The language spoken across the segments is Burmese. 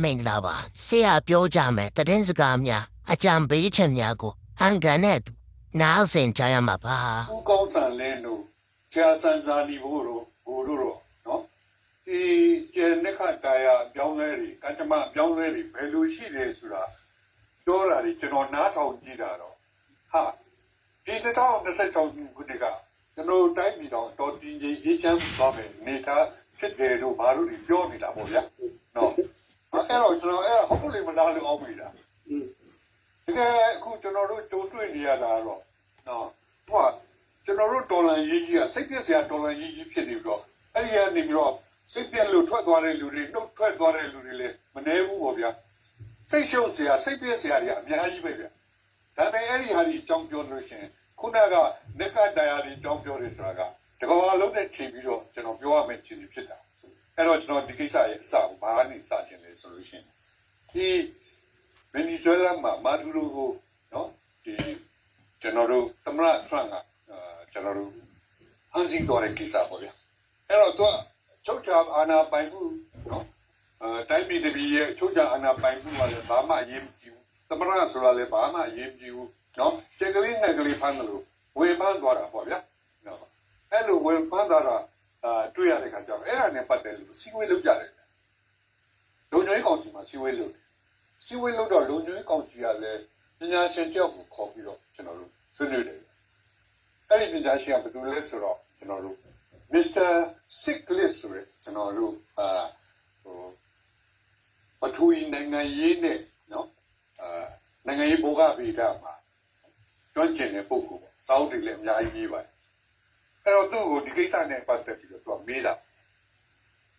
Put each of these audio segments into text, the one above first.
မင်္ဂလာပါဆရာပြောကြမယ်တည်င်းစကားများအကြံပေးချက်များကိုဟန်ကန်နဲ့နားဆင်ကြရမှာပါဦးကောင်းဆန်လင်းတို့ဆရာစံစာလီဘို့တို့ဘို့တို့နော်ဒီကျန်တဲ့ခါတာယာပြောင်းလဲတွေကံကြမ္မာပြောင်းလဲတွေဘယ်လိုရှိလဲဆိုတာပြောတာတွေကျွန်တော်နားထောင်ကြည့်တာတော့ဟာဒီ2026ခုနှစ်ကကျွန်တော်တိုင်းပြည်တော်တော်တင်ကြီးအေးချမ်းသွားမယ်နေသားဖြစ်တယ်လို့ဘာလို့ပြောနေတာပေါ့ဗျာနော်အဲ့တော့ကျွန်တော်ဟုတ်လို့မလားလို့အောက်မိတာတကယ်အခုကျွန်တော်တို့ကြုံတွေ့နေရတာတော့နော်ဟိုကျွန်တော်တို့ဒေါ်လာရေးကြီးကစိတ်ပြည့်စရာဒေါ်လာရေးကြီးဖြစ်နေပြီးတော့အဲ့ဒီကနေပြီးတော့စိတ်ပြည့်လို့ထွက်သွားတဲ့လူတွေနှုတ်ထွက်သွားတဲ့လူတွေလည်းမနှဲဘူးပေါ့ဗျာစိတ်ရှုပ်စရာစိတ်ပြည့်စရာတွေအများကြီးပဲဗျာဒါပေမဲ့အဲ့ဒီဟာဒီအကြောင်းပြောလို့ရှိရင်ခုနကနက်ကတရားတွေအကြောင်းပြောတယ်ဆိုတာကတကဘာလုံးနဲ့ချိန်ပြီးတော့ကျွန်တော်ပြောရမယ့်ချိန်ဖြစ်တာအဲ့တော့ကျွန်တော်ဒီကိစ္စရဲ့အစကိုဘာနဲ့စချင်လဲဆိုလို့ရှိရင်ဒီဗင်နီဇွဲလားမှာမာဒူရိုကိုနော်ဒီကျွန်တော်တို့သမရထရန့်ကကျွန်တော်တို့ဟန်စီတော်တဲ့ကိစ္စပေါ့ဗျာအဲ့တော့သူကချုပ်ချာအာဏာပိုင်မှုနော်တိုင်းပြည်တပြည်ရဲ့ချုပ်ချာအာဏာပိုင်မှုကလည်းဘာမှအရေးမကြီးဘူးသမရဆိုတာလည်းဘာမှအရေးမကြီးဘူးနော်ချက်ကလေးနဲ့ကလေးဖမ်းတယ်လို့ဝေဖမ်းသွားတာပေါ့ဗျာနော်အဲ့လိုဝေဖမ်းသွားတာတွေ့ရတဲ့ခါကျတော့အဲ့ဒါနဲ့ပတ်သက်လို့စီဝေးလုပ်ကြတယ်လုံခြုံရေးကောင်စီမှာစီဝေးလုပ်တယ်စီဝေးလုပ်တော့လုံခြုံရေးကောင်စီကလည်းပညာရှင်တယောက်ကိုခေါ်ပြီးတော့ကျွန်တော်တို့ဆွေးနွေးတယ်အဲ့ဒီပညာရှင်ကဘယ်သူလဲဆိုတော့ကျွန်တော်တို့ Mr. Stiglitz ဆိုရယ်ကျွန်တော်တို့ပထဝီနိုင်ငံရေးနဲ့နော်နိုင်ငံရေးဘောဂဗေဒမှာကျွမ်းကျင်တဲ့ပုဂ္ဂိုလ်ပေါ့စောင်းတွေလည်းအများကြီးရေးပါတယ်အဲ့တော့သူ့ကိုဒီကိစ္စနဲ့ပတ်သက်ပြီးတော့သူကမေးတာ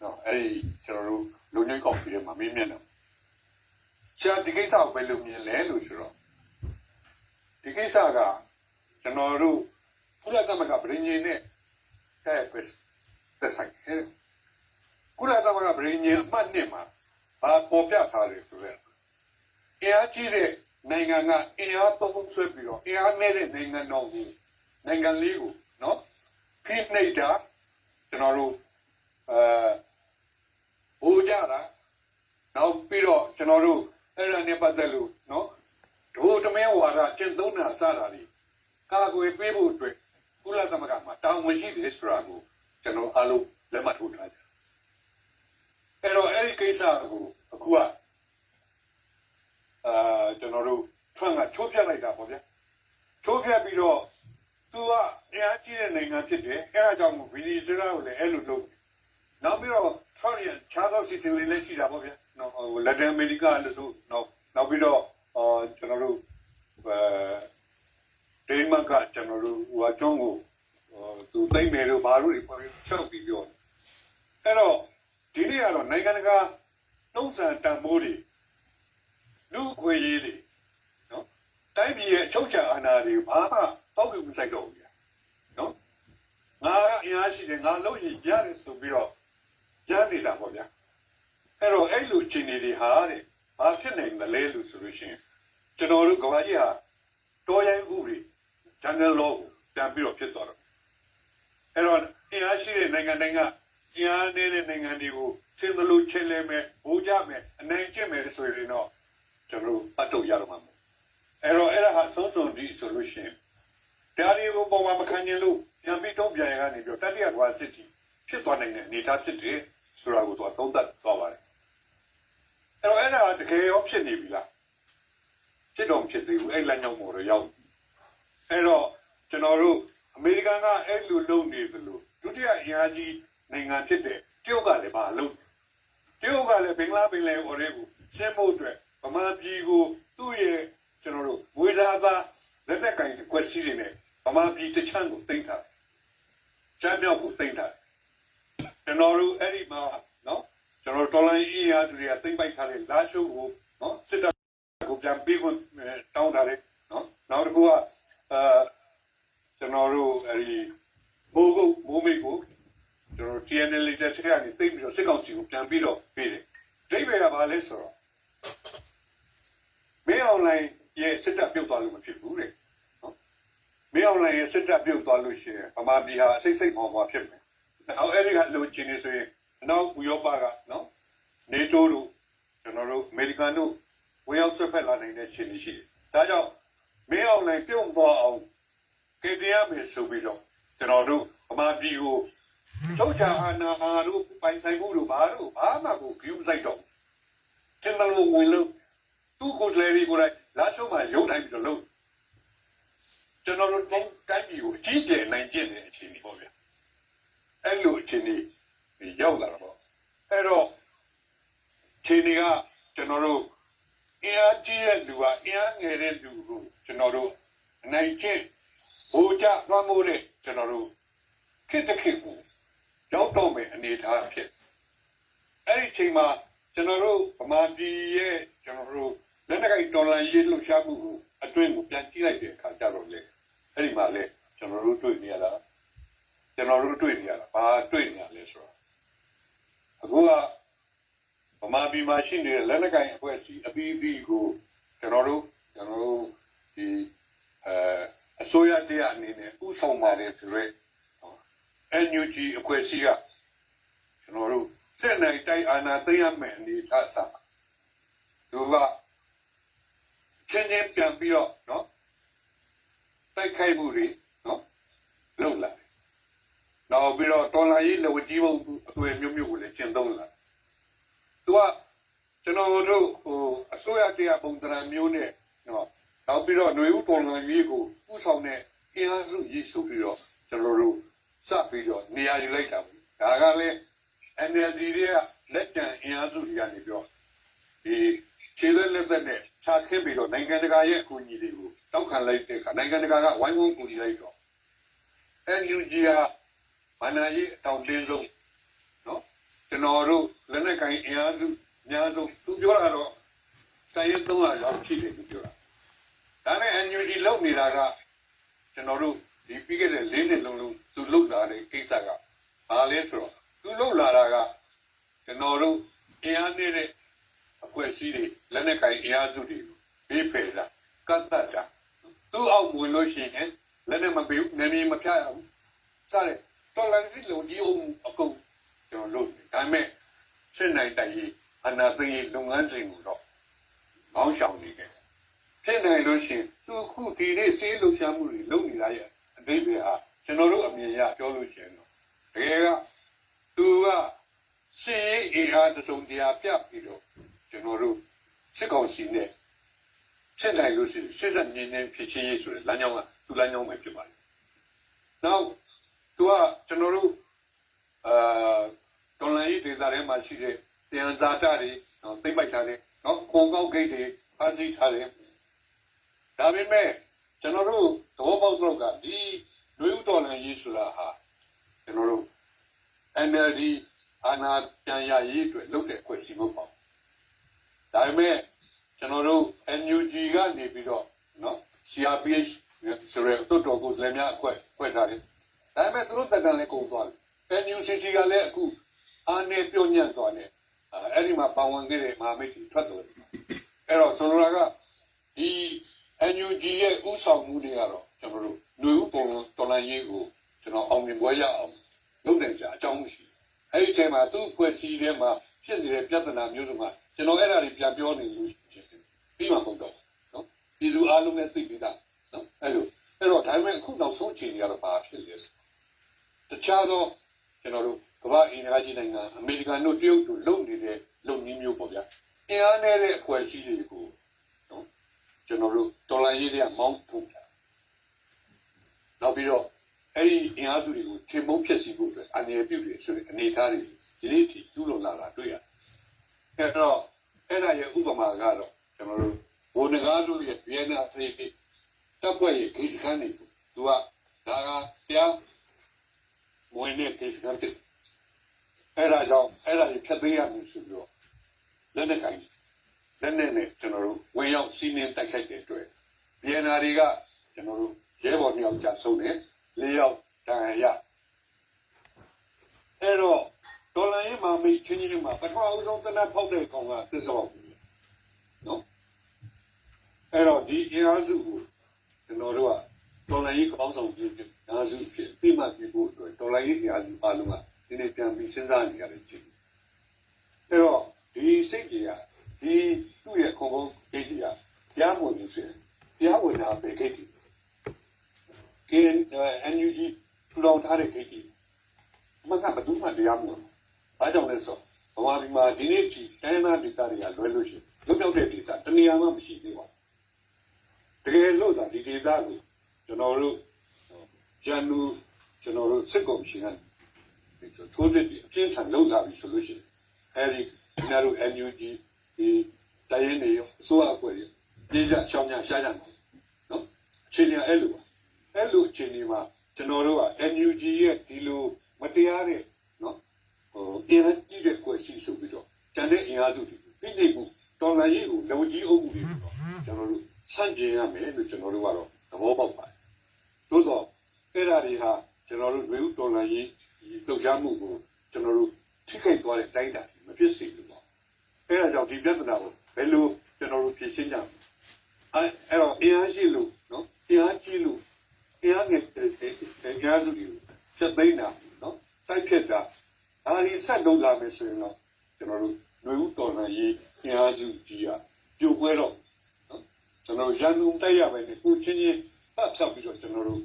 နော်အဲ့ဒီကျွန်တော်တို့လူညွှန်ကောင်စီထဲမှာမေးမြန်းတယ်ဆရာဒီကိစ္စကိုဘယ်လိုမြင်လဲလို့ဆိုတော့ဒီကိစ္စကကျွန်တော်တို့ကုလသမဂ္ဂပြည်ညင်နဲ့သက်ဆိုင်တယ်ကုလသမဂ္ဂပြည်ညင်အမှတ်နဲ့မှာဘာပေါ်ပြထားလဲဆိုတော့အင်အားကြီးတဲ့နိုင်ငံကအင်အားသုံးဆွဲပြီးတော့အင်အားနည်းတဲ့နိုင်ငံတော်ကိုနိုင်ငံလေးကိုနော်ဖိနှိပ်တာကျွန်တော်တို့ဟိုကြတာနောက်ပြီးတော့ကျွန်တော်တို့အဲ့ဒါနဲ့ပတ်သက်လို့နော်ဒို့တမဲဝါဒကျင့်သုံးတာစတာတွေကာကွယ်ပေးဖို့အတွက်ကုလသမဂ္ဂမှာတောင်းဝန်ရှိတယ်ဆိုတာကိုကျွန်တော်အားလုံးလက်မှတ်ထိုးထားကြအဲ့တော့အဲ့ဒီကိစ္စကိုအခုကကျွန်တော်တို့ထွန်းကချိုးပြလိုက်တာပေါ့ဗျာချိုးပြပြီးတော့သူကအင်အားကြီးတဲ့နိုင်ငံဖြစ်တယ်အဲအကြောင်းကိုဗီနီဇွဲလားကိုလည်းအဲ့လိုလုပ်နောက်ပြီးတော့ထရန့်ရဲ့ချားသောစီတီလေးလည်းရှိတာပေါ့ဗျာနော်လက်တင်အမေရိကလို့နောက်ပြီးတော့ကျွန်တော်တို့ဒိန်းမတ်ကကျွန်တော်တို့ဟိုအကြောင်းကိုသူသိမ့်မယ်လို့ဘာလို့ချက်ပြီးပြောအဲ့တော့ဒီနေ့ကတော့နိုင်ငံတကာနှုတ်ဆန်တန်ဖိုးတွေလူခွေရေးတွေနော်တိုင်းပြည်ရဲ့အချုပ်ချာအာဏာတွေဘာမှတောက်ပြမဆိုင်တော့ဘူးဗျာနော်ငါကအင်အားရှိတယ်ငါလုပ်ရင်ရတယ်ဆိုပြီးတော့ရနေတာပေါ့ဗျာအဲ့တော့အဲ့လိုခြေနေတွေဟာတဲ့ဘာဖြစ်နိုင်မလဲလို့ဆိုလို့ရှိရင်ကျွန်တော်တို့ကဘာကြီးဟာတော်ရိုင်းဥပဒေဂျန်ဂယ်လောကိုပြန်ပြီးတော့ဖြစ်သွားတော့အဲ့တော့အင်အားရှိတဲ့နိုင်ငံတိုင်းကအင်အားနည်းတဲ့နိုင်ငံတွေကိုသင်သလိုချင်းလဲမယ်ဟိုကြမယ်အနိုင်ကျင့်မယ်ဆိုရင်တော့ကျွန်တော်ပတ်တော့ရတော့မှာအဲ့တော့အဲ့ဒါဟာဆုံးစုံဒီဆိုလို့ရှိရင်ဒါတွေကိုပုံမှန်မခံရင်လို့ပြန်ပြီးတော့ပြန်ရကနေပြီးတတိယကဘာစစ်တီဖြစ်သွားနိုင်တဲ့အနေအထားဖြစ်တယ်ဆိုတာကိုသူကသုံးသပ်သွားပါတယ်အဲ့တော့အဲ့ဒါတကယ်ရောဖြစ်နေပြီလားဖြစ်တော့ဖြစ်သေးဘူးအဲ့လမ်းကြောင်းပေါ်တော့ရောက်အဲ့တော့ကျွန်တော်တို့အမေရိကန်ကအဲ့လိုလုပ်နေသလိုဒုတိယအင်အားကြီးနိုင်ငံဖြစ်တဲ့တရုတ်ကလည်းဘာလုပ်တရုတ်ကလည်းဘင်္ဂလားပင်လယ်အော်တွေကိုရှင်းဖို့အတွက်ဗမာပြည်ကိုသူ့ရဲ့ကျွန်တော်တို့ဝေစာသားလက်နက်ကင်ကွက်စီးတွေနဲ့ဗမာပြည်တချမ်းကိုသိမ်းထားချမ်းမြောက်ကိုသိမ်းထားကျွန်တော်တို့အဲ့ဒီမှာနော်ကျွန်တော်တော်လိုင်းအင်အားစုတွေကသိမ်းပိုက်ထားတဲ့လာရှုပ်ကိုနော်စစ်တပ်ကိုပြန်ပြီးခွင့်တောင်းထားတယ်နော်နောက်တစ်ခုကကျွန်တော်တို့အဲ့ဒီမိုးမိတ်ကိုကျွန်တော် TNL တက်ချက်ကနေသိပြီးတော့စစ်ကောင်စီကိုပြန်ပြီးတော့ပေးတယ်ဒိဗေကဘာလဲဆိုတော့မင်းအွန်လိုင်းရဲ့စစ်တပ်ပြုတ်သွားလို့မဖြစ်ဘူးတဲ့နော်မင်းအွန်လိုင်းရဲ့စစ်တပ်ပြုတ်သွားလို့ရှိရင်ဗမာပြည်ဟာစိတ်ပေါ်မှာဖြစ်မယ်နောက်အဲ့ဒီကလိုချင်နေဆိုရင်နောက်ဥရောပကနော်နေတိုးတို့ ကျွန်တော်တို့အမေရိကန်တို့ဝင်ရောက်ဆွတ်ဖက်လာနိုင်တဲ့အခြေအနေရှိတယ်ဒါကြောင့်မင်းအောင်လှိုင်ပြုံးသွားအောင်ကယ်တင်ရမယ်ဆိုပြီးတော့ကျွန်တော်တို့ဗမာပြည်ကိုချုပ်ချာအာဏာအားတို့ပိုင်ဆိုင်မှုတို့ဘာမှကိုဂရုမစိုက်တော့ကျင်းတော်ဝင်လို့သူ့ကိုယ်စားလှယ်တွေကိုလည်းလာချုံမှာရုံထိုင်ပြီးတော့လို့ကျွန်တော်တို့တိုင်းပြည်ကိုအကြီးကျယ်နိုင်ကျင့်တဲ့အခြေအနေပေါ့ဗျာအဲ့လိုအခြေအနေရောက်လာတော့အဲ့တော့အခြေအနေကကျွန်တော်တို့အင်အားကြီးတဲ့လူကအင်အားငယ်တဲ့လူကိုကျွန်တော်တို့အနိုင်ကျင့်ဟိုကြသွားမိုးတဲ့ကျွန်တော်တို့ခေတ်တစ်ခေတ်ကိုရောက်တော့မယ်အနေအထားဖြစ်အဲ့ဒီအချိန်မှာကျွန်တော်တို့ဗမာပြည်ရဲ့ကျွန်တော်တို့လက်နက်ကိုင်တော်လှန်ရေးလှုပ်ရှားမှုကိုအတွင်းကိုပြန်ကြည့်လိုက်တဲ့အခါကျတော့လေအဲ့ဒီမှာလေကျွန်တော်တို့တွေ့နေရတာဘာတွေ့နေရလဲဆိုတော့အခုကဗမာပြည်မှာရှိနေတဲ့လက်နက်ကိုင်အဖွဲ့အစည်းအသီးသီးကိုကျွန်တော်တို့ဒီအစိုးရတရားအနေနဲ့ဥဆောင်ပါတယ်ဆိုရဲNUG အဖွဲ့အစည်းကကျွန်တော်တို့စက်နိုင်တိုက်အာဏာသိမ်းရမယ်အနေထားစသူကချင်းပြန်ပြီးတော့နော်တိုက်ခိုက်မှုတွေနော်လုပ်လာတယ်နောက်ပြီးတော့တော်လာရေးလက်ဝကြီးဘုံအသွင်မျိုးကိုလည်းကျင့်သုံးလာသူကကျွန်တော်တို့အစိုးရတရားပုံသဏ္ဍာန်မျိုးနဲ့နော်နောက်ပြီးတော့ຫນွေဦးတော်လာရေးကိုဥဆောင်တဲ့အင်အားစုရေးဆိုပြီးတော့ကျွန်တော်တို့စပြီးတော့နေရာယူလိုက်တာဒါကလည်း NLD ရဲ့လက်ကျန်အင်အားစုတွေကနေပြောဒီခြေလက်သက်နဲ့ခြာခင်းပြီးတော့နိုင်ငံတကာရဲ့အကူအညီတွေကိုတောက်ခံလိုက်တဲ့အခါနိုင်ငံတကာကဝိုင်းဝန်းကူညီလိုက်တော့ NUG ဟာမန္တလေးအတောင်တင်းဆုံးနော်ကျွန်တော်တို့လက်နက်ကိုင်အင်အားစုအများဆုံးသူပြောတာတော့တိုင်းရ300လောက်ရှိတယ်သူပြောတာဒါနဲ့ NUG လောက်နေတာကကျွန်တော်တို့ဒီပြီးခဲ့တဲ့4နှစ်လုံးသူလှုပ်လာတဲ့ကိစ္စကဘာလဲဆိုတော့သူလှုပ်လာတာကကျွန်တော်တို့အင်အားနေတဲ့အဖွဲ့အစည်းတွေလက်နက်ကိုင်အင်အားစုတွေကိုဘေးဖယ်တာကတ်တတ်တာသူ့အောက်ဝင်လို့ရှိရင်လက်နက်မပေးဘူးနေမဖြတ်ရဘူးစတဲ့တော်လန်ဒီလုံဒီအောင်အကုန်ကျွန်တော်လုပ်တယ်ဒါပေမဲ့စစ်နိုင်တိုက်ရေးအနာသိရေးလုပ်ငန်းစဉ်ကိုတော့မောင်းရှောင်နေတယ်ဖြစ်နိုင်လို့ရှိရင်သူခုဒီနေ့စေးလှုပ်ရှားမှုတွေလုပ်နေတာရဲ့အတိတ်ပဲဟာကျွန်တော်တို့အမြင်ရပြောလို့ရှိရင်တော့တကယ်ကသူကစီအေဟာတစုံတရာပြပြီးတော့ကျွန်တော်တို့စစ်ကောင်စီနဲ့ဖြစ်နိုင်လို့ရှိရင်စစ်ဆက်မြင်းနဲ့ဖြစ်ချင်းရေးဆိုတဲ့လမ်းကြောင်းကသူ့လမ်းကြောင်းပဲဖြစ်ပါတယ်။နောက်သူကကျွန်တော်တို့တော်လိုင်းရေးဒေသထဲမှာရှိတဲ့တရားဇာတာတွေသိမ့်ပိုက်ထားတဲ့နော်ခုံကောက်ဂိတ်တွေဖမ်းဆီးထားတယ်။ဒါပေမဲ့ကျွန်တော်တို့သဘောပေါက်တော့ကဒီလူဦးတော်လိုင်းရေးဆိုတာဟာကျွန်တော်တို့ NLD အာဏာပြန်ရရေးအတွက်လုပ်တဲ့အဖွဲ့အစည်းမဟုတ်ပါဘူး။ဒါပေမဲ့ကျွန်တော်တို့ NUG ကနေပြီးတော့နော် CRPH ဆိုရဲတော်တော်ကိုလည်းများဖွဲ့ထားတယ်။ဒါပေမဲ့သူတို့တက်တန်လည်းကုန်သွားတယ်။ NUCC ကလည်းအခုအားနဲ့ပြုံညံ့သွားတယ်။အဲ့ဒီမှာပါဝင်ခဲ့တဲ့မဟာမိတ်တွေထွက်သွားတယ်။အဲ့တော့ဆိုလိုတာကဒီ NUG ရဲ့ဥဆောင်မှုတွေကတော့ကျွန်တော်တို့လူဦးတော်လိုင်းရေးကိုကျွန်တော်အောင်မြင်ပွဲရအောင်လုပ်နိုင်ကြအကြောင်းမရှိဘူး။အဲ့ဒီအချိန်မှာသူ့ဖွဲ့စည်းထဲမှာဖြစ်နေတဲ့ပြဿနာမျိုးစုံကကျွန်တော်အဲ့ဒါတွေပြန်ပြောနေလို့ပြီးမှမဟုတ်တော့နော်ဒီလူအားလုံးနဲ့သိပြီးသားနော်အဲ့တော့ဒါပေမဲ့အခုနောက်ဆုံးချိန်ကတော့ဘာဖြစ်လဲဆိုတခြားသောကျွန်တော်တို့ကမ္ဘာအင်အားကြီးနိုင်ငံအမေရိကန်တို့တရုတ်တို့လုပ်နေတဲ့လုပ်နည်းမျိုးပေါ့ဗျာအင်အားနဲ့တဲ့အဖွဲ့အစည်းတွေကိုနော်ကျွန်တော်တို့ဒေါ်လာရေးတွေကမောင်းထုတ်တာနောက်ပြီးတော့အဲ့ဒီအင်အားစုတွေကိုထင်ပုံးဖြစ်စီဖို့အတွက်အနေပြုတွေဆိုတဲ့အနေအထားတွေဒီနေ့ထိကျူးလွန်လာတာတွေ့ရတယ်အဲ့တော့အဲ့ဒါရဲ့ဥပမာကတော့ကျွန်တော်တို့ဘိုးနဂါတို့ရဲ့ဗီယက်နမ်ပြည်တပ်ဖွဲ့ရဲ့ကိစ္စခန်းတွေသူကဒါကတရားဝင်တဲ့ကိစ္စခန်းတွေအဲ့ဒါကြောင့်အဲ့ဒါကြီးဖြတ်သိမ်းရမယ်ဆိုပြီးတော့လက်နက်ကိုင်လက်နက်နဲ့ကျွန်တော်တို့ဝင်ရောက်စီးနင်းတိုက်ခိုက်တဲ့အတွက်ဗီယက်နမ်တွေကကျွန်တော်တို့ရဲဘော်2ယောက်ကြာဆုံးတယ်4ယောက်တန်ရအဲ့တော့ဒေါ်လာရေးမှာမိတ်ချင်းချင်းမှာပထမအဆုံးတနက်ဖောက်တဲ့ကောင်ကသစ္စာပေါ့နော်အဲ့တော့ဒီအင်အားစုကိုကျွန်တော်တို့ကဒေါ်လာရေးကောင်းဆောင်ပြီးအားစုဖြစ်ပြမှပြဖို့အတွက်ဒေါ်လာရေးအင်အားစုအားလုံးကဒီနေ့ပြန်ပြီးစဉ်းစားနေရတယ်ကြည့်အဲ့တော့ဒီစိတ်ကြီးကဒ ဒီသူ့ရဲ့ခုံကုန်းဂိတ်တွေကတရားမဝင်ဘူးဆိုရင်တရားဝင်တာပဲဂိတ်တွေ NUG ထူထောင်ထားတဲ့ဂိတ်တွေအမှန်ကဘယ်သူမှတရားမဝင်ဘူး။ဘာကြောင့်လဲဆိုတော့ဗမာပြည်မှာဒီနေ့ဒီတိုင်းသားဒေသတွေကလွဲလို့ရှိရင်လွတ်မြောက်တဲ့ဒေသတနေရာမှမရှိသေးပါဘူး။တကယ်လို့သာဒီဒေသကိုကျွန်တော်တို့ရန်သူကျွန်တော်တို့စစ်ကောင်စီကထိုးစစ်ပြီးအပြင်းထန်လုပ်လာပြီဆိုလို့ရှိရင်အဲဒီကျွန်တော်တို့ NUG ဒီတိုင်းရင်းတွေအစိုးရအဖွဲ့တွေပြည်ကြချောင်းများရှားကြတယ်နော်အချိန်ကြီးအဲ့လိုအချိန်ကြီးမှာကျွန်တော်တို့က NUG ရဲ့ဒီလိုမတရားတဲ့နော်အင်အားကြီးတဲ့ကိုရှိဆိုပြီးတော့ကျန်တဲ့အင်အားစုတွေပြည့်နေမှုတော်လှန်ရေးကိုလုံကြီးအုပ်မှုတွေတော့ကျွန်တော်တို့ဆန့်ကျင်ရမယ်လို့ကျွန်တော်တို့ကတော့သဘောပေါက်ပါတယ်သို့တော့အဲ့ဒါတွေဟာကျွန်တော်တို့လူတော်လှန်ရေးလှုပ်ရှားမှုကိုကျွန်တော်တို့ထိခိုက်သွားတဲ့တိုင်းတာမဖြစ်စေဘူးပေါ့အဲ့ဒါကြောင့်ဒီပြဿနာကိုဘယ်လိုကျွန်တော်တို့ဖြေရှင်းကြမလဲအဲ့တော့အင်အားရှိလို့နော်အင်အားကြီးလို့အင်အားငယ်တရားစုတွေဖြတ်သိမ်းတာနော်တိုက်ဖြတ်တာအားဒီဆက်လုပ်လာမယ်ဆိုရင်တော့ကျွန်တော်တို့လူတော်လှန်ရေးအင်အားစုကြီးကပြိုကွဲတော့နော်ကျွန်တော်တို့ရန်သူတိုက်ရမယ်ကိုချင်းချင်းပတ်ဖြတ်ပြီးတော့ကျွန်တော်တို့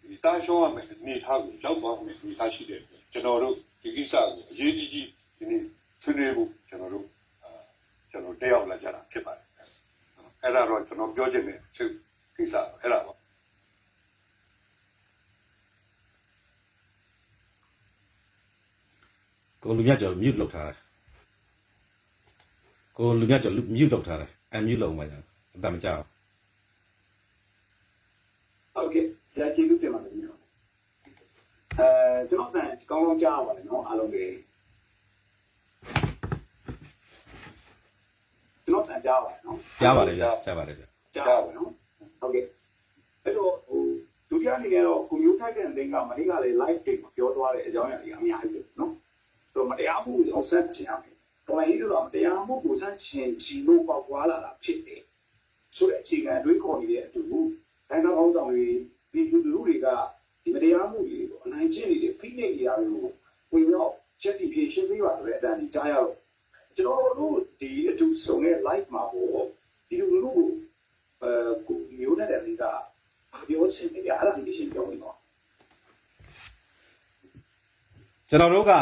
ဒီတာရှောရမယ်နေထားကိုရောက်သွားမယ်နေထားရှိတယ်ကျွန်တော်တို့ဒီကိစ္စကိုအရေးကြီးဒီနေ့ဆွေးနွေးဖို့ကျွန်တော်တက်ရောက်လာကြတာဖြစ်ပါတယ်အဲ့ဒါတော့ကျွန်တော်ပြောချင်တဲ့ကိစ္စအဲ့ဒါပါကိုလူမြတ်ကျော် mute လုပ်ထားတယ်ကိုလူမြတ်ကျော် mute လုပ်ထားတယ်unmute လုပ်မှရအတမကြောက်ဟုတ်ကဲ့ဇာတိလူတင်ပါတယ်နော်ကျွန်တော်တန်ကောင်းကောင်းကြားပါလေနော်အားလုံးပဲကျွန်တော်တန်ကြားပါနော်ကြားပါတယ်ဗျကြားပါတယ်ဗျကြားပါနော်ဟုတ်ကဲ့အဲ့တော့ဒုတိယအနေနဲ့တော့ကွန်ပျူတာထိုက်တဲ့အသင်းကမနေ့ကလည်း live တွေမှာပြောသွားတဲ့အကြောင်းအရာတွေအများကြီးပဲနော်တော့မတရားမှုကိုဆက်ချင်ရမယ်တော်ရင်ဆိုတော့မတရားမှုကိုဆက်ချင်ချီလို့ပေါက်ွားလာတာဖြစ်တယ်ဆိုတဲ့အခြေခံတွေးခေါ်နေတဲ့အတူတိုင်းသားပေါင်းဆောင်တွေပြည်သူလူထုတွေကဒီမတရားမှုတွေကိုအနိုင်ကျင့်နေတဲ့ဖိနှိပ်နေတာတွေကိုဝင်တော့ချက်တီဖြည့်ရှင်းပေးပါဆိုတဲ့အတန်ကြီးကြားရတော့ကျွန်တော်တို့ဒီအတူဆုံတဲ့ live မှာပေါ့ဒီလူလူကိုကိုမျိုးတဲ့တွေကပြောချင်တယ်အဲ့ဒါကိုရှင်းပြောနေတော့ကျွန်တော်တို့က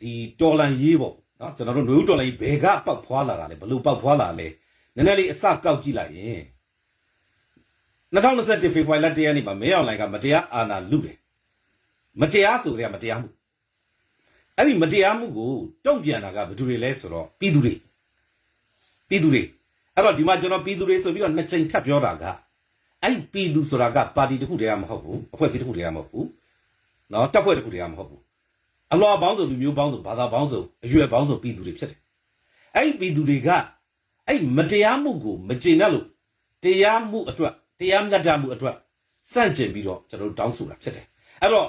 ဒီတော်လန်ရေးပေါ့နော်ကျွန်တော်တို့ຫນွေဦးတော်လန်ရေးဘယ်ကပောက်ဖွာလာတာလဲဘလို့ပောက်ဖွာလာလဲနည်းနည်းလေးအစကောက်ကြည့်လိုက်ရင်2021ဖေဖော်ဝါရီလ1ရက်နေ့မှာမဲအောင်လိုင်ကမတရားအာဏာလုတယ်မတရားဆိုကြမတရားမှုအဲ့ဒီမတရားမှုကိုတုံ့ပြန်တာကဘယ်သူတွေလဲဆိုတော့ပြည်သူတွေအဲ့တော့ဒီမှာကျွန်တော်ပြည်သူတွေဆိုပြီးတော့နှစ်ချိန်ထပ်ပြောတာကအဲ့ပြည်သူဆိုတာကပါတီတစ်ခုတည်းကမဟုတ်ဘူးအဖွဲ့အစည်းတစ်ခုတည်းကမဟုတ်ဘူးနော်တပ်ဖွဲ့တစ်ခုတည်းကမဟုတ်ဘူးအလွှာပေါင်းစုံလူမျိုးပေါင်းစုံဘာသာပေါင်းစုံအရွယ်ပေါင်းစုံပြည်သူတွေဖြစ်တယ်အဲ့ပြည်သူတွေကအဲ့မတရားမှုကိုမကျေနပ်လို့တရားမှုအတွက်တရားမျှတမှုအတွက်စန့်ကျင်ပြီးတော့ကျွန်တော်တို့တောင်းဆိုတာဖြစ်တယ်အဲ့တော့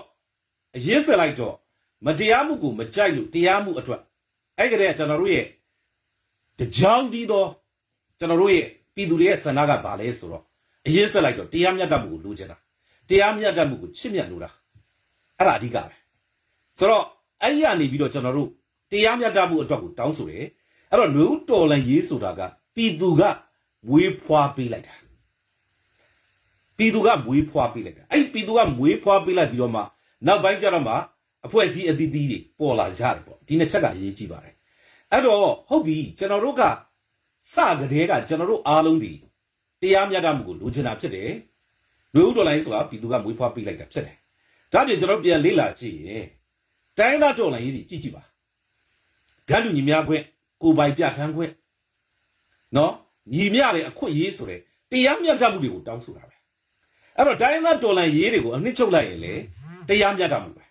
အရေးစလိုက်တော့မတရားမှုကိုမကြိုက်လို့တရားမှုအတွက်အဲ့ကတည်းကကျွန်တော်တို့ရဲ့ကြောင်းဒီတော့ကျွန်တော်တို့ရဲ့ပြည်သူတွေရဲ့ဆန္ဒကဘာလဲဆိုတော့အရေးစလိုက်တော့တရားမျှတမှုကိုလိုချင်တာတရားမျှတမှုကိုချစ်မြတ်လိုတာအဲ့ဒါအဓိကပဲဆိုတော့အဲ့ဒီကနေပြီးတော့ကျွန်တော်တို့တရားမျှတမှုအတွက်ကိုတောင်းဆိုတယ်အဲ့တော့ຫນွေဦးတော်လှန်ရေးဆိုတာကပြည်သူကမွေးဖွားပေးလိုက်တာပြည်သူကမွေးဖွားပေးလိုက်တာအဲ့ပြည်သူကမွေးဖွားပေးလိုက်ပြီးတော့မှနောက်ပိုင်းကျတော့မှအဖွဲ့အစည်းအသီးသီးတွေပေါ်လာကြတယ်ပေါ့ဒီနှစ်ချက်ကအရေးကြီးပါတယ်အဲ့တော့ဟုတ်ပြီကျွန်တော်တို့ကစကတည်းကကျွန်တော်တို့အားလုံးဒီတရားမျှတမှုကိုလိုချင်တာဖြစ်တယ်ຫນွေဦးတော်လှန်ရေးဆိုတာပြည်သူကမွေးဖွားပေးလိုက်တာဖြစ်တယ်ဒါပြင်ကျွန်တော်ပြန်လေ့လာကြည့်ရင်တိုင်းသားတော်လှန်ရေးကြီးကြည့်ပါဓာတ်လူညီများခွင့်ကိုပိုင်ပြဋ္ဌာန်းခွင့်နော်ညီမျှတဲ့အခွင့်အရေးဆိုတဲ့တရားမျှတမှုတွေကိုတောင်းဆိုတာပဲအဲ့တော့တိုင်းသားတော်လှန်ရေးတွေကိုအနှစ်ချုပ်လိုက်ရင်လေတရားမျှတမှုပဲ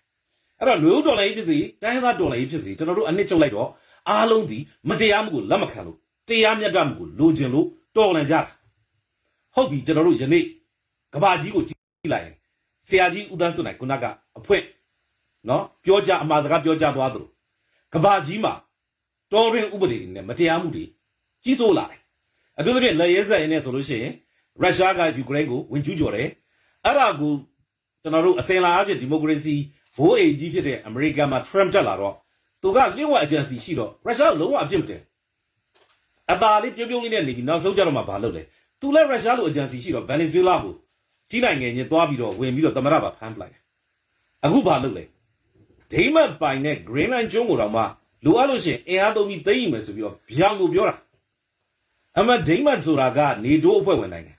အဲ့တော့ຫນွေဦးတော်လှန်ရေးဖြစ်စီတိုင်းသားတော်လှန်ရေးဖြစ်စီကျွန်တော်တို့အနှစ်ချုပ်လိုက်တော့အားလုံးဒီမတရားမှုကိုလက်မခံလို့တရားမျှတမှုကိုလိုချင်လို့တော်လှန်ကြတာဟုတ်ပြီကျွန်တော်တို့ယနေ့ကဘာကြီးကိုကြည့်လိုက်ရင်ဆရာကြီးဦးသန်းစွနိုင်ခုနကအဖွင့်နော်ပြောကြအမှားစကားပြောကြသွားသလိုကဘာကြီးမှာတော်ရင်ဥပဒေတွေနဲ့မတရားမှုတွေကြီးစိုးလာတယ်အထူးသဖြင့်လက်ရဲဆက်ရင်းနဲ့ဆိုလို့ရှိရင်ရုရှားကယူကရိန်းကိုဝင်ကျူးကျော်တယ်အဲ့ဒါကိုကျွန်တော်တို့အစင်လာအဖြစ်ဒီမိုကရေစီဘိုးအိမ်ကြီးဖြစ်တဲ့အမေရိကန်မှာ Trump တက်လာတော့သူကလျှို့ဝှက်အကြံစီရှိတော့ရုရှားလုံးဝအပြစ်မတင် အသာလေးပြုံးပြုံးလေးနဲ့နေပြီးနောက်ဆုံးကြတော့မှဘာလုပ်လဲသူလည်းရုရှားလိုအကြံစီရှိတော့ဗန်နီဇွဲလားကိုကြီးနိုင်ငံချင်းသွားပြီးတော့ဝင်ပြီးတော့သမရပါဖမ်းပလိုက်တယ်အခုဘာလုပ်လဲဒိမတ်ပိုင်နဲ့ Greenland ကျွန်းကိုတော့မှလိုအပ်လို့ရှိရင်အင်အားသုံးပြီးသိမ်းမယ်ဆိုပြီးတော့ဗျောင်ကိုပြောတာအမှဒိမတ်ဆိုတာကနေတိုးအဖွဲ့ဝင်နိုင်ငံ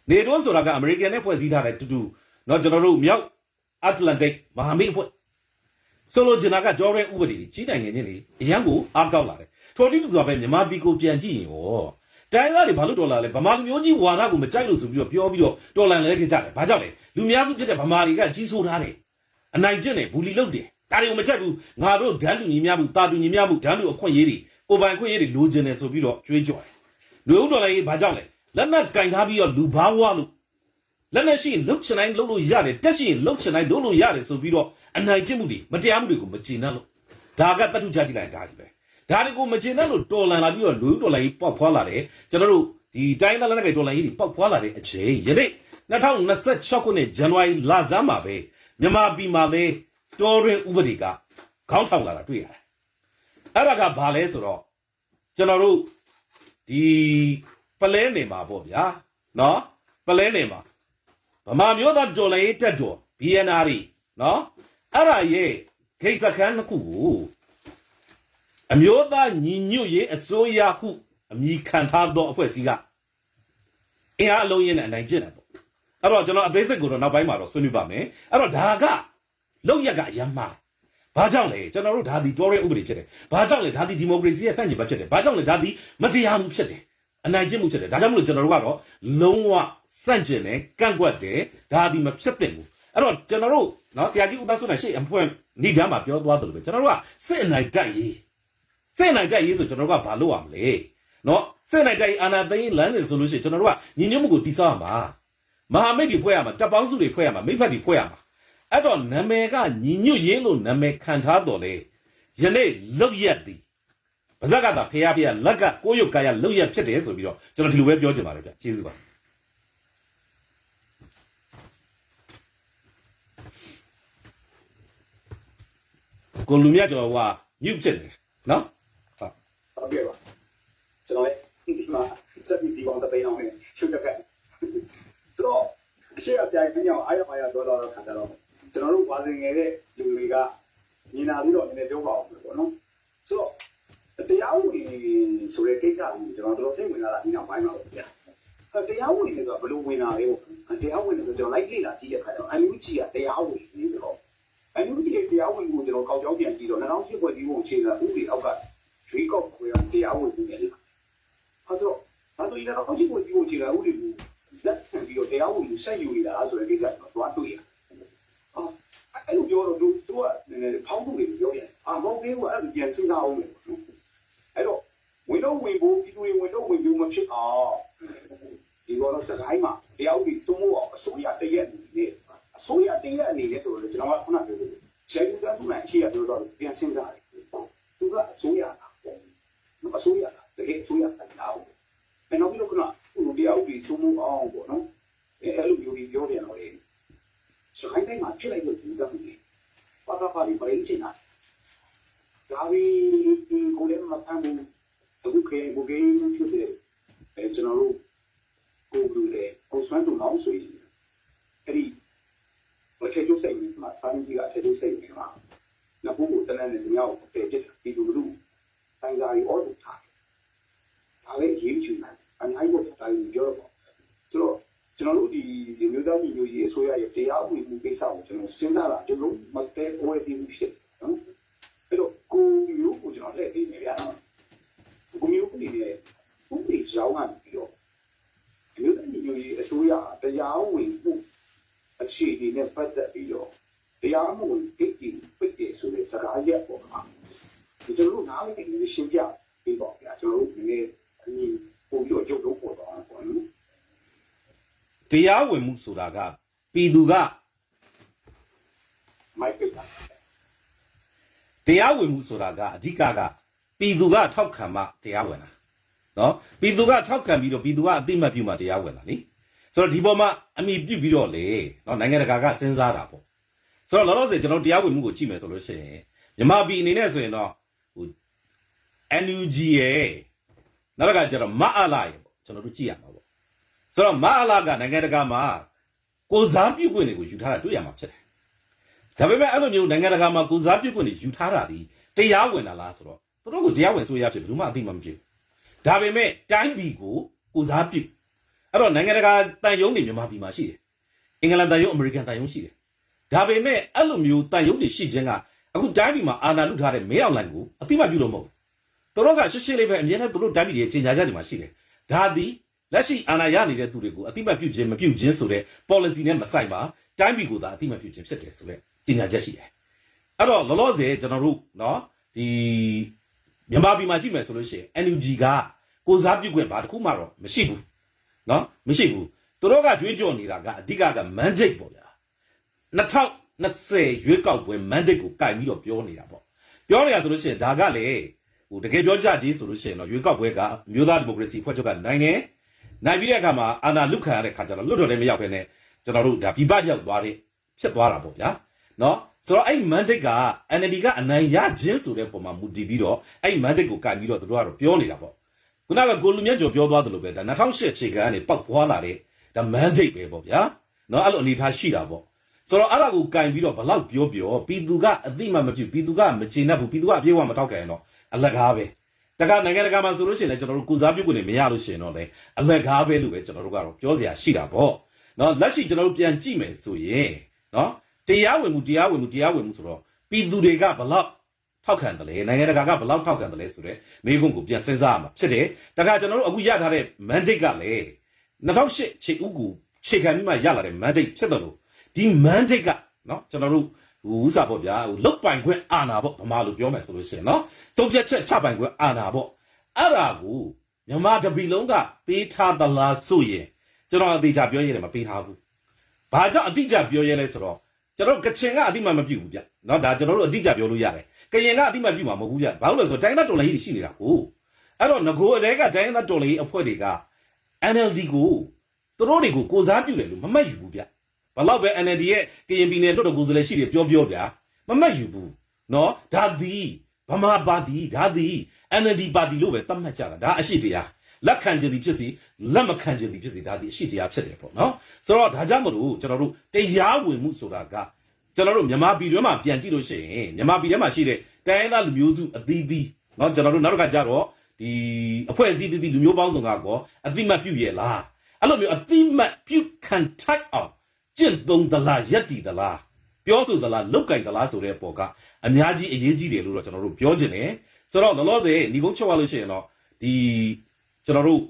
နေတိုးဆိုတာကအမေရိကန်နဲ့ဖွဲ့စည်းထားတဲ့တူတူเนาะကျွန်တော်တို့မြောက်အတ္တလန်တိတ်မဟာမိတ်အဖွဲ့ဆိုလိုချင်တာကဂျော်ဒန်ဥပဒေကြီးနိုင်ငံချင်းတွေအရန်ကိုအားကောက်လာတယ်ထိုတိတူဆိုတာပဲမြန်မာပြည်ကိုပြန်ကြည့်ရင်ရောတိုင်းသားတွေဘာလို့တော်လာလဲဗမာလူမျိုးကြီးဝါဒကိုမကြိုက်လို့ဆိုပြီးတော့ပြောပြီးတော့တော်လန်လဲခဲ့ကြတယ်ဘာကြောင့်လဲလူများစုဖြစ်တဲ့ဗမာတွေကကြီးစိုးထားတယ်အနိုင်ကျင့်တယ်ဘူလီလုပ်တယ်ဒါတွေကိုမကြိုက်ဘူးငါတို့ဒန်းလူညီများမှုတာတူညီများမှုဒန်းလူအခွင့်အရေးတွေကိုပိုင်ခွင့်ရေးတွေလိုချင်တယ်ဆိုပြီးတော့ကြွေးကြော်တယ်လူဦးတော်လည်းဘာကြောင့်လဲလက်နက်ကင်ထားပြီးတော့လူဘာဝလို့လက်နက်ရှိလုတ်ချင်တိုင်းလုတ်လို့ရတယ်တက်ရှိလုတ်ချင်တိုင်းလုတ်လို့ရတယ်ဆိုပြီးတော့အနိုင်ကျင့်မှုတွေမတရားမှုတွေကိုမကျေနပ်လို့ဒါကတတ်ထုချကြည့်လိုက်ဒါကြီးပဲဒါတွေကိုမကျေနပ်လို့တော်လန်လာပြီးတော့လူဦးတော်လည်းပေါက်ဖွာလာတယ်ကျွန်တော်တို့ဒီတိုင်းသားလက်နက်ကင်တော်လန်ကြီးတွေပေါက်ဖွာလာတဲ့အချိန်ယနေ့2026ခုနှစ်ဇန်နဝါရီလဆန်းမှာပဲမြန်မာပြည်မှာပဲတော်ရင်ဥပဒေကခေါင်းထောင်လာတာတွေ့ရတယ်အဲ့ဒါကဘာလဲဆိုတော့ကျွန်တော်တို့ဒီပလဲနေမှာပေါ့ဗျာနော်ပလဲနေမှာဗမာမျိုးသားတော်လည်းတက်တော် BNR နော်အဲ့ဒါရဲ့ခိတ်စခန်းတစ်ခုကိုအမျိုးသားညီညွတ်ရေးအစိုးရဟုအမည်ခံထားသောအဖွဲ့အစည်းကအင်အားအလုံးရင်းနဲ့အနိုင်ကျင့်တယ်ပေါ့အဲ့တော့ကျွန်တော်အသေးစိတ်ကိုတော့နောက်ပိုင်းမှာတော့ဆွေးနွေးပါမယ်အဲ့တော့ဒါကလောက်ရက်ကအယမ်းမှားဘာကြောင့်လဲကျွန်တော်တို့ဒါဒီတော်ရဲဥပဒေဖြစ်တယ်ဘာကြောင့်လဲဒါဒီဒီမိုကရေစီရဲ့စန့်ကျင်ဘက်ဖြစ်တယ်ဘာကြောင့်လဲဒါဒီမတရားမှုဖြစ်တယ်အနိုင်ကျင့်မှုဖြစ်တယ်ဒါကြောင့်မလို့ကျွန်တော်တို့ကတော့လုံးဝစန့်ကျင်တယ်ကန့်ကွက်တယ်ဒါဒီမဖြစ်တဲ့ဘူးအဲ့တော့ကျွန်တော်တို့နော်ဆရာကြီးဦးသားဆွေးနဲ့ရှေ့အဖွင့်ဏိဒန်းမှာပြောသွားတယ်လို့ပဲကျွန်တော်တို့ကစစ်အနိုင်တိုက်ရေးဆိုကျွန်တော်တို့ကဘာလုပ်ရမလဲနော်စစ်အနိုင်တိုက်ရေးအာဏာသိမ်းလမ်းစဉ်ဆိုလို့ရှိရင်ကျွန်တော်တို့ကညီညွတ်မှုကိုတည်ဆောက်ရမှာမဟာမိတ်တွေဖွဲ့ရမှာတပ်ပေါင်းစုတွေဖွဲ့ရမှာမိဖက်တွေဖွဲ့ရမှာအဲ့တော့နာမည်ကညီညွတ်ရေးလို့နာမည်ခံထားတော်လေယနေ့လောက်ရက်သည်ဗဇက်ကသာဖះလက်ကကိုရုပ်ကာယလောက်ရက်ဖြစ်တယ်ဆိုပြီးတော့ကျွန်တော်ဒီလိုပဲပြောချင်ပါတယ်ဗျကျေးဇူးပါကိုလူမြတ်ကျွန်တော်ကမြုပ်ဖြစ်တယ်နော်ဟုတ်ကဲ့ပါကျွန်တော်လည်းဒီမှာစက်ပြီးစီပေါင်းတပိန်းအောင်နဲ့ရှုပ်ရခဲ့ဆိုတော့အရှိအဆရာကြီးညောင်အားရပါရပြောတော့ခံကြတော့ကျွန်တော်တို့ဝါစင်ငယ်တဲ့လူတွေကမြင်လာပြီးတော့နည်းနည်းပြောပါအောင်ပေါ့နော်ဆိုတော့တရားဝင်ဆိုတဲ့ကိစ္စကိုကျွန်တော်တို့စိတ်ဝင်စားတာဒီနောက်ပိုင်းမှာပေါ့ဗျာတရားဝင်ဆိုတော့ဘယ်လိုဝင်လာလဲပေါ့တရားဝင်ဆိုတော့ကျွန်တော်လိုက်လေ့လာကြည့်တဲ့အခါကျတော့အန်ယူဂျီကတရားဝင်နေဆိုတော့အန်ယူဂျီရဲ့တရားဝင်ကိုကျွန်တော်ကောက်ကြောင်းပြန်ကြည့်တော့2008ဖွဲ့ဒီပုံအခြေခံဥပဒေအောက်ကရွေးကောက်ပွဲတရားဝင်နေတယ်အဲဆိုတော့ဒါဆိုရင်တော့2008ဖွဲ့ဒီပုံအခြေခံဥပဒေကိုလက်ခံပြီးတော့တရားဝင်ဆက်ယူနေတာဆိုတဲ့ကိစ္စကိုတော့တွေ့ရတယ်အဲ့လိုပြောတော့သူကဖောင်းသူတွေပြောရတယ်မဟုတ်သေးဘူးအဲ့ဒါပြန်စဉ်းစားအောင်မယ်အဲ့တော့ဝင်တော့ဝင်ဖို့ဒီလိုဝင်တော့ဝင်ပြီးမဖြစ်အောင်ဒီကတော့စကိုင်းမှာတရားဥပဒေစိုးမိုးအောင်အစိုးရတရက်အနေနဲ့ဆိုတော့ကျွန်တော်ကခုနပြောလို့ဆယ်ယူတန်းသူနိုင်အခြေရပြောတော့ပြန်စဉ်းစားတယ်သူကအစိုးရတာအစိုးရတာတကယ်အစိုးရတာလားအဲ့တော့ပြီးတော့ခုနတရားဥပဒေစိုးမိုးအောင်ပေါ့နော်အဲ့လိုမျိုးပြောတယ်တော့လေစကိုင်းတိုင်းမှာဖြစ်လိုက်လို့ဒီကနေ့ပါတာပါပြီးပြင်ချင်တာဒါပြီးကိုလည်းမဖမ်းဘူးအခုခေတ်ကိုကိန်းဖြစ်တယ်ကျွန်တော်တို့ကိုလူလေကိုစွမ်းတူအောင်ဆိုရင်အဲ့ဒီမချေကျိုးစိတ်မှာစာရင်းကြီးကအထက်ကျိုးစိတ်မှာနောက်ဘူးတန်းနဲ့ညောင်းတဲ့ပြစ်ပြီးသူလူတိုင်းစားရီအော်ဒူထားဒါလည်းရေးချင်တယ်အများကြီးကိုတိုင်းပြောတော့ဆိုတော့ကျွန်တော်တို့ဒီမျိုးသားညီညွတ်ရေးအစိုးရရဲ့တရားဝင်မှုကိစ္စကိုကျွန်တော်စဉ်းစားတာဒီလိုမတဲကိုယ်တည်မှုဖြစ်နော်အဲ့တော့ကိုမျိုးကိုကျွန်တော်လက်ပြီးနေရတာကိုမျိုးကိုနေဥပဒေကြောင်းကနေပြီးတော့ဒီမျိုးသားညီညွတ်ရေးအစိုးရတရားဝင်မှုအခြေအနေနဲ့ပတ်သက်ပြီးတော့တရားမှုကိစ္စပိတ်တယ်ဆိုတဲ့စကားရက်ပေါ်မှာကျွန်တော်တို့နားလည်နေရှင်းပြပြီးပေါ့ဗျာကျွန်တော်တို့ဒီနေ့အရင်ပို့ပြီးတော့ကြုတ်လို့ပေါ်သွားတာပေါ့နော်တရားဝင်မှုဆိုတာကပြည်သူကမိုက်ပိတ်တာတရားဝင်မှုဆိုတာကအဓိကပြည်သူကထောက်ခံမှတရားဝင်တာနော်ပြည်သူကထောက်ခံပြီးတော့ပြည်သူကအသိမှတ်ပြုမှတရားဝင်တာလीဆိုတော့ဒီပေါ်မှာအမိပြုတ်ပြီးတော့လေနော်နိုင်ငံတကာကစဉ်းစားတာပေါ့ဆိုတော့လောလောဆယ်ကျွန်တော်တရားဝင်မှုကိုကြည့်မယ်ဆိုလို့ရှိရင်မြန်မာပြည်အနေနဲ့ဆိုရင်တော့ဟို NUG ရဲ့ နောက်ကကျတော့မအားလာရေပေါ့ကျွန်တော်တို့ကြည့်ရမှာပေါ့ဆိုတော့မအားလာကနိုင်ငံတကာမှာကိုစားပြုခွင့်တွေကိုယူထားတာတွေ့ရမှာဖြစ်တယ်ဒါပေမဲ့အဲ့လိုမျိုးနိုင်ငံတကာမှာကိုစားပြုခွင့်တွေယူထားတာဒီတရားဝင်တာလားဆိုတော့သူတို့ကိုတရားဝင်ဆိုရဖြစ်ဘယ်သူမှအသိမှမပြုဒါပေမဲ့တိုင်းပြည်ကိုစားပြုအဲ့တော့နိုင်ငံတကာတန်ယုံတွေမြန်မာပြည်မှာရှိတယ်အင်္ဂလန်တန်ယုံအမေရိကန်တန်ယုံရှိတယ်ဒါပေမဲ့အဲ့လိုမျိုးတန်ယုံတွေရှိခြင်းကအခုတိုင်းပြည်မှာအာဏာလုထားတဲ့မဲအောင်လိုင်းကိုအသိမှပြုလို့မဟုတ်သူတို့ကရှင်းရှင်းလေးပဲအမြဲတမ်းသူတို့တိုင်းပြည်ရဲ့ချိန်ညာချက်တွေမှာရှိတယ်ဒါသည်လက်ရှိအာဏာရနေတဲ့သူတွေကိုအသိမှပြုခြင်းမပြုခြင်းဆိုတဲ့ policy နဲ့မဆိုင်ပါတိုင်းပြည်ကိုသာအသိမှပြုခြင်းဖြစ်တယ်ဆိုတဲ့ချိန်ညာချက်ရှိတယ်အဲ့တော့လောလောဆယ်ကျွန်တော်တို့เนาะဒီမြန်မာပြည်မှာကြည့်မယ်ဆိုလို့ရှိရင် NUG ကကိုစားပြုခွင့်ဘာတစ်ခုမှတော့မရှိဘူးเนาะမရှိဘူးသူတို့ကကြွေးကြော်နေတာကအဓိကက mandate ပေါ့ဗျာ2020ရွေးကောက်ပွဲ mandate ကိုကင်ပြီးတော့ပြောနေတာပေါ့ပြောနေတာဆိုလို့ရှိရင်ဒါကလေဟိုတကယ်ပြောကြကြီးဆိုလို့ရှိရင်တော့ရွေးကောက်ပွဲကမျိုးသားဒီမိုကရေစီဖွဲ့ချုပ်ကနိုင်တယ်နိုင်ပြီးတဲ့အခါမှာအာဏာလုခံရတဲ့ခါကျတော့လွတ်တော်လည်းမရောက်ဘဲနဲ့ကျွန်တော်တို့ဒါပြပရောက်သွားတဲ့ဖြစ်သွားတာပေါ့ဗျာเนาะဆိုတော့အဲ့ mandate က NLD ကအနိုင်ရခြင်းဆိုတဲ့ပုံမှာမူတည်ပြီးတော့အဲ့ mandate ကိုကင်ပြီးတော့တို့ကတော့ပြောနေတာပေါ့ခုနကကိုလူမြတ်ကျော်ပြောသွားသလိုပဲဒါ2008ခြေခံကနေပောက်ပွားလာတဲ့ဒါ mandate ပဲပေါ့ဗျာเนาะအဲ့လိုအနေထားရှိတာပေါ့ဆိုတော့အဲ့ဒါကိုကင်ပြီးတော့ဘလောက်ပြောပြည်သူကအသိမှမပြုပြည်သူကမကျေနပ်ဘူးပြည်သူကအပြေးဝမထောက်ခံရင်တော့အလကားပဲတခါနိုင်ငံတကာမှာဆိုလို့ရှိရင်လည်းကျွန်တော်တို့ကုစားပြုခွင့်တွေမရလို့ရှိရင်တော့လေအလကားပဲလို့ပဲကျွန်တော်တို့ကတော့ပြောစရာရှိတာပေါ့เนาะလက်ရှိကျွန်တော်တို့ပြန်ကြည့်မယ်ဆိုရင်เนาะတရားဝင်မှုဆိုတော့ပြည်သူတွေကဘလောက်ထောက်ခံတယ်လေနိုင်ငံတကာကဘလောက်ထောက်ခံတယ်လဲဆိုတော့မိခွန်းကိုပြန်စဉ်းစားရမှာဖြစ်တယ်တခါကျွန်တော်တို့အခုရထားတဲ့ mandate ကလေ2008ခြေဥကူခြေခံပြီးမှရလာတဲ့ mandate ဖြစ်တယ်လို့ဒီ mandate ကเนาะကျွန်တော်တို့ဥစားပေါ့ဗျာလုတ်ပိုင်ခွင့်အာဏာပေါ့ဗမာလိုပြောမယ်ဆိုလို့ရှိရင်เนาะစုံဖြတ်ချက်ချပိုင်ခွင့်အာဏာပေါ့အဲ့ဒါကိုမြန်မာတပီလုံးကပေးထားသလားဆိုရင်ကျွန်တော်အတိအကျပြောရတယ်မပေးထားဘူးဘာကြောင့်အတိအကျပြောရလဲဆိုတော့ကျွန်တော်ကချင်ကအတိမမပြုတ်ဘူးဗျเนาะဒါကျွန်တော်တို့အတိအကျပြောလို့ရတယ်ကရင်ကအတိမပြုတ်မှာမဟုတ်ဘူးဗျဘာလို့လဲဆိုတော့တိုင်းသားတော်လှန်ရေးရှိနေတာကိုအဲ့တော့ငကိုအတဲကတိုင်းသားတော်လှန်ရေးအဖွဲ့တွေက NLD ကိုသူတို့တွေကိုကိုစားပြုတယ်လို့မမှတ်ယူဘူးဗျဘလောက်ပဲ NLD ရဲ့ကရင်ပြည်နယ်လွတ်တော်ကိုယ်စားလှယ်ရှိတယ်ပြောဗျာမမှတ်ယူဘူးเนาะဒါသည်ဗမာပါတီဒါသည် NLD ပါတီလို့ပဲသတ်မှတ်ကြတာဒါအရှိတရားလက်ခံခြင်းသည်ဖြစ်စီလက်မခံခြင်းသည်ဖြစ်စီဒါသည်အရှိတရားဖြစ်တယ်ပေါ့เนาะဆိုတော့ဒါကြောင့်မလို့ကျွန်တော်တို့တရားဝင်မှုဆိုတာကကျွန်တော်တို့မြန်မာပြည်တွင်းမှာပြန်ကြည့်လို့ရှိရင်မြန်မာပြည်ထဲမှာရှိတဲ့တိုင်းသားလူမျိုးစုအသီးသီးเนาะကျွန်တော်တို့နောက်တစ်ခါကြတော့ဒီအဖွဲ့အစည်းသီးလူမျိုးပေါင်းစုံကောအတိမတ်ပြုရဲ့လားအဲ့လိုမျိုးအတိမတ်ပြုခံထိုက်အောင်ကျင့်သုံးသလားယက်တီသလားပြောဆိုသလားလုတ်ကင်သလားဆိုတဲ့ပေါ်ကအများကြီးအရေးကြီးတယ်လို့တော့ကျွန်တော်တို့ပြောချင်တယ်ဆိုတော့လောလောဆယ်ညီကုန်းချုပ်ရလို့ရှိရင်တော့ဒီကျွန်တော်တို့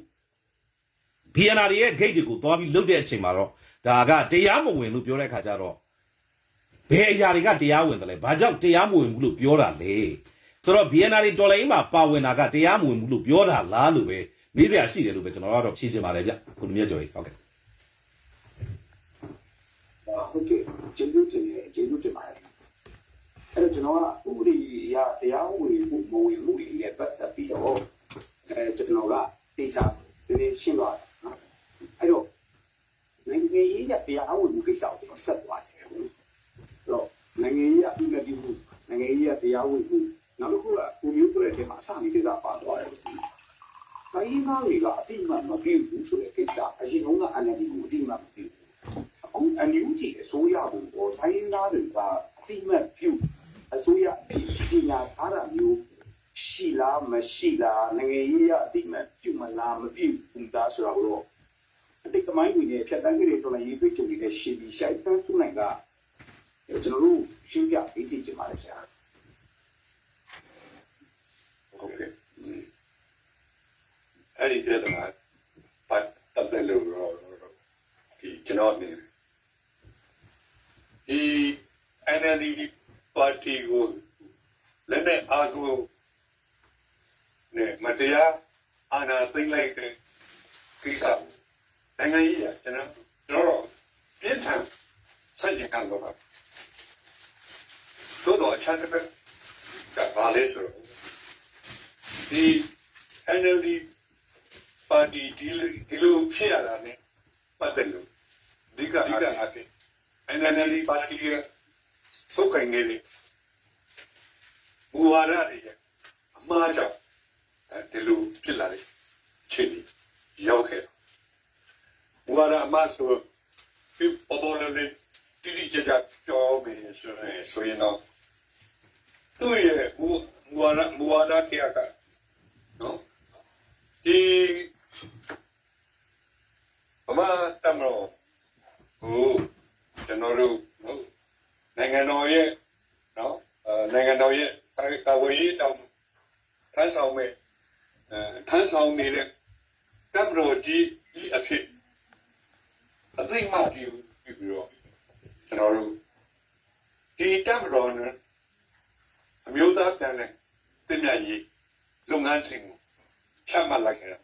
BNR ရဲ့ gate တွေကိုတွားပြီးလုတ်တဲ့အချိန်မှာတော့ဒါကတရားမဝင်လို့ပြောတဲ့အခါကျတော့ဘယ်အရာတွေကတရားဝင်တယ်လဲဘာကြောင့်တရားမဝင်ဘူးလို့ပြောတာလဲဆိုတော့ BNR ဒေါ်လာအင်းမှာပါဝင်တာကတရားမဝင်ဘူးလို့ပြောတာလားလို့ပဲမေးစရာရှိတယ်လို့ပဲကျွန်တော်ကတော့ဖြေချင်ပါတယ်ဗျကိုလူမြတ်ကျော်ကြီးဟုတ်ကဲ့ဟုတ်ကဲ့ကျေးဇူးတင်ပါတယ်အဲ့တော့ကျွန်တော်ကဥပဒေအရတရားဝင်မှုမဝင်မှုတွေနဲ့ပတ်သက်ပြီးတော့ကျွန်တော်ကတေချာဒီရှင်းသွားတယ်နော်အဲ့တော့နိုင်ငံရေးကတရားဝင်မှုကိစ္စကိုဆက်သွားတယ်အဲ့တော့နိုင်ငံရေးအပြုအမူနိုင်ငံရေးကတရားဝင်မှုနောက်တစ်ခုကကိုမျိုးပြောတဲ့ထဲမှာအစနေကိစ္စပါသွားတယ်တိုင်းရင်းသားတွေကအတိအမှန်မပြုဘူးဆိုတဲ့ကိစ္စအရင်က NLD ကိုအတိအမှန်မပြုဘူးအခု NUG အစိုးရကိုတိုင်းရင်းသားတွေကအတိအမှန်ပြုအစိုးရပြည်ညာထားတာမျိုးရှိလားမရှိလားနိုင်ငံရေးအတိအမှန်ပြုမလားမပြုဘူးလားဆိုတော့အတိတ်ကမိုင်းဝင်တဲ့ဖြတ်တန်းကြတဲ့တော်လှန်ရေးတွေ့ကြုံနေတဲ့ရှေ့ပြီးရှိုက်တန်းစုနိုင်ကကျွန်တော်တို့ရှင်းပြပေးစီချင်ပါတယ်ဆရာဟုတ်ကဲ့အဲ့ဒီပြဿနာပတ်သက်လို့ဒီကျွန်တော်နေဒီ NLD ပါတီကိုလည်းနဲ့အာကိုနဲ့မတရားအာဏာသိမ်းလိုက်တဲ့ကိစ္စနိုင်ငံရေးကကျွန်တော်ပြင်းထန်ဆန့်ကျင်ခံလို့ပါသို့တော့အချမ်းတစ်ကဘာလဲဆိုတော့ဒီ NLD ပါတီဒီလိုဖြစ်ရတာနဲ့ပတ်သက်လို့အဓိကအဖြစ် NLD ပါတီရဲ့သုတ်ကင်နေတဲ့ဘူဝါဒတွေအမှားကြောင့်ဒီလိုဖြစ်လာတယ် မဆိုဒီပေါ်ပေါ်လေးတိကျကျပြောမယ်ဆိုရင်တော့သူ့ရဲ့မူဝါဒတရားကနော်ဒီဗမာတမတော်ကိုကျွန်တော်တို့နော်နိုင်ငံတော်ရဲ့နော်နိုင်ငံတော်ရဲ့ကာဝေးရေးတောင်းထမ်းဆောင်မဲ့ထမ်းဆောင်နေတဲ့တမတော်ကြီးအဖြစ်အသိမှပြုပြီးတော့ကျွန်တော်တို့ဒီတမတော်နဲ့အမျိုးသားတန်တဲ့ပြည်မြရေးလုပ်ငန်းစဉ်ကိုချမှတ်လိုက်ကြတာ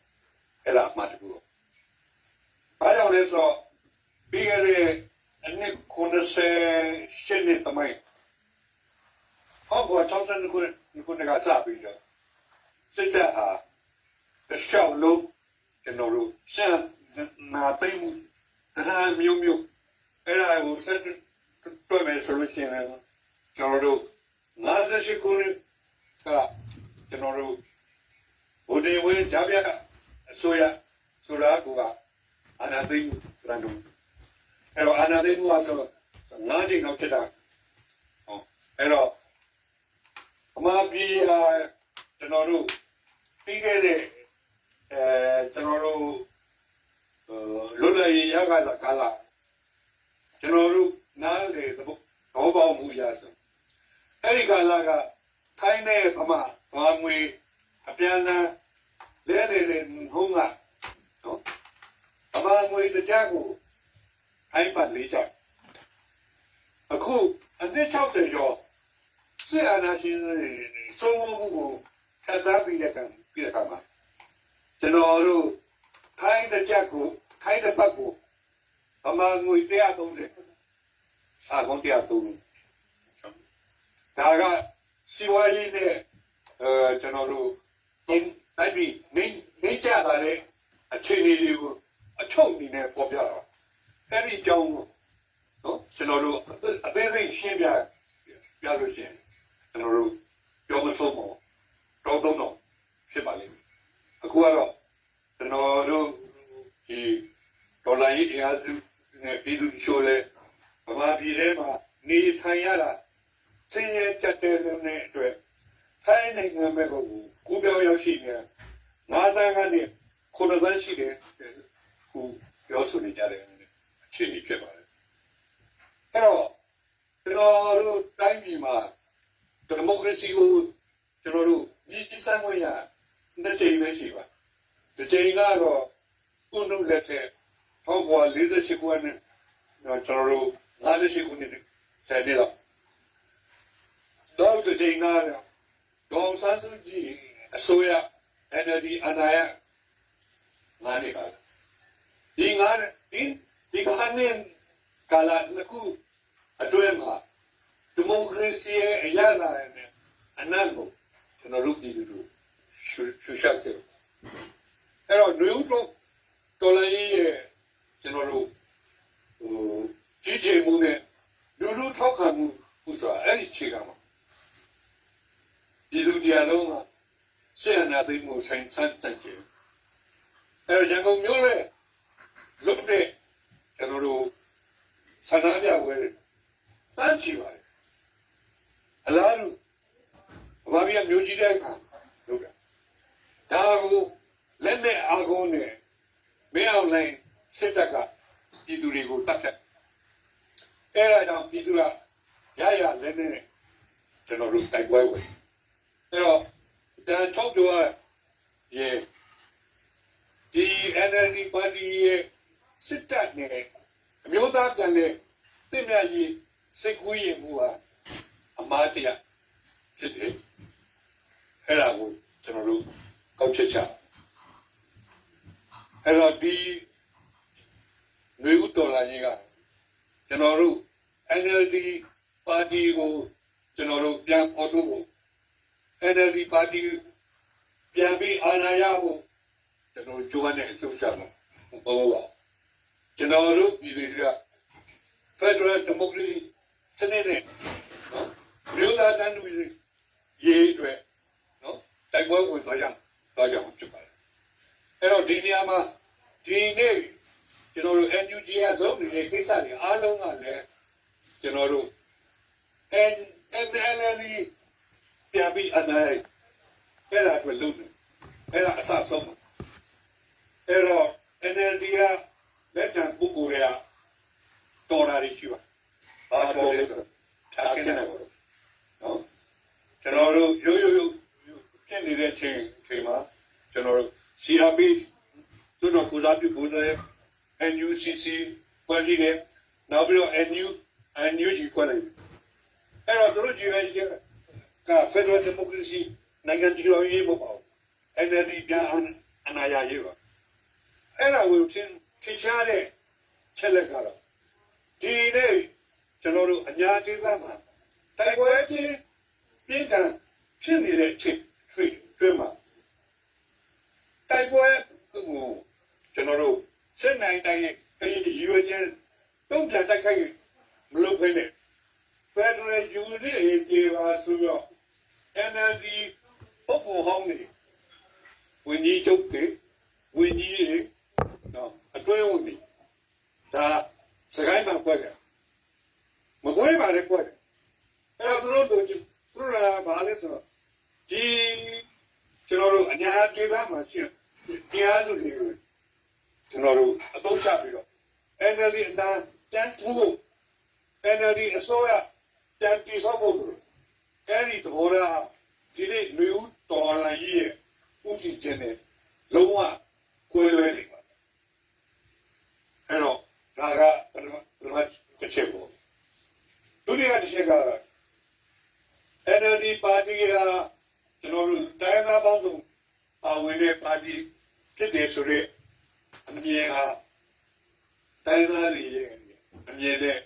အဲ့ဒါအမှတ်တကူ။ဘာကြောင့်လဲဆိုတော့ပြီးခဲ့တဲ့အနှစ်90ရှစ်နှစ်တမိုင်းဟောဘော60ခုကစပြီးတော့စစ်တပ်ဟာရှောက်လို့ကျွန်တော်တို့ရှမ်းနာသိမှုတရားမျိုးအဲ့ဒါကိုစက်တွေ့မယ်ဆိုလို့ရှိရင်ကျွန်တော်တို့58ခုကကျွန်တော်တို့ဘုဒ္ဓဝေဂျာပြအစိုးရဆိုတာကအနာသိမှုရန်တို့အဲ့တော့အနာသိမှုကဆို9ချိန်လောက်ဖြစ်တာဟောအဲ့တော့အမှားပြီးကျွန်တော်တို့ပြီးခဲ့တဲ့ကျွန်တော်တို့လွတ်လပ်ရေးရကာလကျွန်တော်တို့နားလေသဘောပေါက်မှုရဆိုအဲ့ဒီကာလကခိုင်းတဲ့ဗမာငွေအပြန်အလှန်လဲလေဟုံးကနော်ဗမာငွေတကြကိုအိုင်ပတ်လေးကြအခုအနှစ်60ကျော်စစ်အာဏာရှင်စိုးမိုးမှုကိုခတ်သားပြီးတဲ့ကံမှာကျွန်တော်တို့ခိုင်းတဲ့ကြကိုခိုင်းတဲ့ဘက်ကိုဗမာငွေ130စာကုန်130ဒါကစီဝါရေးနဲ့ကျွန်တော်တို့တိုက်ပြီးနေကြတာလေအခြေအနေတွေကိုအချုပ်အနေနဲ့ပေါ်ပြတာအဲ့ဒီအကြောင်းနော်ကျွန်တော်တို့အသေးစိတ်ရှင်းပြလို့ရှိရင်ကျွန်တော်တို့ပြောမဆုံးတော့တော့ဖြစ်ပါလိမ့်မယ်အခုကတော့ကျွန်တော်တို့ဒီဒေါ်လာရေးအင်အားစုနဲ့ပြည်သူချိုးလဲဗမာပြည်ထဲမှာနေထိုင်ရတာစင်ရကြတဲ့တဲ့အတွက်ထိုင်းနိုင်ငံဘက်ကိုကိုပြောင်းရောက်ရှိနေ9တန်းကနေ9တန်းရှိတယ်ခုပြောဆိုနေကြတဲ့အခြေအနေဖြစ်ပါတယ်အဲ့တော့ကျွန်တော်တို့တိုင်းပြည်မှာဒီမိုကရေစီကိုကျွန်တော်တို့ဒီစံဝင်ရတဲ့ချိန်ပဲရှိပါဒီချိန်ကတော့ကုနုလက်ထက်1948ခုနှစ်ကျွန်တော်တို့58ခုနှစ်ဆယ်နှစ်တော့ဒီချိန်ကတော့ဒေါ်ဆန်းစုကြည်အစိုးရ NLD အနာရငါးနှစ်ကဒီငါးဒီကနေ့ကာလနှစ်ခုအတွင်းမှာဒီမိုကရေစီရဲ့အရသာနဲ့အနတ်ကိုကျွန်တော်တို့ပြည်သူတို့ရှုရှာခဲ့အဲ့တော့လူတို့တော်လိုင်းရဲ့ကျွန်တော်တို့ကြီးကျယ်မှုနဲ့လူထောက်ခံမှုဆိုတာအဲ့ဒီခြေကမှာပြည်သူတရားလုံးကရှေ့အနာသိမှုဆိုင်ဆန်းတဲ့ကျေအဲ့တော့ရန်ကုန်မြို့လေလွတ်တဲ့ကျွန်တော်တို့ဆန္ဒပြပွဲတန်းချီပါတယ်အလားတူဘာဖြစ်မျိုးကြီးတဲ့အခါလုပ်တာဒါကိုလက်နဲ့အာကုန်းနဲ့မင်းအောင်လိုင်းစစ်တပ်ကပြည်သူတွေကိုတတ်ဖြတ်အဲ့ဒါကြောင့်ပြည်သူကရလက်နဲ့ကျွန်တော်တို့တိုက်ပွဲဝင်အဲ့တော့ဒါချုပ်ပြောရဒီ NLD ပါတီရဲ့စစ်တပ်နဲ့အမျိုးသားပြန်တဲ့တင်မြကြီးစိတ်ကူးရင်မှုဟာအမားတရားဖြစ်တယ်အဲ့ဒါကိုကျွန်တော်တို့ကောက်ချက်ချအဲ့တော့ဒီမျိုးတော်လာကြီးကကျွန်တော်တို့ NLD ပါတီကိုကျွန်တော်တို့ပြန်ဖော်ထုတ်ဖို့ NLD ပါတီပြန်ပြီးအာဏာရဖို့ကျွန်တော်ကြိုးပမ်းတဲ့အလှုပ်ရှားမှာဘောပါကျွန်တော်တို့ပြည်သူတွေက Federal Democracy စနစ်နဲ့နော်မြို့သားတန်းတူရေးအတွက်နော်တိုက်ပွဲဝင်သွားကြဖြစ်ပါတယ်အဲ့တော့ဒီနေရာမှာဒီနေ့ ကျွန်တော်တို့ NUG ကလုပ်နေတဲ့ကိစ္စတွေအားလုံးကလည်းကျွန်တော်တို့ NLD ပြန်ပြီးအနိုင်အဲ့ဒါအတွက်လုပ်တယ်အဲ့ဒါအစဆုံးအဲ့တော့ NLD ကလက်တံပုဂ္ဂိုလ်တွေကတော်တာရှိပါဘာတော်လဲဆိုထားခဲ့တယ်နော်ကျွန်တော်တို့ရိုးဖြစ်နေတဲ့ချိန်မှာကျွန်တော်တို့ CRP တို့တော့ကိုစားပြုကိုယ်တိုင် NUCC ဖွဲ့စည်းတယ်နောက်ပြီးတော့ NUG ဖွဲ့လိုက်အဲ့တော့တို့ကြီးရဲ့က Federal Democracy နိုင်ငံကြီးတော်ရေးမပေါ့ NLD ပြန်အနာရရေးပါအဲ့ဒါကိုထင်ရှားတဲ့ချက်လက်ကတော့ဒီနေ့ကျွန်တော်တို့အညာဒေသမှာတိုက်ပွဲချင်းပြင်းထန်ဖြစ်နေတဲ့ချိန်တွင်းမှာတိုက်ပွဲကိုကျွန်တော်တို့စစ်နိုင်တိုင်းရဲ့ရွေးချင်းတုံ့ပြန်တိုက်ခိုက်မလုပ်ဖိနေ Federal Unity ပြေပါဆိုတော့ NLD ပုဂ္ဂိုလ်ဟောင်းနေဝင်ကြီးချုပ်တွေဝင်ကြီးတွေနော်အတွဲဝင်နေဒါစကိုင်းမှာပွဲတယ်မကွေးပါလေပွဲတယ်အဲ့တော့သူတို့ကဘာလဲဆိုတော့ဒီကျွန်တော်တို့အညာဒေသမှာရှိတရားစုတွေကိုကျွန်တော်တို့အသုံးချပြီးတော့ NLD အတန်းတန်းထူဖို့ NLD အစိုးရတန်းတိဆောက်ဖို့အဲ့ဒီသဘောထားဒီနေ့လူဦးတော်လှန်ရေးရဲ့ဥတီခြင်းနဲ့လုံးဝကွဲလွဲနေပါအဲ့တော့ဒါကပထမတစ်ချက်ပေါ့ဒုတိယတစ်ချက်က NLD ပါတီကကျွန်တော်တို့တိုင်းသားပေါင်းစုံပါဝင်တဲ့ပါတီဖြစ်တယ်ဆိုတော့အမြင်ဟာတိုင်းသားတွေရဲ့အမြင်နဲ့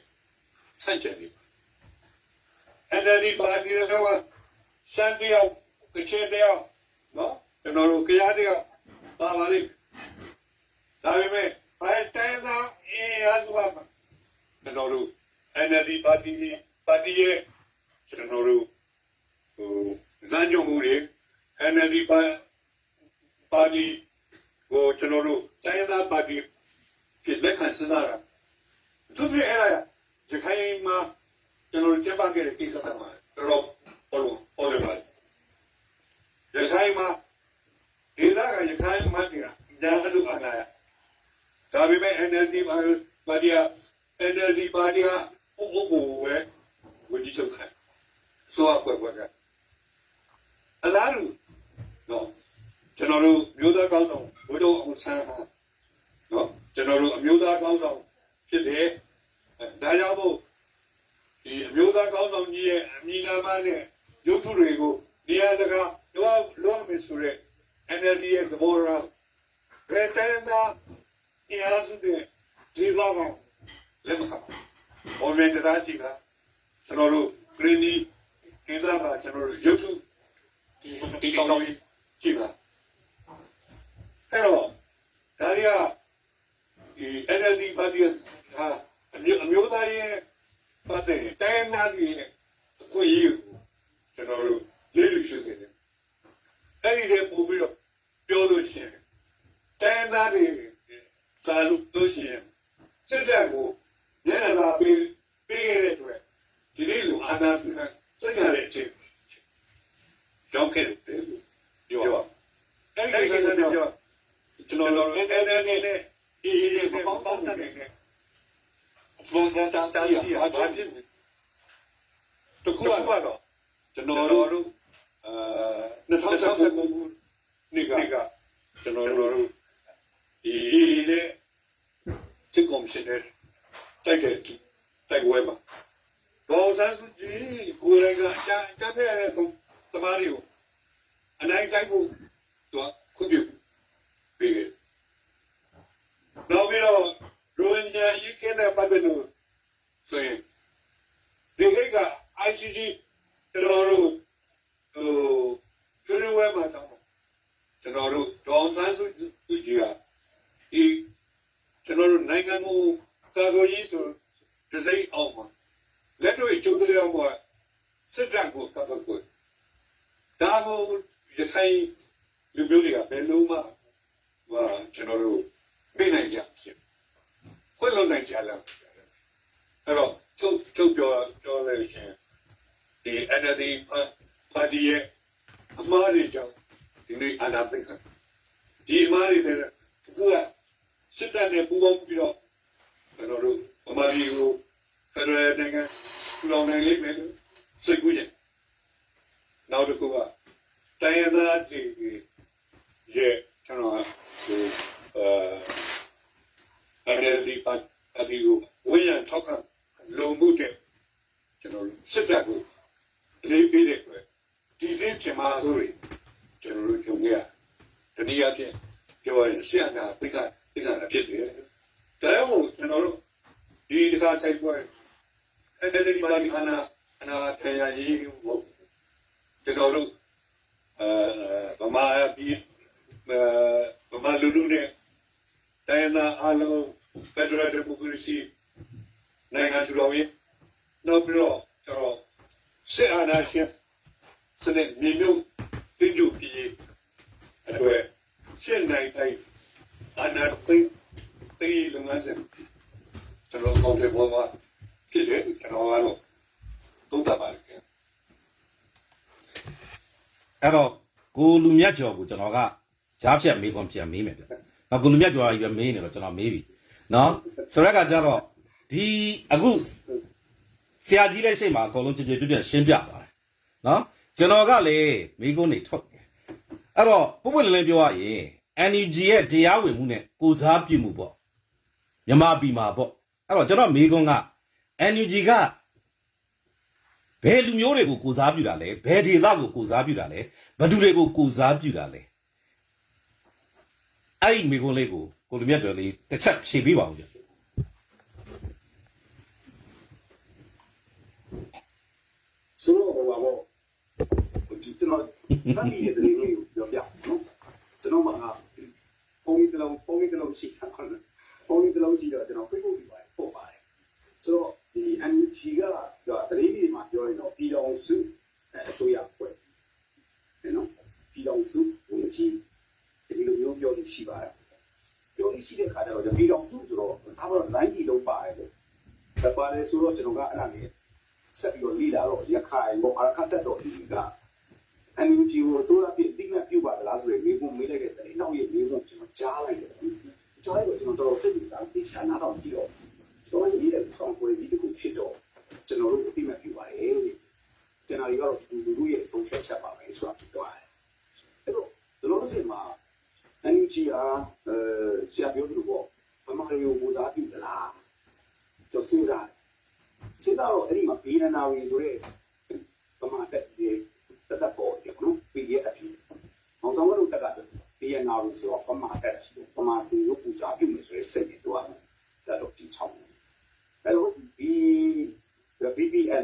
ဆန့်ကျင်နေပါ NLD ပါတီကတော့စံတယောက်ကချင်တယောက်နော်ကျွန်တော်တို့ကြားတယောက်ပါပါလိမ့်ဒါပေမဲ့တိုင်းသားအင်အားစုကကျွန်တော်တို့ NLD ပါတီရဲ့ကျွန်တော်တို့ဇာညုံမှုတွေ NLD ပါတီကိုကျွန်တော်တို့တိုင်းသားပါတီဖြစ်လက်ခံစတာသူပြအဲ့ဒါရခိုင်မှာကျွန်တော်တို့ကျင်းပခဲ့တဲ့ကိစ္စတွေမှာတော့ပေါ်တယ်ပါရခိုင်မှာဒီကရခိုင်မှာတရားဒါဆိုအနာဒါပေမဲ့ NLD ပါတီက NLD ပါတီကပုဂ္ဂိုလ်ကိုပဲဝင်ကြီးချုပ်ခိုင်းဆိုအကွက်ကအလားတူနော်ကျွန်တော်တို့မျိုးသားကောင်းဆောင်ဘုရားအောင်ဆန်းဟာနော်ကျွန်တော်တို့အမျိုးသားကောင်းဆောင်ဖြစ်တယ်ဒါကြောင့်မို့ဒီအမျိုးသားကောင်းဆောင်ကြီးရဲ့အမိနာမနဲ့ရုပ်ထုတွေကိုနေရာစကားလောမယ်ဆိုရက် NLD ရဲ့သဘောထားဘယ်တန်းသာအင်အားစုတဲ့ဒီကောင်လက်မခံဘော်မန်တရားကြီးကကျွန်တော်တို့ green ဒေသမှာကျွန်တော်တို့ရုပ်ထုဒီဆောင်ကြီးကြည့်ပါအဲ့တော့ဒါရီကဒီ NLD ပါတီဟာအမျိုးသားရဲ့ပတ်တဲ့တိုင်းသားတွေနဲ့အခွင့်အရေးကိုကျွန်တော်တို့လေ့လာရှုခဲ့တယ်အဲ့ဒီတဲ့ပို့ပြီးတော့ပြောလို့ရှိရင်တိုင်းသားတွေစာလို့တို့ရှိရင်စစ်တပ်ကိုညနေလာပေးခဲ့တဲ့အတွက်ဒီလိုလိုအာဏာသိမ်းစက်ကြတဲ့အချိန်ရောက်ခဲ့တယ်ပြောအဲ့ဒီကိစ္စတွေပြောကျွန်တော်တို့အဲ့နဲ့ဒီပေါင်းတဲ့နဲ့ဘောကတားရပါဖြစ်တကူကတော့ကျွန်တော်တို့2019ခုနှစ်ကကျွန်တော်တို့ဒီနဲ့စစ်ကော်မရှင်နဲ့တိုက်ပွဲမှာဒေါ်ဆန်းစုကြည်ကိုယ်တိုင်ကအကြမ်းဖက်တဲ့သမားတွေကိုအနိုင်တိုက်ဖို့သူကခွင့်ပြုပေးတယ်နောက်ပြီးတော့ရိုဟင်ဂျာရေးခင်းတဲ့ပတ်သက်လို့ဆိုရင်ဒီကိက ICG ကျွန်တော်တို့ကျွေးဝဲမှာတော့ကျွန်တော်တို့ဒေါ်ဆန်းစုကြည်ကဒီကျွန်တော်တို့နိုင်ငံကိုကာကွယ်ရေးဆိုဒီစိတ်အောင်မှာလက်တွေ့ကျုပ်တို့အောင်မှာစစ်တပ်ကိုကာကွယ်ဖို့ဒါကိုရခိုင်လူမျိုးတွေကဘယ်လိုမှကျွန်တော်တို့ပြေးနိုင်ကြဖြစ် ရမယ်အဲ့တော့ချုပ်ပြောလို့ရှင်ဒီ NLD ပါတီရဲ့အမှားတွေကြောင့်ဒီနေ့အာဏာသိမ်းခံဒီအမှားတွေတဲ့အခုကစစ်တပ်နဲ့ပူးပေါင်းပြီးတော့ကျွန်တော်တို့ဗမာပြည်ကိုဖက်ဒရယ်နိုင်ငံထူထောင်နိုင်လိမ့်မယ်လို့စိတ်ကူးရင်နောက်တစ်ခုကတိုင်းရင်းသားတွေရဲ့ကျွန်တော်ဟိုNLD ပါတီကိုဝိညာဉ်ထောက်ခံလုံမှုတဲ့ကျွန်တော်စစ်တပ်ကိုလေးပေးတဲ့အတွက်ဒီလေးပြင်မာဆိုရင်ကျွန်တော်တို့ကြုံရတနည်းအားဖြင့်ပြောရင်ဆရာနာသိက္ခာဖြစ်တယ်ဒါကြောင့်ကျွန်တော်တို့ဒီတစ်ခါတိုက်ပွဲNLD ပါတီအနာထရရေးကိုကျွန်တော်တို့ဗမာပြည်ဗမာလူထုနဲ့တိုင်းဒေသအားလုံးဖက်ဒရယ်ဒီမိုကရေစီနိုင်ငံထူထောင်ရေးနောက်ပြီးတော့ကျွန်တော်စစ်အာဏာရှင်စနစ်မြေမြုပ်တင်ကြပြီးအတွက်ရှင်းနိုင်တိုင်းအာဏာသိမ်းလုပ်ငန်းစဉ်ကျွန်တော်ကောင်းတဲ့ဘောကဖြစ်တယ်ကျွန်တော်ကတော့သုံးသပ်ပါတယ်ခင်ဗျအဲ့တော့ကိုလူမြတ်ကျော်ကိုကျွန်တော်ကကြားဖြတ်မေးခွန်းပြန်မေးမယ်ဗျ။နောက်ကိုလူမြတ်ကျော်ကမေးနေတော့ကျွန်တော်မေးပြီ။နော်ဆိုတော့ကကြတော့ဒီအခုဆရာကြီးတဲ့ရှိတ်မှာအကုန်လုံးကြည်ကြည်ပြည့်ပြည့်ရှင်းပြသွားတယ်။နော်ကျွန်တော်ကလည်းမေးခွန်းနေထုတ်တယ်။အဲ့တော့ပုပ်ပွင့်လည်းပြောရရင် NUG ရဲ့တရားဝင်မှုနဲ့ကိုစားပြုမှုပေါ့။မြန်မာပြည်မှာပေါ့။အဲ့တော့ကျွန်တော်မေးခွန်းက NUG ကဘယ်လူမျိုးတွေကိုကိုစားပြုတာလဲဘယ်ဒေသကိုကိုစားပြုတာလဲဘယ်သူတွေကိုကိုစားပြုတာလဲအဲ့ဒီမိကုန်းလေးကိုလူမြတ်ကျော်လေးတစ်ချက်ဖြေပေးပါဦးကြဆိုတော့ဘာလို့ကျွန်တော်ဖမ်းမိတဲ့လေးလေးကိုပြောပြနော်ကျွန်တော်ကဖုန်းတစ်လုံးရှိတာပေါ့နော်ဖုန်းတစ်လုံးရှိတော့ကျွန်တော် Facebook ပြီးပါတယ်ပို့ပါတယ်ဆိုတော့ဒီ NUG ကတလေးလေးမှာပြောရင်တော့ပြည်တော်စုအစိုးရဖွဲ့နော်ပြည်တော်စုဝင်ကြီးဒီလိုမျိုးပြောလို့ရှိပါတယ်ပြောလို့ရှိတဲ့ခါကျတော့ပြည်တော်စုဆိုတော့ဒါမှတော့ line ကြီးလုံးပါတယ်လို့ဒါပါတယ်ဆိုတော့ကျွန်တော်ကအဲ့ဒါလေးဆက်ပြီးတော့လေ့လာတော့ရခိုင်ဘောအရခတ်တော့ဒီက NUG ကိုဆိုတော့ပြည်တိမပြုတ်ပါလားဆိုရင်မိဖို့မေးလိုက်တဲ့တလေးနောက်ရဲ့မိဖို့ကျွန်တော်ကြားလိုက်တယ်ကြားလိုက်တော့ကျွန်တော်တော်စိတ်ကြီးတာသိချာနာတော့ပြီးတော့ကျွန်တော်ရေးတဲ့ဆောင်ပွဲစီတစ်ခုဖြစ်တော့ကျွန်တော်တို့အတိမပြုတ်ပါတယ်ကျွန်တော်ကတော့လူလူရဲ့အဆုံးဖြတ်ချက်ပါပဲဆိုတာပြောတယ်အဲ့တော့ဒီလိုစင်မှာ NUG ဆရာပြောလို့ပေါ့ဗမာတွေကိုပူဇော်ပြုသလားကျွန်တော်စဉ်းစားတော့အဲ့ဒီမှာဘီရနာဝီဆိုတဲ့ဗမာတက်တက်ပေါ်တယ်နော် PDF အဖြစ်အောင်ဆောင်လို့တက်ကဘီရနာဝီဆိုတော့ဗမာတက်ဗမာတွေကိုပူဇော်ပြုမယ်ဆိုတဲ့စိတ်တွေတော့တက်တော့ဒီချောင်းအဲ့တော့BBL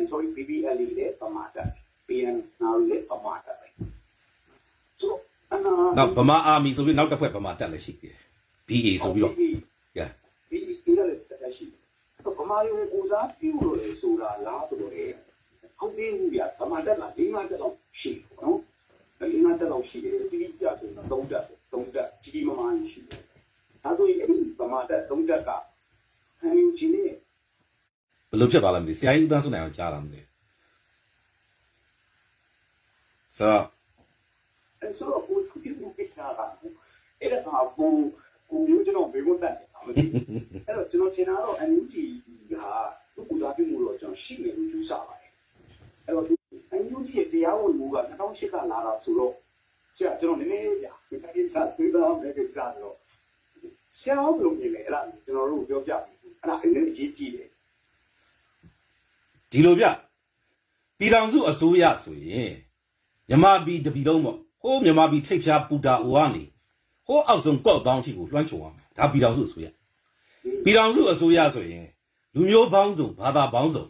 လေဗမာတက် BNR လေဗမာတက်ပဲဆိုတော့နောက်ဗမာအာမီဆိုပြီးနောက်တစ်ဖွဲ့ဗမာတက်လည်းရှိတယ် BA ဆိုပြီးတော့ BA လည်းတက်ရှိတော့ဗမာတွေကိုကိုစားပြုလို့လေဆိုတာလားဆိုတော့ဟုတ်သေးဘူးဗျဗမာတက်က၄-၅တက်လောက်ရှိတယ်နော်၄-၅တက်လောက်ရှိတယ်တိတိကျဆိုတော့၃တက်ကြီးမားမားရှိတယ်ဒါဆိုရင်အဲ့ဒီဗမာတက်၃တက်ကဟန်ယူဂျီနဲ့ဘယ်လိုဖြစ်သွားလဲမသိဆရာကြီးဦးတန်းစုနိုင်အောင်ကြားလာမသိဆိုတော့ကိုစကူပြမှုကိစ္စကအဲ့ဒါကကိုမျိုးကျွန်တော်ဘေးကွန်းတက်တယ်အဲ့တော့ကျွန်တော်ထင်တာတော့ NUG ဟာသူ့ကူသားပြုမှုတော့ကျွန်တော်ရှိနေလို့ယူဆပါတယ်အဲ့တော့ NUG ရဲ့တရားဝင်မှုက2008ကလာတာဆိုတော့ကျွန်တော်နည်းနည်းပြဒီကိစ္စစဉ်းစားမယ်ကိစ္စတော့ဆရာဘယ်လိုမြင်လဲအဲ့ဒါကျွန်တော်တို့ပြောပြပြီအဲ့ဒါအရင်အရေးကြီးတယ်ဒီလိုပြပြည်ထောင်စုအစိုးရဆိုရင်မြန်မာပြည်တပြည်လုံးပေါ့ဟိုးမြန်မာပြည်ထိပ်ဖြားပူတာအိုကနေဟိုးအောက်ဆုံးကော့ပေါင်းထိကိုလွှမ်းခြုံအောင်ဒါပြည်ထောင်စုအစိုးရပြည်ထောင်စုအစိုးရဆိုရင်လူမျိုးပေါင်းစုံဘာသာပေါင်းစုံ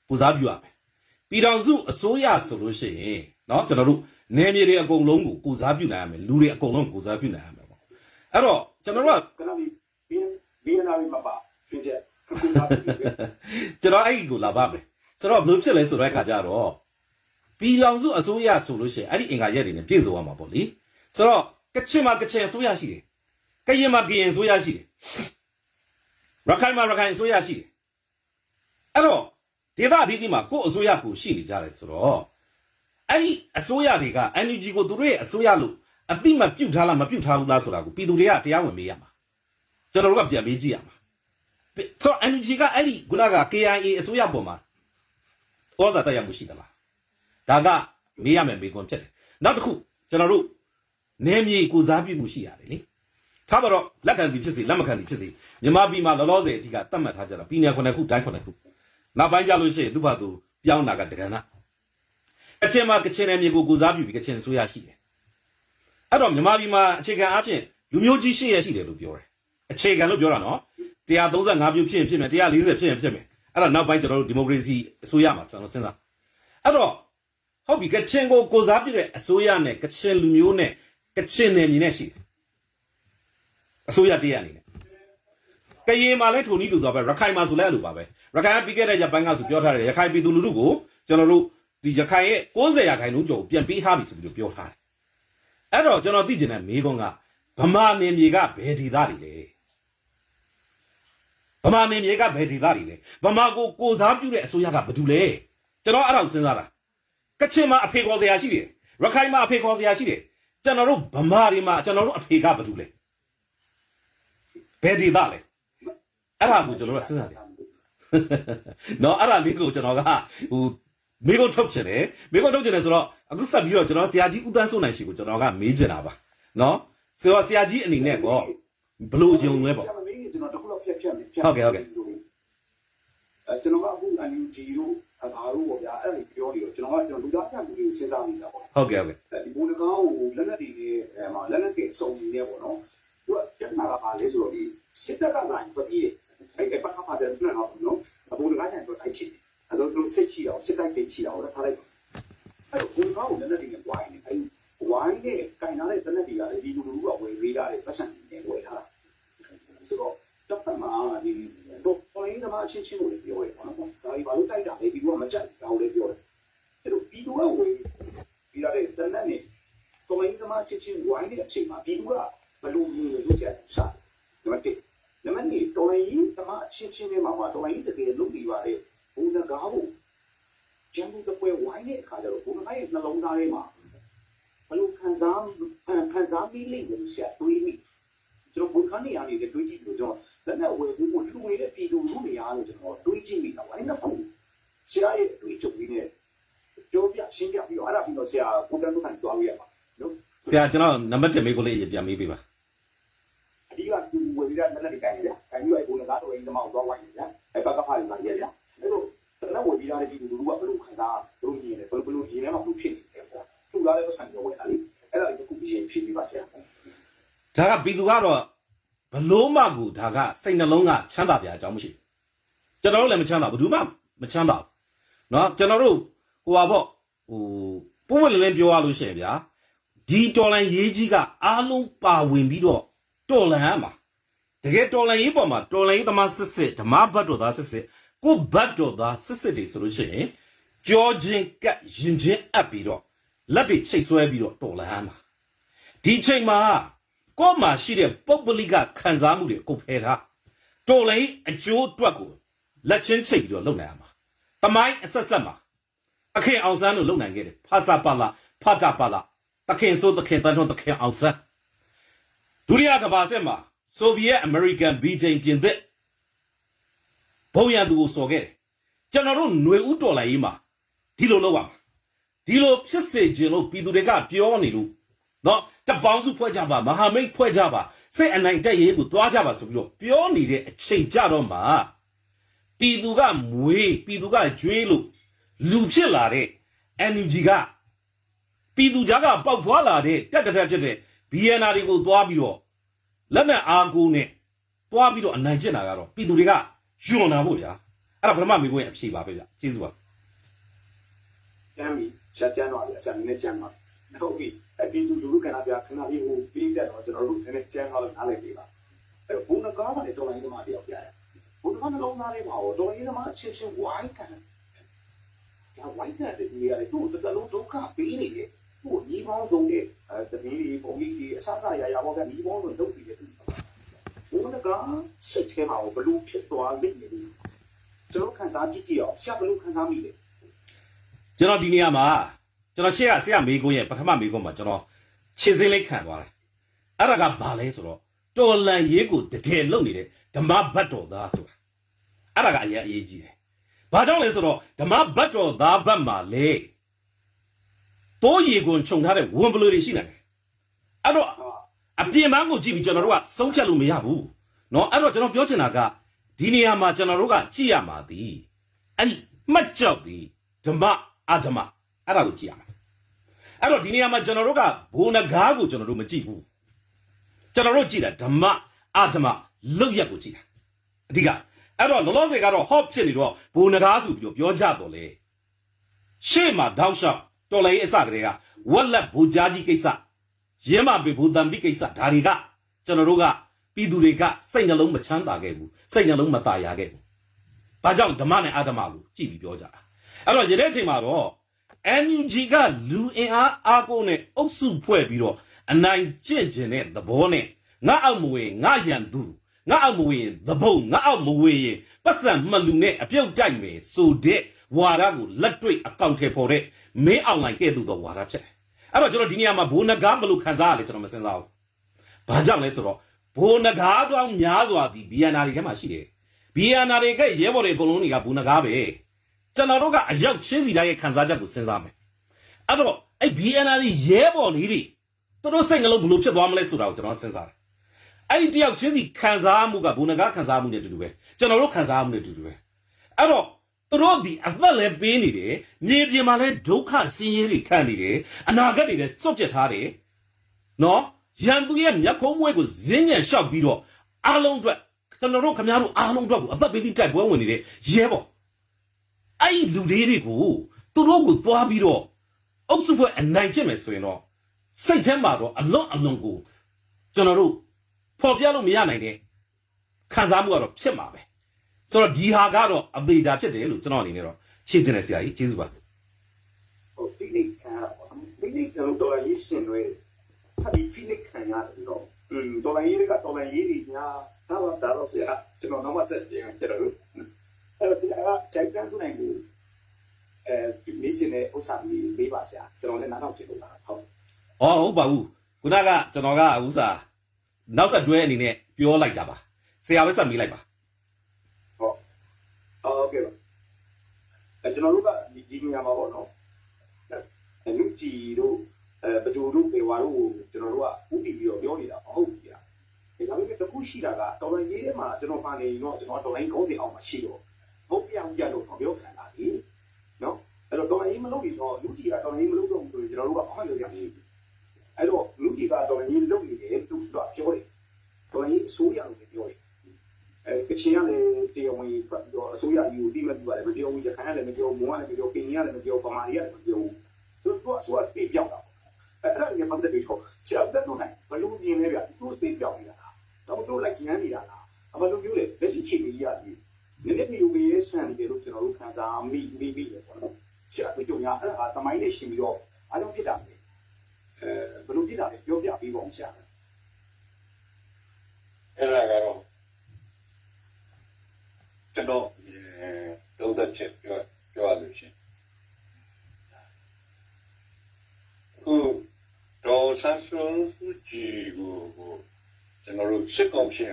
ပူဇော်ပြုရမယ်ပြည်ထောင်စုအစိုးရဆိုလို့ရှိရင်เนาะကျွန်တော်တို့နယ်မြေတွေအကုန်လုံးကိုပူဇော်ပြုနိုင်ရမယ်လူတွေအကုန်လုံးပူဇော်ပြုနိုင်ရမယ်ပေါ့အဲ့တော့ကျွန်တော်တို့ကကနဘီနာရီမပါဖြစ်ချက်ကျွန်တော်အဲ့ဒီကိုလာပါမယ်ဆိုတော့ဘယ်လိုဖြစ်လဲဆိုတဲ့အခါကျတော့ပြည်ထောင်စုအစိုးရဆိုလို့ရှိရင်အဲ့ဒီအင်္ဂါရက်တွေနဲ့ပြည့်စုံရမှာပေါ့လေဆိုတော့ကချင်မှာကချင်အစိုးရရှိတယ်ကရင်မှာကရင်အစိုးရရှိတယ် ခိုင်မှာရခိုင်အစိုးရရှိတယ်အဲ့တော့ဒေသအသီးသီးမှာကိုယ့်အစိုးရကိုရှိနေကြတယ်ဆိုတော့အဲ့ဒီအစိုးရတွေက NUG ကိုသူတို့ရဲ့အစိုးရလို့အတိမပြုတ်ထားလားမပြုတ်ထားဘူးလားဆိုတာကိုပြည်သူတွေကတရားဝင်မေးရမှာကျွန်တော်တို့ကပြန်မေးကြည့်ရမှာဆိုတော့ NUG ကအဲ့ဒီခုနက KIA အစိုးရပေါ်မှာဩဇာတက်ရောက်မှုရှိသလားဒါကမေးရမယ်မေးခွန်းဖြစ်တယ်နောက်တစ်ခုကျွန်တော်တို့နယ်မြေကိုစားပြုမှုရှိရတယ်လေထားပါတော့လက်ခံသည်ဖြစ်စေလက်မခံသည်ဖြစ်စေမြန်မာပြည်မှာလောလောဆယ်အထိကတတ်မှတ်ထားကြတာပြည်နယ်9ခုတိုင်း9ခုနောက်ပိုင်းကြလို့ရှိရင်သူ့ဘာသူပြောင်းတာကတကယ်နာအချင်းမှာကချင်နယ်မြေကိုစားပြုပြီးကချင်ဆိုရရှိတယ်အဲ့တော့မြန်မာပြည်မှာအခြေခံအဖြစ်လူမျိုးကြီး8ရက်ရှိတယ်လို့ပြောတယ်အခြေခံလို့ပြောတာနော်135မျိုးဖြစ်ရင်ဖြစ်မယ်140ဖြစ်ရင်ဖြစ်မယ်အဲ့တော့နောက်ပိုင်းကျွန်တော်တို့ဒီမိုကရေစီအစိုးရမှာကျွန်တော်စဉ်းစားအဲ့တော့ဟုတ်ပြီကချင်ကိုစားပြုတဲ့အစိုးရနဲ့ကချင်လူမျိုးနဲ့ကချင်နယ်မြေနဲ့ရှိတယ်အစိုးရတရားအနေနဲ့ကရင်မှာလည်းထုံနီးတူဆိုပဲရခိုင်မှာဆိုလည်းအဲ့လိုပါပဲရခိုင်ကပြီးခဲ့တဲ့ရက်ပိုင်းကဆိုပြောထားတယ်ရခိုင်ပြည်သူလူထုကိုကျွန်တော်တို့ဒီရခိုင်ရဲ့90%ကျော်ပြန်ပေးထားပြီဆိုပြီးပြောထားတယ်အဲ့တော့ကျွန်တော်သိချင်တဲ့မေးခွန်းကဗမာနယ်မြေကဘယ်ဒေသတွေလဲဗမာနယ်မြေကဘယ်ဒေသတွေလဲဗမာကိုစားပြုတဲ့အစိုးရကဘာတူလဲကျွန်တော်အဲ့ဒါကိုစဉ်းစားတာကချင်မှာအဖေခေါ်စရာရှိတယ်ရခိုင်မှာအဖေခေါ်စရာရှိတယ်ကျွန်တော်တို့ဗမာတွေမှာကျွန်တော်တို့အဖေကဘာတူလဲဘယ်ဒေသလဲအဲ့ဒါကိုကျွန်တော်ကစဉ်းစားတယ်နော်အဲ့ဒါလေးကိုကျွန်တော်ကဟိုမိကုန်းထုတ်ချင်တယ်မိကုန်းထုတ်ချင်တယ်ဆိုတော့အခုဆက်ပြီးတော့ကျွန်တော်ဆရာကြီးဦးတန်းစိုးနိုင်ရှိကိုကျွန်တော်ကမေးချင်တာပါနော်ဆိုတော့ဆရာကြီးအနေနဲ့ကောဘလို့ယုံလဲပေါ့ဆရာမမေးရင်ကျွန်တော်တခုတော့ဖြတ်မယ်ဟုတ်ကဲ့ကျွန်တော်ကအခု NUG တို့အားတို့ပေါ့ဗျာအဲ့ဒါပြောနေတော့ကျွန်တော်လူသားဖြတ်မှုတွေကိုစဉ်းစားနေတာပေါ့ဟုတ်ကဲ့ဒီဘုံကောင်းကိုလက်လက်တွေနဲ့မှာလက်လက်ကစုံနေနေပေါ့နော်သူကပြဿနာကပါလဲဆိုတော့ဒီစစ်တပ်ကနိုင်ပြပြီးအဲ့ပတ်ခါပါတယ်နော်အဘုံကားတိုင်းတော့ထိုက်ချင်အဲ့တော့စစ်ချီအောင်စစ်တိုက်စစ်ချီအောင်လည်းထားလိုက်အဲ့တော့ဘုံကောင်းကိုလက်လက်တွေနဲ့ဝိုင်းနေအဲ့ဝိုင်းနဲ့ကင်လာတဲ့တနက်တွေကလည်းဒီလူလူကဝယ်ပေးတာတွေပတ်စံနေဝယ်ထားတာဆိုတော့တော့ပတ်မှာဒီတော့ပေါ်ရင်းသမားချင်းချင်းကိုလည်းပြောရဲပေါ့နော်ဒါဒီဘာလို့တိုက်တာလဲဒီကမကြိုက်ဒါကိုလည်းပြောတယ်အဲ့တော့ဒီလူကဝယ်ပြီးရတဲ့တနက်နဲ့ပေါ်ရင်းသမားချင်းချင်းဝိုင်းတဲ့အချိန်မှာဒီလူကဘလို့မျိုးလို့ဆရာစားနံပါတ်1နံပါတ်2တော်ရင်သမားအချင်းချင်းတွေမှာတော်ရင်တကယ်လုပ်ပြီးပါလေဘုံကားကိုကျန်တဲ့ပွဲဝိုင်းတဲ့အခါကျတော့ဘုံကားရဲ့နှလုံးသားထဲမှာဘလို့ခံစားပြီးလိမ့်မယ်လို့ဆရာတွေးမိကျွန်တော်ဘုံခန်းနေရနေတဲ့တွေးကြည့်လို့ကျွန်တော်လက်နဲ့ဝယ်ဖို့လူငွေနဲ့ပြည်သူလူနေရလို့ကျွန်တော်တွေးကြည့်မိတာအဲ့ဒါကိုဆရာရဲ့တွေးချုပ်ပြီးနဲ့ပြောပြရှင်းပြပြီးတော့အဲ့ဒါပြီးတော့ဆရာကိုတန်းတို့ခံသွားရပါနော်ဆရာကျွန်တော်နံပါတ်1မေးခွန်းလေးပြန်မေးပေးပါအဓိကသူဝယ်ပြီးတဲ့လက်လက်တွေကိုင်နေဗျာ။ကိုင်ပြီးတော့ဘုံကားတော်ရင်သမားကိုသွားဝိုင်းနေဗျာ။အဲ့ဘက်ကဖားနေပါလေဗျာ။အဲ့တော့လက်ဝယ်ပြီးတဲ့ဒီလူလူကဘလို့ခံစားဘလို့ရင်းနေဘလို့ရင်းနေမှာဘလို့ဖြစ်နေတယ်ပေါ့။သူ့ကားလည်းပတ်စံပြောဝင်တာလေ။အဲ့ဒါကိုခုပြီးရှင်းဖြစ်ပြီးပါဆရာ။ဒါကပြည်သူကတော့ဘလို့မှကိုဒါကစိတ်နှလုံးကချမ်းသာစရာအကြောင်းမရှိဘူး။ကျွန်တော်တို့လည်းမချမ်းသာဘူးဘူးမှမချမ်းသာဘူး။နော်ကျွန်တော်တို့ဟိုပါပေါ့ဟိုပုံဝင်လင်းပြောရလို့ရှိရင်ဗျာဒီတော်လန်ရေးကြီးကအားလုံးပါဝင်ပြီးတော့တော်လန်ရမှာတကယ်တော်လန်ရေးပေါ်မှာတော်လန်ရေးသမားစစ်ဓမ္မဘတ်တော်သားစစ်ကိုဘတ်တော်သားစစ်တွေဆိုလို့ရှိရင်ကြောချင်းကပ်ရင်ချင်းအပ်ပြီးတော့လက်တွေချိတ်ဆွဲပြီးတော့တော်လန်ရမှာဒီချိန်မှာကို့မှာရှိတဲ့ပုဂ္ဂလိကခံစားမှုတွေကိုဖယ်ထားတော်လန်ရေးအကျိုးအတွက်ကိုလက်ချင်းချိတ်ပြီးတော့လုပ်နိုင်ရမှာတမိုင်းအဆက်ဆက်မှာအခင်အောင်ဆန်းတို့လုပ်နိုင်ခဲ့တယ်ဖာစာပါလာဖတာပါလာတခင်ဆိုတခင်တန်းထွန်းတခင်အောင်ဆန်းဒုတိယကမ္ဘာစစ်မှာဆိုဗီယက်အမေရိကန်ဗြိတိန်ပြင်သစ်ဘုံရန်သူကိုစော်ခဲ့တယ်ကျွန်တော်တို့ຫນွေဦးတော်လိုင်းရေးမှာဒီလိုလုပ်ရမှာဒီလိုဖြစ်စေခြင်းလို့ပြည်သူတွေကပြောနေလို့เนาะတပေါင်းစုဖွဲ့ကြပါမဟာမိတ်ဖွဲ့ကြပါစိတ်အနိုင်တက်ရေးကိုတွားကြပါဆိုပြီးတော့ပြောနေတဲ့အချိန်ကြတော့မှပြည်သူကမွေးပြည်သူကကြွေးလို့လူဖြစ်လာတဲ့ NUG ကပြည်သူကြားကပေါက်ဖွာလာတဲ့တက်တက်ဖြစ်တဲ့ BNR တွေကိုသွားပြီးတော့လက်နဲ့အားကိုးနဲ့သွားပြီးတော့အနိုင်ကျင့်တာကတော့ပြည်သူတွေကယွန်းတာပေါ့ဗျာအဲ့ဒါပထမမိခွင့်အဖြေပါပဲဗျာကျေးဇူးပါကျမ်းပြီဆက်ကျမ်းတော့အစမ်းနဲ့ကျမ်းပါဟုတ်ပြီပြည်သူလူထုကဗျာခဏလေးဟိုပြီးတဲ့တော့ကျွန်တော်တို့နည်းနည်းကျမ်းတော့နားလည်ပေးပါအဲ့ဘုံနကားကနေတော်လိုင်းသမားတယောက်ပြရတယ်ဘုံနကားနှလုံးသားလေးမှာတော်လိုင်းသမားအချင်းချင်းဝိုင်းကန်ဒါဝိုင်းကန်တဲ့နေရာလေးသူ့တကလုံးဒုက္ခပေးနေတယ်ဟိုညီပေါင်းဆုံးတဲ့တပင်းလေးပုံကြီးအစအစရာရာပေါ့ဗျာညီပေါင်းဆုံးလုပ်ပြီးတဲ့သူဘုံနကား စိတ်ထဲမှာဘလို့ဖြစ်သွားလိမ့်မယ်လို့ကျွန်တော်ခံစားကြည့်အောင်ဆရာဘလို့ခံစားမိလဲ ကျွန်တော်ဒီနေရာမှာကျွန်တော်ရှေ့ကဆရာမေးခွန်းရဲ့ပထမမေးခွန်းမှာကျွန်တော်ခြေစင်းလေးခံသွားတယ်အဲ့ဒါကဘာလဲဆိုတော့တော်လန်ရေးကိုတကယ်လုပ်နေတဲ့ဓမ္မဘတ်တော်သားဆိုတာအဲ့ဒါကအရေးကြီးတယ်ဘာကြောင့်လဲဆိုတော့ဓမ္မဘတ်တော်သားဘတ်မှာလေတိုးရီကွန်ခြုံထားတဲ့ဝန်ပလူတွေရှိနေတယ်အဲ့တော့အပြင်ပန်းကိုကြည့်ပြီးကျွန်တော်တို့ကဆုံးဖြတ်လို့မရဘူးเนาะအဲ့တော့ကျွန်တော်ပြောချင်တာကဒီနေရာမှာကျွန်တော်တို့ကကြည့်ရမှာသည်အဲ့ဒီမှတ်ကြောက်သည်ဓမ္မအဓမ္မအဲ့ဒါကိုကြည့်ရမှာအဲ့တော့ဒီနေရာမှာကျွန်တော်တို့ကဘိုးနဂါးကိုကျွန်တော်တို့မကြည့်ဘူးကျွန်တော်တို့ကြည့်တာဓမ္မအဓမ္မလောက်ရက်ကိုကြည့်တာအဓိကအဲ့တော့လောလောဆယ်ကတော့ hot ဖြစ်နေတော့ဘိုးနဂါးဆိုပြီးပြောကြတော့လေရှေ့မှာတောက်လျှောက်တော်လိုင်းအစကလေးကဝက်လက်ဘူဂျာကြီးကိစ္စရင်းမပေဘူတံပိကိစ္စဒါတွေကကျွန်တော်တို့ကပြည်သူတွေကစိတ်နှလုံးမချမ်းသာခဲ့ဘူးစိတ်နှလုံးမသာရခဲ့ဘူးဘာကြောင့်ဓမ္မနဲ့အဓမ္မကိုကြည့်ပြီးပြောကြတာအဲ့တော့ဒီတဲ့အချိန်မှာတော့ NUG ကလူအင်အားအားကိုနဲ့အုပ်စုဖွဲ့ပြီးတော့အနိုင်ကျင့်ခြင်းတဲ့သဘောနဲ့ငါအောက်မဝင်ငါရန်သူငါအောက်မဝင်သဘုံငါအောက်မဝင်ရင်ပတ်စံမှလူနဲ့အပြုတ်တိုက်မယ်ဆိုတဲ့ဝါဒကိုလက်တွေ့အကောင့်ထဲပေါ်တဲ့မင်းအောင်လိုင်ကဲ့သို့သောဝါဒဖြစ်တယ်အဲ့တော့ကျွန်တော်ဒီနေရာမှာဘိုးနဂါးဘလို့ခံစားရလဲကျွန်တော်မစင်စားဘူးဘာကြောင့်လဲဆိုတော့ဘိုးနဂါးတောင်များစွာဒီ BNR တွေထဲမှာရှိတယ် BNR တွေကရဲဘော်တွေအကုန်လုံးတွေကဘိုးနဂါးပဲကျွန်တော်တို့ကအရောက်ချင်းစီတိုင်းရဲ့ခံစားချက်ကိုစဉ်းစားမယ်အဲ့တော့အဲ့ BNR တွေရဲဘော်လေးတွေသူတို့စိတ်နှလုံးဘလို့ဖြစ်သွားမလဲဆိုတာကိုကျွန်တော်စဉ်းစားတယ်အဲ့ဒီတယောက်ချင်းစီခံစားမှုကဘိုးနဂါးခံစားမှုနဲ့တူတူပဲကျွန်တော်တို့ခံစားမှုနဲ့တူတူပဲအဲ့တော့သူတို့ဒီအသက်လည်းပေးနေတယ်မြေပြင်မှာလည်းဒုက္ခဆင်းရဲတွေခံနေတယ်အနာဂတ်တွေလည်းစွန့်ပစ်ထားတယ်နော်ရန်သူရဲ့မျက်ခုံးမွဲကိုဇင်းညံလျှောက်ပြီးတော့အားလုံးအတွက်ကျွန်တော်တို့ခင်ဗျားတို့အားလုံးအတွက်ကိုအသက်ပေးပြီးတိုက်ပွဲဝင်နေတဲ့ရဲဘော်အဲ့ဒီလူတွေကိုသူတို့ကိုသွားပြီးတော့အုပ်စုဖွဲ့အနိုင်ကျင့်မယ်ဆိုရင်တော့စိတ်ထဲမှာတော့အလွန်ကိုကျွန်တော်တို့ဖော်ပြလို့မရနိုင်တဲ့ခံစားမှုကတော့ဖြစ်မှာပဲဆိုတော့ဒီဟာကတော့အသေးချာဖြစ်တယ်လို့ကျွန်တော်အနေနဲ့တော့ရှင်းတင်နေဆရာကြီးကျေးဇူးပါ ဖိနိခံရတာပေါ့ဖိနိကျွန်တော်တော်ရေးရှင်တွေထပ်ပြီးဖိနိခံရတယ်တော့တော်ရေးတွေကတော်ရေးတွေညာဒါတော့ဆရာကျွန်တော်နောက်မှဆက်ပြင်ကျွန်တော်တို့အဲ့တော့ဆရာကဂျိုက်တန်းစုနိုင်ကိုနေချင်တဲ့ဥစ္စာကြီးပေးပါဆရာကျွန်တော်လည်းနားထောင်ချင်လို့ပါဟုတ်ဟုတ်ပါဘူးခုနကကျွန်တော်ကဥစားနောက်ဆက်တွဲအနေနဲ့ပြောလိုက်တာပါဆရာပဲဆက်မေးလိုက်ပါဟုတ်ကဲ့ပါကျွန်တော်တို့ကဒီနေရာမှာပေါ့နော်လူကြီးတို့ဘဒူတို့ပေဝါတို့ကျွန်တော်တို့ကဥတီပြီးတော့ပြောနေတာမဟုတ်ဘူးကြာဒါပေမဲ့တခုရှိတာကတော်လိုင်းရေးထဲမှာကျွန်တော်ပါနေတော့ကျွန်တော်တော်လိုင်းခေါင်းစဉ်အောင်မှာရှိတော့ဘုတ်ပြောင်းပြတော့ပြောခံတာလေနော်အဲ့တော့တော်လိုင်းရေးမလုပ်ပြီးတော့လူကြီးကတော်လိုင်းရေးမလုပ်တော့ဘူးဆိုရင်ကျွန်တော်တို့ကအောက်လို့ရမရှိဘူးအဲ့တော့လူကြီးကတော်လိုင်းရေးလုပ်နေတယ်သူကပြောတယ်တော်လိုင်းရေးအစိုးရလို့ပြောတယ်ကချင်ရလည်းတရားဝင်ဖတ်တော့အစိုးရယူတိမတ်ပြရတယ်မပြောဘူးရခိုင်ကလည်းမပြောဘူးမွန်ကလည်းမပြောကင်ညာလည်းမပြောဗမာတွေကလည်းမပြောဘူးဆိုတော့ဆိုစပီးပြောင်းတာအဲ့ဒါလည်းပတ်သက်ပြီးတော့ဆရာကတော့နိုင်ဘလို့မြင်လဲဗျသူစပီးပြောင်းနေတာတော့သူလိုက်ရမ်းနေတာလားအဘလို့ပြောလေလက်ရှိချိန်ကြီးရတယ်နည်းနည်းမျိုးရေးဆန်တယ်လို့ကျွန်တော်တို့ခံစားမိတယ်ပေါ့နော်ဆရာတို့ညာအဲ့ဒါတမိုင်းနဲ့ရှင်ပြီးတော့အားလုံးဖြစ်တာပဲဘလို့ဖြစ်တာလဲပြောပြပြီးပါအောင်ဆရာအဲ့ဒါကတော့ကျွန်တော်သုံးသက်ချက်ပြောရလို့ရှိရင်ခုဒေါ်ဆန်းစုကြည်ကိုကျွန်တော်တို့စစ်ကောင်စီ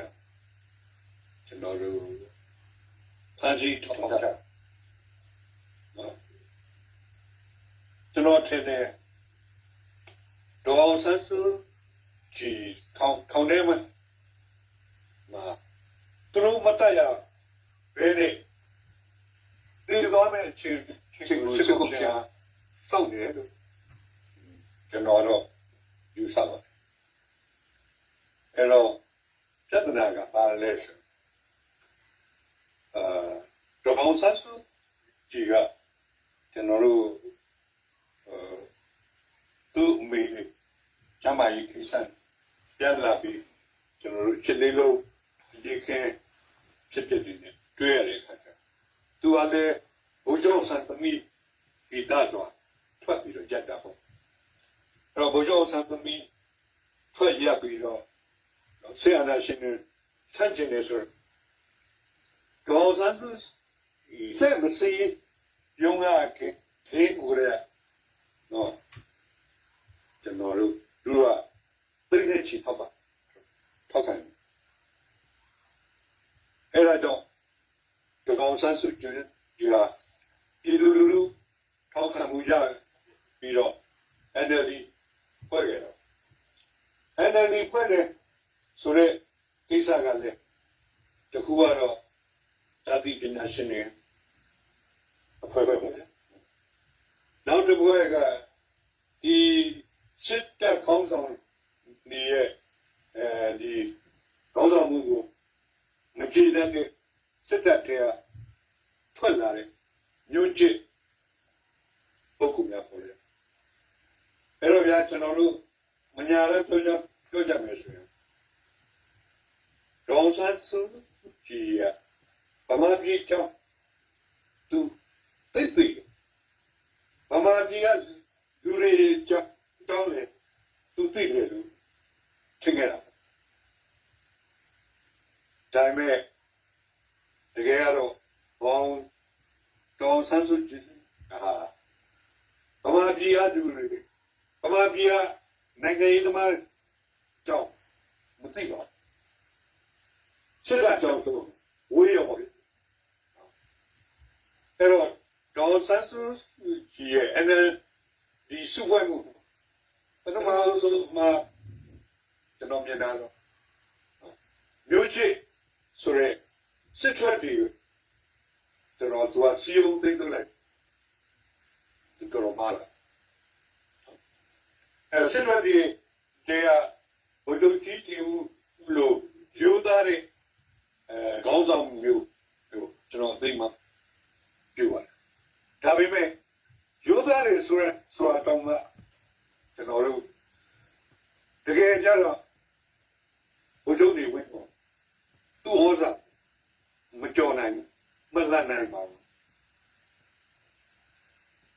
ကျွန်တော်တို့ဖန်စီထောက်ထားနော်ကျွန်တော်ထင်တယ်ဒေါ်ဆန်းစုကြည်ထောင်ထဲမှာသူတို့မတရားဘယ်နဲ့ဒီလိုမဲ့ချင်းစစ်ကောင်စီစောင့်နေတယ်ကျွန်တော်တော့ယူဆပါတယ်အဲ့တော့ပြဿနာကပါလဲဆိုဒေါ်ဆန်းစုကြည်ကကျွန်တော်တို့သူ့မိကျမကြီးကိစ္စပြန်လာပြီးကျွန်တော်တို့ချက်လေးလုံးဒီကဲဖြစ်နေတယ်တွေ့ရတဲ့အခါကျသူကလည်းဘုရားဆန်သမီးဒီသားစွာထွက်ပြီးတော့ကြက်တာပေါ့အဲ့တော့ဘုရားဆန်သမီးထွက်ရပြီးတော့ဆေးအနာရှင် ဆန့်ကျင်နေဆိုတော့ဒေါ်ဆန်းစုဆက်မစီယုံရခဲ့ခေကိုရနော်ကျွန်တော်တို့သူကပြည့်တဲ့ချီထောက်ပါထောက်ခံအဲ့ဒါကြောင့်ဒေါ်ဆန်းစုကြည်ဒီဟာပြည်သူလူထုထောက်ခံမှုရပြီးတော့ NLD ဖွဲ့ခဲ့တော့ NLD ဖွဲ့တဲ့ဆိုတဲ့ကိစ္စကလည်းတခုကတော့သာတိပညာရှင်တွေအဖွဲ့ပဲပေါ့နောက်တစ်ဖွဲ့ကဒီစစ်တပ်ခေါင်းဆောင်တွေရဲ့ဒီခေါင်းဆောင်မှုကိုမကြည်တဲ့စစ်တပ်တွေကထွက်လာတဲ့မျိုးချစ်ပုဂ္ဂိုလ်များပေါ်တယ်အဲ့တော့ဗျာကျွန်တော်တို့မညာလည်းပြောကြမယ်ဆိုရင်ဒေါ်ဆန်းစုကြည်ကဗမာပြည်ကြောင့်သူသိဗမာပြည်ကလူတွေကြောင့်တောင်းလေသူသိတယ်လို့ထင်ခဲ့တာဒါပေမဲ့တကယ်ကတော့ဘောင်းဒေါ်ဆန်းစုကြည်ဗမာပြည်ကလူတွေဗမာပြည်ကနိုင်ငံရေးသမားကြောင့်မသိပါဘူးစစ်တပ်ကြောင့်ဆိုဝေးရောပေါ့အဲ့တော့ဒေါ်ဆန်းစုကြည်ရဲ့ဒီစုပွဲမှုပထမဆုံးမှာကျွန်တော်မြင်တာတော့မျိုးချစ်ဆိုရဲစစ်ထွက်တွေကျွန်တော်သူကစီယုံသိမ်းလိုက်ဒီတော့မှာလာအဲ့စစ်ထွက်တွေတရားဘုဒ္ဓကြီးတီဦးလို့ယူသားတဲ့ခေါင်းဆောင်မျိုးကျွန်တော်သိမှပြောပါတယ်ဒါပေမဲ့ယူသားတွေဆိုတာတောင်းတာကျွန်တော်တို့တကယ်ကြတော့ဘုဒ္ဓနေဝင်တော့သူ့ဟောစာမကြော်နိုင်မလတ်နိုင်ပါဘူး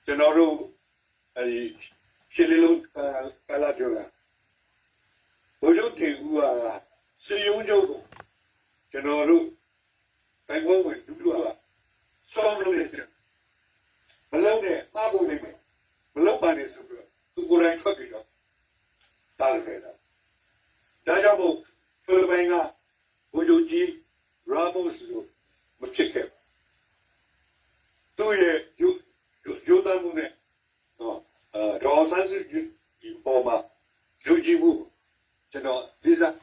ကျွန်တော်တို့အဲဒီရှစ်လေးလုံးကလာပြောတာဘုဒ္ဓတေဦးကစေယုံကျုပ်ကိုကျွန်တော်တို့ဘိုင်ဘောဝင်လူကစောင်းလို့နေတယ်မလုံးနဲ့မှားဖို့နေမယ်မလုံးပါနဲ့ဆိုပြီးတော့သူကိုယ်တိုင်ထွက်ပြီးတော့တားခဲ့တာဒါကြောင့်မို့ဖိလစ်ပိုင်ကဘုဒ္ဓကြီးရာမို့စ်လို့မဖြစ်ခဲ့ဘူးသူရဲ့ယူသားမှုနဲ့ဒေါ်ဆန်းစုကြည်ပေါ်မှာယူကြည်မှုကျွန်တော်ဒီစား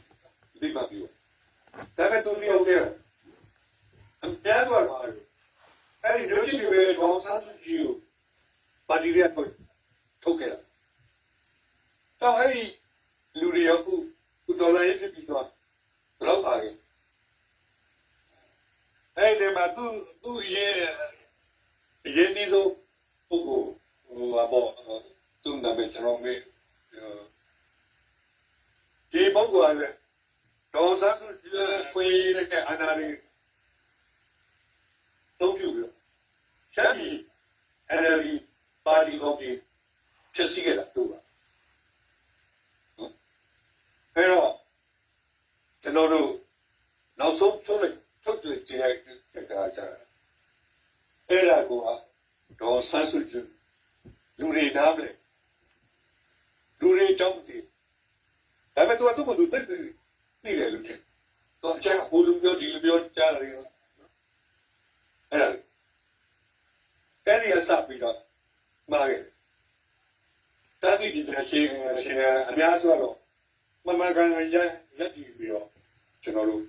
ဒီမှာပြောဒါပေမဲ့သူပြောတယ်အများကြီးပါလို့အဲ့ဒီယူကြည်တွေဒေါ်ဆန်းစုကြည်ကိုပါတီရထုတ်ခဲ့တာတော့အဲ့ဒီလူတွေရောခုဒေါ်လာရေးဖြစ်ပြီးတော့ဘယ်တော့ပါခဲ့အဲ့ဒီမှာသူရဲ့ရင်းနှီးဆုံးပုဂ္ဂိုလ်ဘောသူနာမည်ကျွန်တော်မေးဒီပုဂ္ဂိုလ်ကလည်းဒေါ်ဆန်းစုကြည်ခွေးတဲ့အနာရီသုံးပြပြီးတော့ချက်ပြီး NLD ပါတီကော်မတီဖြစ်စီခဲ့တာသူပါအဲ့တော့ကျွန်တော်တို့နောက်ဆုံးထုတ်တဲ့ကြည့်ရတဲ့ကားကြအဲ့ဒါကဒေါ်ဆန်းစုကြည်လူတွေနားပဲလူတွေကြောင့်ဒီဒါပေမဲ့သူကသူ့ကိုသူသိတယ်လို့ထင်တော့အချက်ကဟိုလူပြောဒီလူပြောကြားတယ်ရောအဲ့ဒီအစပ်ပြီးတော့မှားခဲ့တာတိဒီရှင်အများစုတော့မမကန်ရက်တည်ပြီးတော့ကျွန်တော်တို့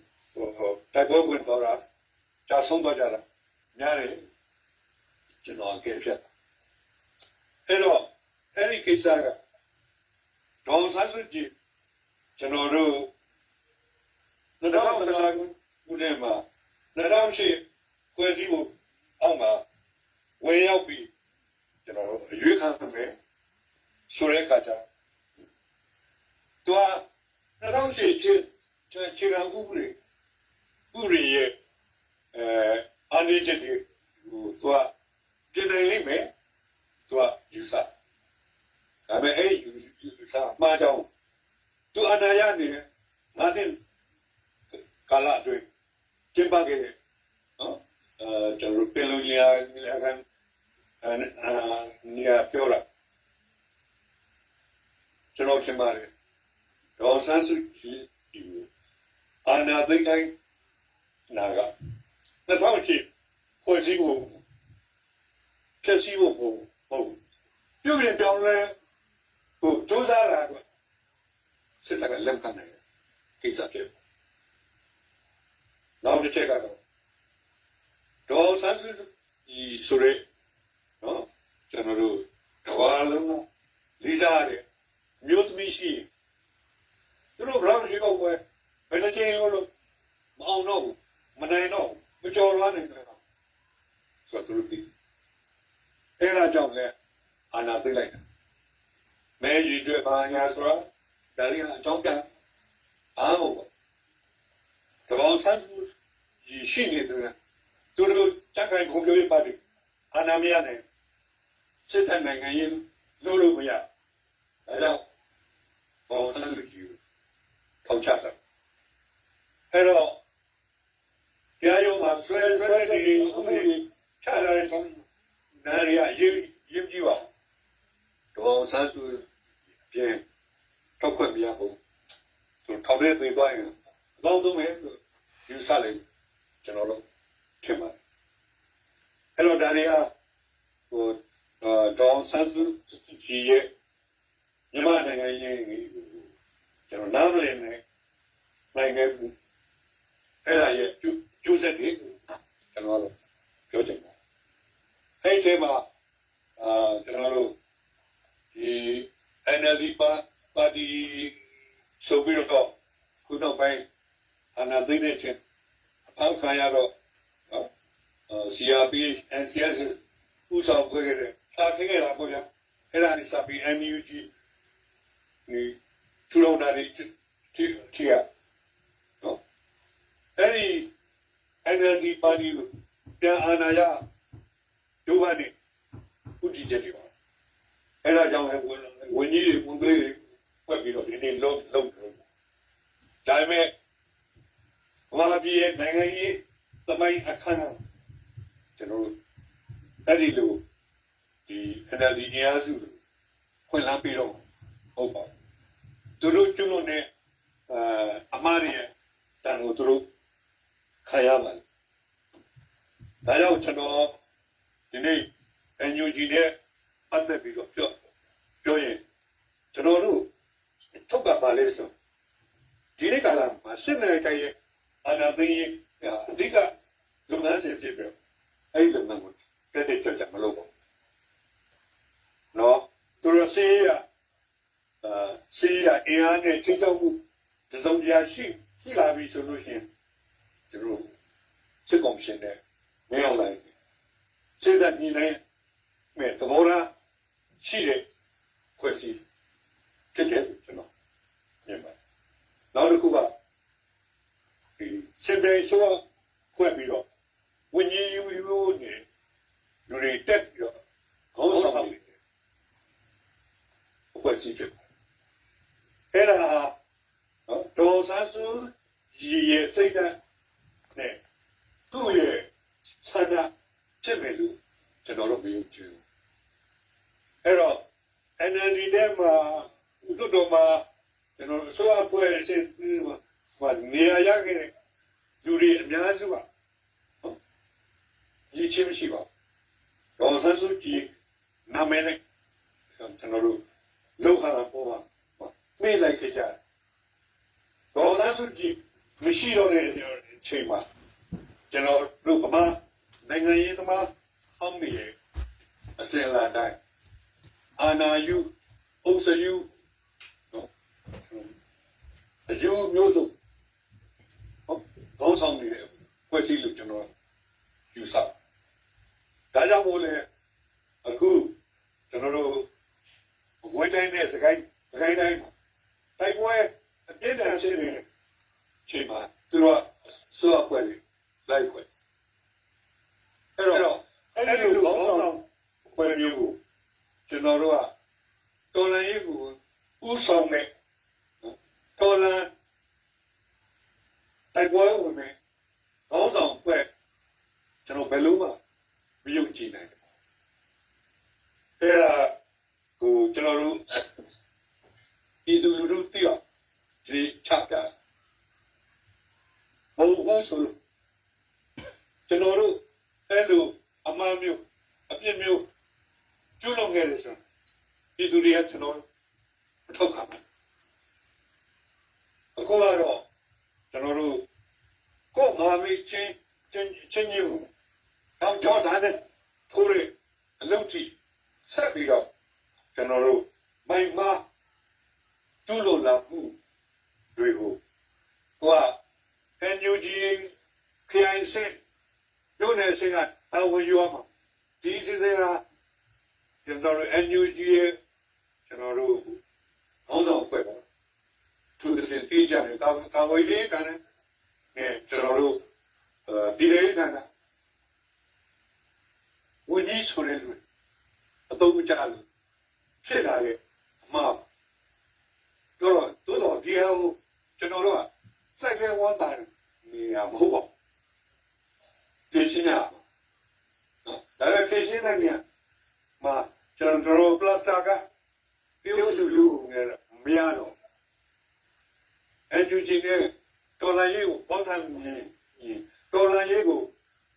တိုက်ပွဲဝင်တော့တာကြာဆုံးတော့ကြတာများတယ်ကျွန်တော်အကဲဖြတ်အဲ့တော့အဲ့ဒီကိစ္စကဒေါ်ဆန်းစုကြည်ကျွန်တော်တို့2015ခုနှစ်မှာ2008ခွဲစည်းမှုအောက်မှာဝင်ရောက်ပြီးကျွန်တော်တို့အရွေးခံမယ်ဆိုတဲ့အခါကျသူက2008ခြေခံဥပဒေရဲ့အားနည်းချက်တွေသူကပြင်နိုင်လိမ့်မယ်သူကယူဆဒါပေမဲ့အဲ့ယူဆမှားကြောင်းသူအနာရနေငါတင်ကာလ လအတွင်းကျင်းပခဲ့တဲ့နော်ကျွန်တော်ပင်လုံညာခံနေရာပြောတာကျွန်တော်ထင်ပါတယ်ဒေါ်ဆန်းစုကြည်အာဏာသိမ်းတိုင်းနာက2008ဖွဲ့စည်းဖို့ဖြည့်ဆည်းဖို့ဟုတ်ပြုပြင်ပြောင်းလဲဟိုစူးစမ်းတာကစစ်တပ်ကလက်ခံနိုင်တယ်ကိစ္စဖြစ်နောက်တစ်ချက်ကတော့ဒေါ်ဆန်းစုကြည်ဆိုရဲနော်ကျွန်တော်တို့တဝါလုံးလေးစားတယ်မြို့သမီးရှိသူတို့ဘလောက်ရှိတော့ပဲဘယ်နှချိန်လို့မအောင်တော့ဘူးမနိုင်တော့မကြော်လွှမ်းနိုင်တော့ဆိုတော့သူတို့ဒီအဲ့ဒါကြောင့်လည်းအာဏာသိမ်းလိုက်တာမဲကြီးတွေပါညာဆိုတော့ဒါရီအကြောင်းပြအားဟုတ်ပါတဘောဆန်းကြီးရှိနေတယ်သူတို့တက်ခိုင်ကွန်ပျူတာပါတီအာဏာမရနိုင်စစ်တပ်နိုင်ငံရေးလို့မရဒါကြောင့်ဘောဆန်းကြီးထောက်ချတာအဲ့တော့တရားရုံးမှာဆွဲနေအမှုချလာတဲ့ဆုံးနာရီအရေးကြည့်ပါတော့ဆန်းစုပြင်ထောက်ခွင့်မရဘူးသူထောက်တဲ့သေးသွားရင်အကောင်းဆုံးပဲယူဆလိုက်ကျွန်တော်တို့ထင်ပါတယ်အဲ့တော့ဒါတွေကဟိုဒေါ်ဆန်းစုကြည်ရဲ့မြန်မာနိုင်ငံရေးကျွန်တော်နားမလည်နိုင်ငံအဲ့ဒါရဲ့ကျိုးဆက်တွေကျွန်တော်တို့ပြောချင်တယ်အဲ့ဒီမှာကျွန်တော်တို့ဒီ NLD ပါတီဆိုပြီးတော့ခုနောက်ပိုင်းအနာသိတဲ့ချင်းအဖောက်ခံရတော့CRP NCS ဥဆောင်ခွဲခဲ့တယ်ထားခဲ့တာပေါ့ဗျာအဲ့ဒါနေစပြီး NUG ဒီထူထောင်တာတွေတီရနော်အဲ့ဒီ NLD ပါတီပြန်အာဏာရဒုဗတ်နေဥတီချက်တွေပါအဲ့ဒါကြောင့်ဝန်ကြီးတွေဝန်သေးတွေဖွက်ပြီးတော့ဒီနေ့လုံးဒါပေမဲ့ဘာပြည်ရဲ့နိုင်ငံရေးသမိုင်းအခမ်းကျွန်တော်အဲ့ဒီလိုဒီ NLD နေရာစုခွင့်လန်းပြီးတော့ဟုတ်ပါသူတို့ကျွလို့နဲ့အမားတွေတန်ကိုသူတို့ခံရပါဒါကြောင့်ကျွန်တော်ဒီနေ့ NUG နဲ့ပတ်သက်ပြီးတော့ပြောရင်ကျွန်တော်တို့ထုတ်ကပါလေဆိုဒီနေ့ကလာမှာစစ်နယ်တိုင်းရဲ့အာဏာသိမ်းရေးအဓိကလုပ်ငန်းစဉ်ဖြစ်ပြီးအဲ့ဒီလုပ်ငန်းကိုတက်ကြမလုပ်ဘူးနော်သူတို့စီးရအင်အားနဲ့ထိချုပ်မှုတစုံတရာရှိလာပြီဆိုလို့ရှိရင်သူတို့စစ်ကောင်စီနဲ့မရောက်လိုက်စစ်တပ်ကြီးနဲ့မဲ့သဘောထားရှိတဲ့ခွင့်စီဖြစ်တယ်ကျွန်တော်မြင်ပါတယ်နောက်တစ်ခုကဒီစစ်ဘေးဆိုခွင့်ပြီးတော့ဝิญဉ်ယူနေလူတွေတက်ပြီးတော့ခေါင်းဆောင်နေတယ်ခွင့်စီဖြစ်အဲ့ဒါနော်ဒေါ်ဆန်းစုကြည်ရဲ့စိတ်ဓာတ်နဲ့သူ့ရဲ့ဆန္ဒဖြစ်မယ်လို့ကျွန်တော်တို့မယုံကြည်ဘူးအဲ့တော့ NLD တဲ့မှာဥဒ္ဒမှာကျွန်တော်အစိုးရဖွဲ့စစ်မှာနေရာရခဲ့တဲ့လူတွေအများစုကနော်ရည်ချင်းမရှိပါဘူးဒေါ်ဆန်းစုကြည်နာမည်နဲ့ကျွန်တော်တို့လောက်ခါပေါ်မှာမေးလိုက်ကြတယ်ဒေါ်ဆန်းစုကြည်မရှိတော့တဲ့အချိန်မှာကျွန်တော်တို့ဗမာနိုင်ငံရေးသမားအောင်းနေအစင်လာတိုင်းအာနာယူအုပ်စယူနော်အယူမျိုးစုံခေါင်းဆောင်နေတဲ့ဖွဲ့စည်းလို့ကျွန်တော်ယူဆဒါကြောင့်မို့လဲအခုကျွန်တော်တို့ဝိုင်းတိုင်းနဲ့စကိုင်းတိုင်းတိုက်ပွဲအပြင်းထန်ဖြစ်နေချိန်မှာသူတို့ဆွာပွဲလိုက်ခွဲအဲ့တော့အဲ့ဒီလိုခေါင်းဆောင်ပွဲမျိုးကိုကျွန်တော်တို့ကတော်လန်ရေးကိုဥဆောင်တဲ့တော်လန် တိုက်ပွဲဝင်မယ်ခေါင်းဆောင်ဖွဲ့ကျွန်တော်ဘယ်လိုမှမယုံကြည်နိုင်ဘူးအဲ့ဒါကိုကျွန်တော်တို့ပြည်သူလူထုသိအောင်ဒီချပြဘုံဘုံဆိုလို့ကျွန်တော်တို့အဲ့လိုအမှန်မျိုးအပြစ်မျိုးကျူးလွန်ခဲ့တယ်ဆိုပြည်သူတွေကကျွန်တော်အထောက်ခံတယ်အခုကတော့ကျွန်တော်တို့ကိုယ်မာမီချင်းညူတော့ကြောတာတဲ့ထိုးရအလုပ်ကြီးဆက်ပြီးတော့ကျွန်တော်တို့မိုင်မာကျူးလွန်လာမှုတွေကိုကိုက NUG ခိုင်စစ်တို့နဲ့ဆင်ကတာဝန်ယူအောင်ဒီစစ်စင်ကကျွန်တော်တို့ NUG ရဲ့ကျွန်တော်တို့ခေါင်းဆောင်ဖွဲ့ပါသူတို့တေးကြတယ်ကာဝေးလေးကနေကျွန်တော်တို့ဒီလေးကနေဝန်ကြီးဆိုတဲ့လူအသုံးမချလို့ဖြစ်လာတဲ့အမှားတော့ဒီဟိုကျွန်တော်တို့ကစိုက်ပဲဝမ်းတာနေရမဟုတ်ပါဘူးဒီချင်းရနော်ဒါပေမဲ့ခေရှင်းတဲ့နေရာမှာကျွန်တော်တို့ပလတ်စတာကပြုစုလူငယ်မရတော့NUG နဲ့တော်လိုင်းရေးကိုပေါ်ဆန်းနေတော်လိုင်းရေးကို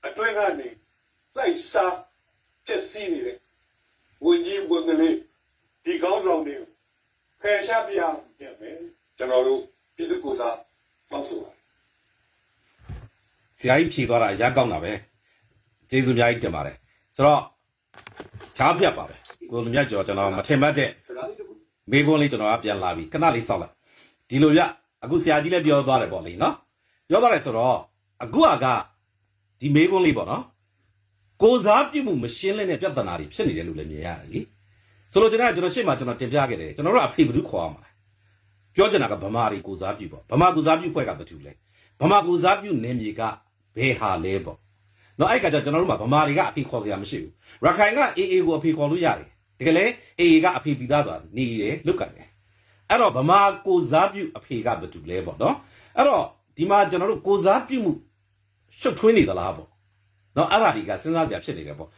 အတွင်းကနေလိုက်စားဖြစ်စီနေတယ်ဝန်ကြီးဝန်ကလေးဒီကောင်းဆောင်တွေဖယ်ရှားပြရမယ်ကျွန်တော်တို့ပြည်သူ့ကိုယ်စားတောင်းဆိုပါတယ် ဆရာကြီးဖြေသွားတာအရကောင်းတာပဲကျေးဇူးအများကြီးတင်ပါတယ်ဆိုတော့ချားပြတ်ပါပဲကိုလူမြတ်ကျော်ကျွန်တော်မထင်မှတ်တဲ့မိကုန်းလေးကျွန်တော်ကပြန်လာပြီခဏလေးစောက်လိုက်ဒီလိုရအခုဆရာကြီးလည်းပြောသွားတယ်ပေါ့လေနော်ပြောသွားတယ်ဆိုတော့အခုကဒီမိကုန်းလေးပေါ့နော်ကိုစားပြုမှုမရှင်းလင်းတဲ့ပြဿနာတွေဖြစ်နေတယ်လို့လည်းမြင်ရတယ်လीဆိုလို့ကျွန်တော်ရှေ့မှာကျွန်တော်တင်ပြခဲ့တယ်ကျွန်တော်တို့အဖေဘ누구ခေါ်ရမှာပြောချင်တာကဗမာတွေကိုစားပြုပေါ့ဗမာကိုစားပြုဖွဲ့ကဘာတူလဲဗမာကိုစားပြုနေမြေကဘယ်ဟာလဲပေါ့နော်အဲ့ခါကျကျွန်တော်တို့မှာဗမာတွေကအဖေခေါ်စရာမရှိဘူးရခိုင်ကအေအေကိုအဖေခေါ်လို့ရတယ်တကယ်လေအေအေကအဖေပြီးသားဆိုတာနေတယ်လုတ်ကန်တယ်အဲ့တော့ဗမာကိုစားပြုအဖေကဘာတူလဲပေါ့နော်အဲ့တော့ဒီမှာကျွန်တော်တို့ကိုစားပြုမှုရှုပ်ထွေးနေသလားပေါ့နော်အဲ့ဒါတွေကစဉ်းစားစရာဖြစ်နေတယ်ပေါ့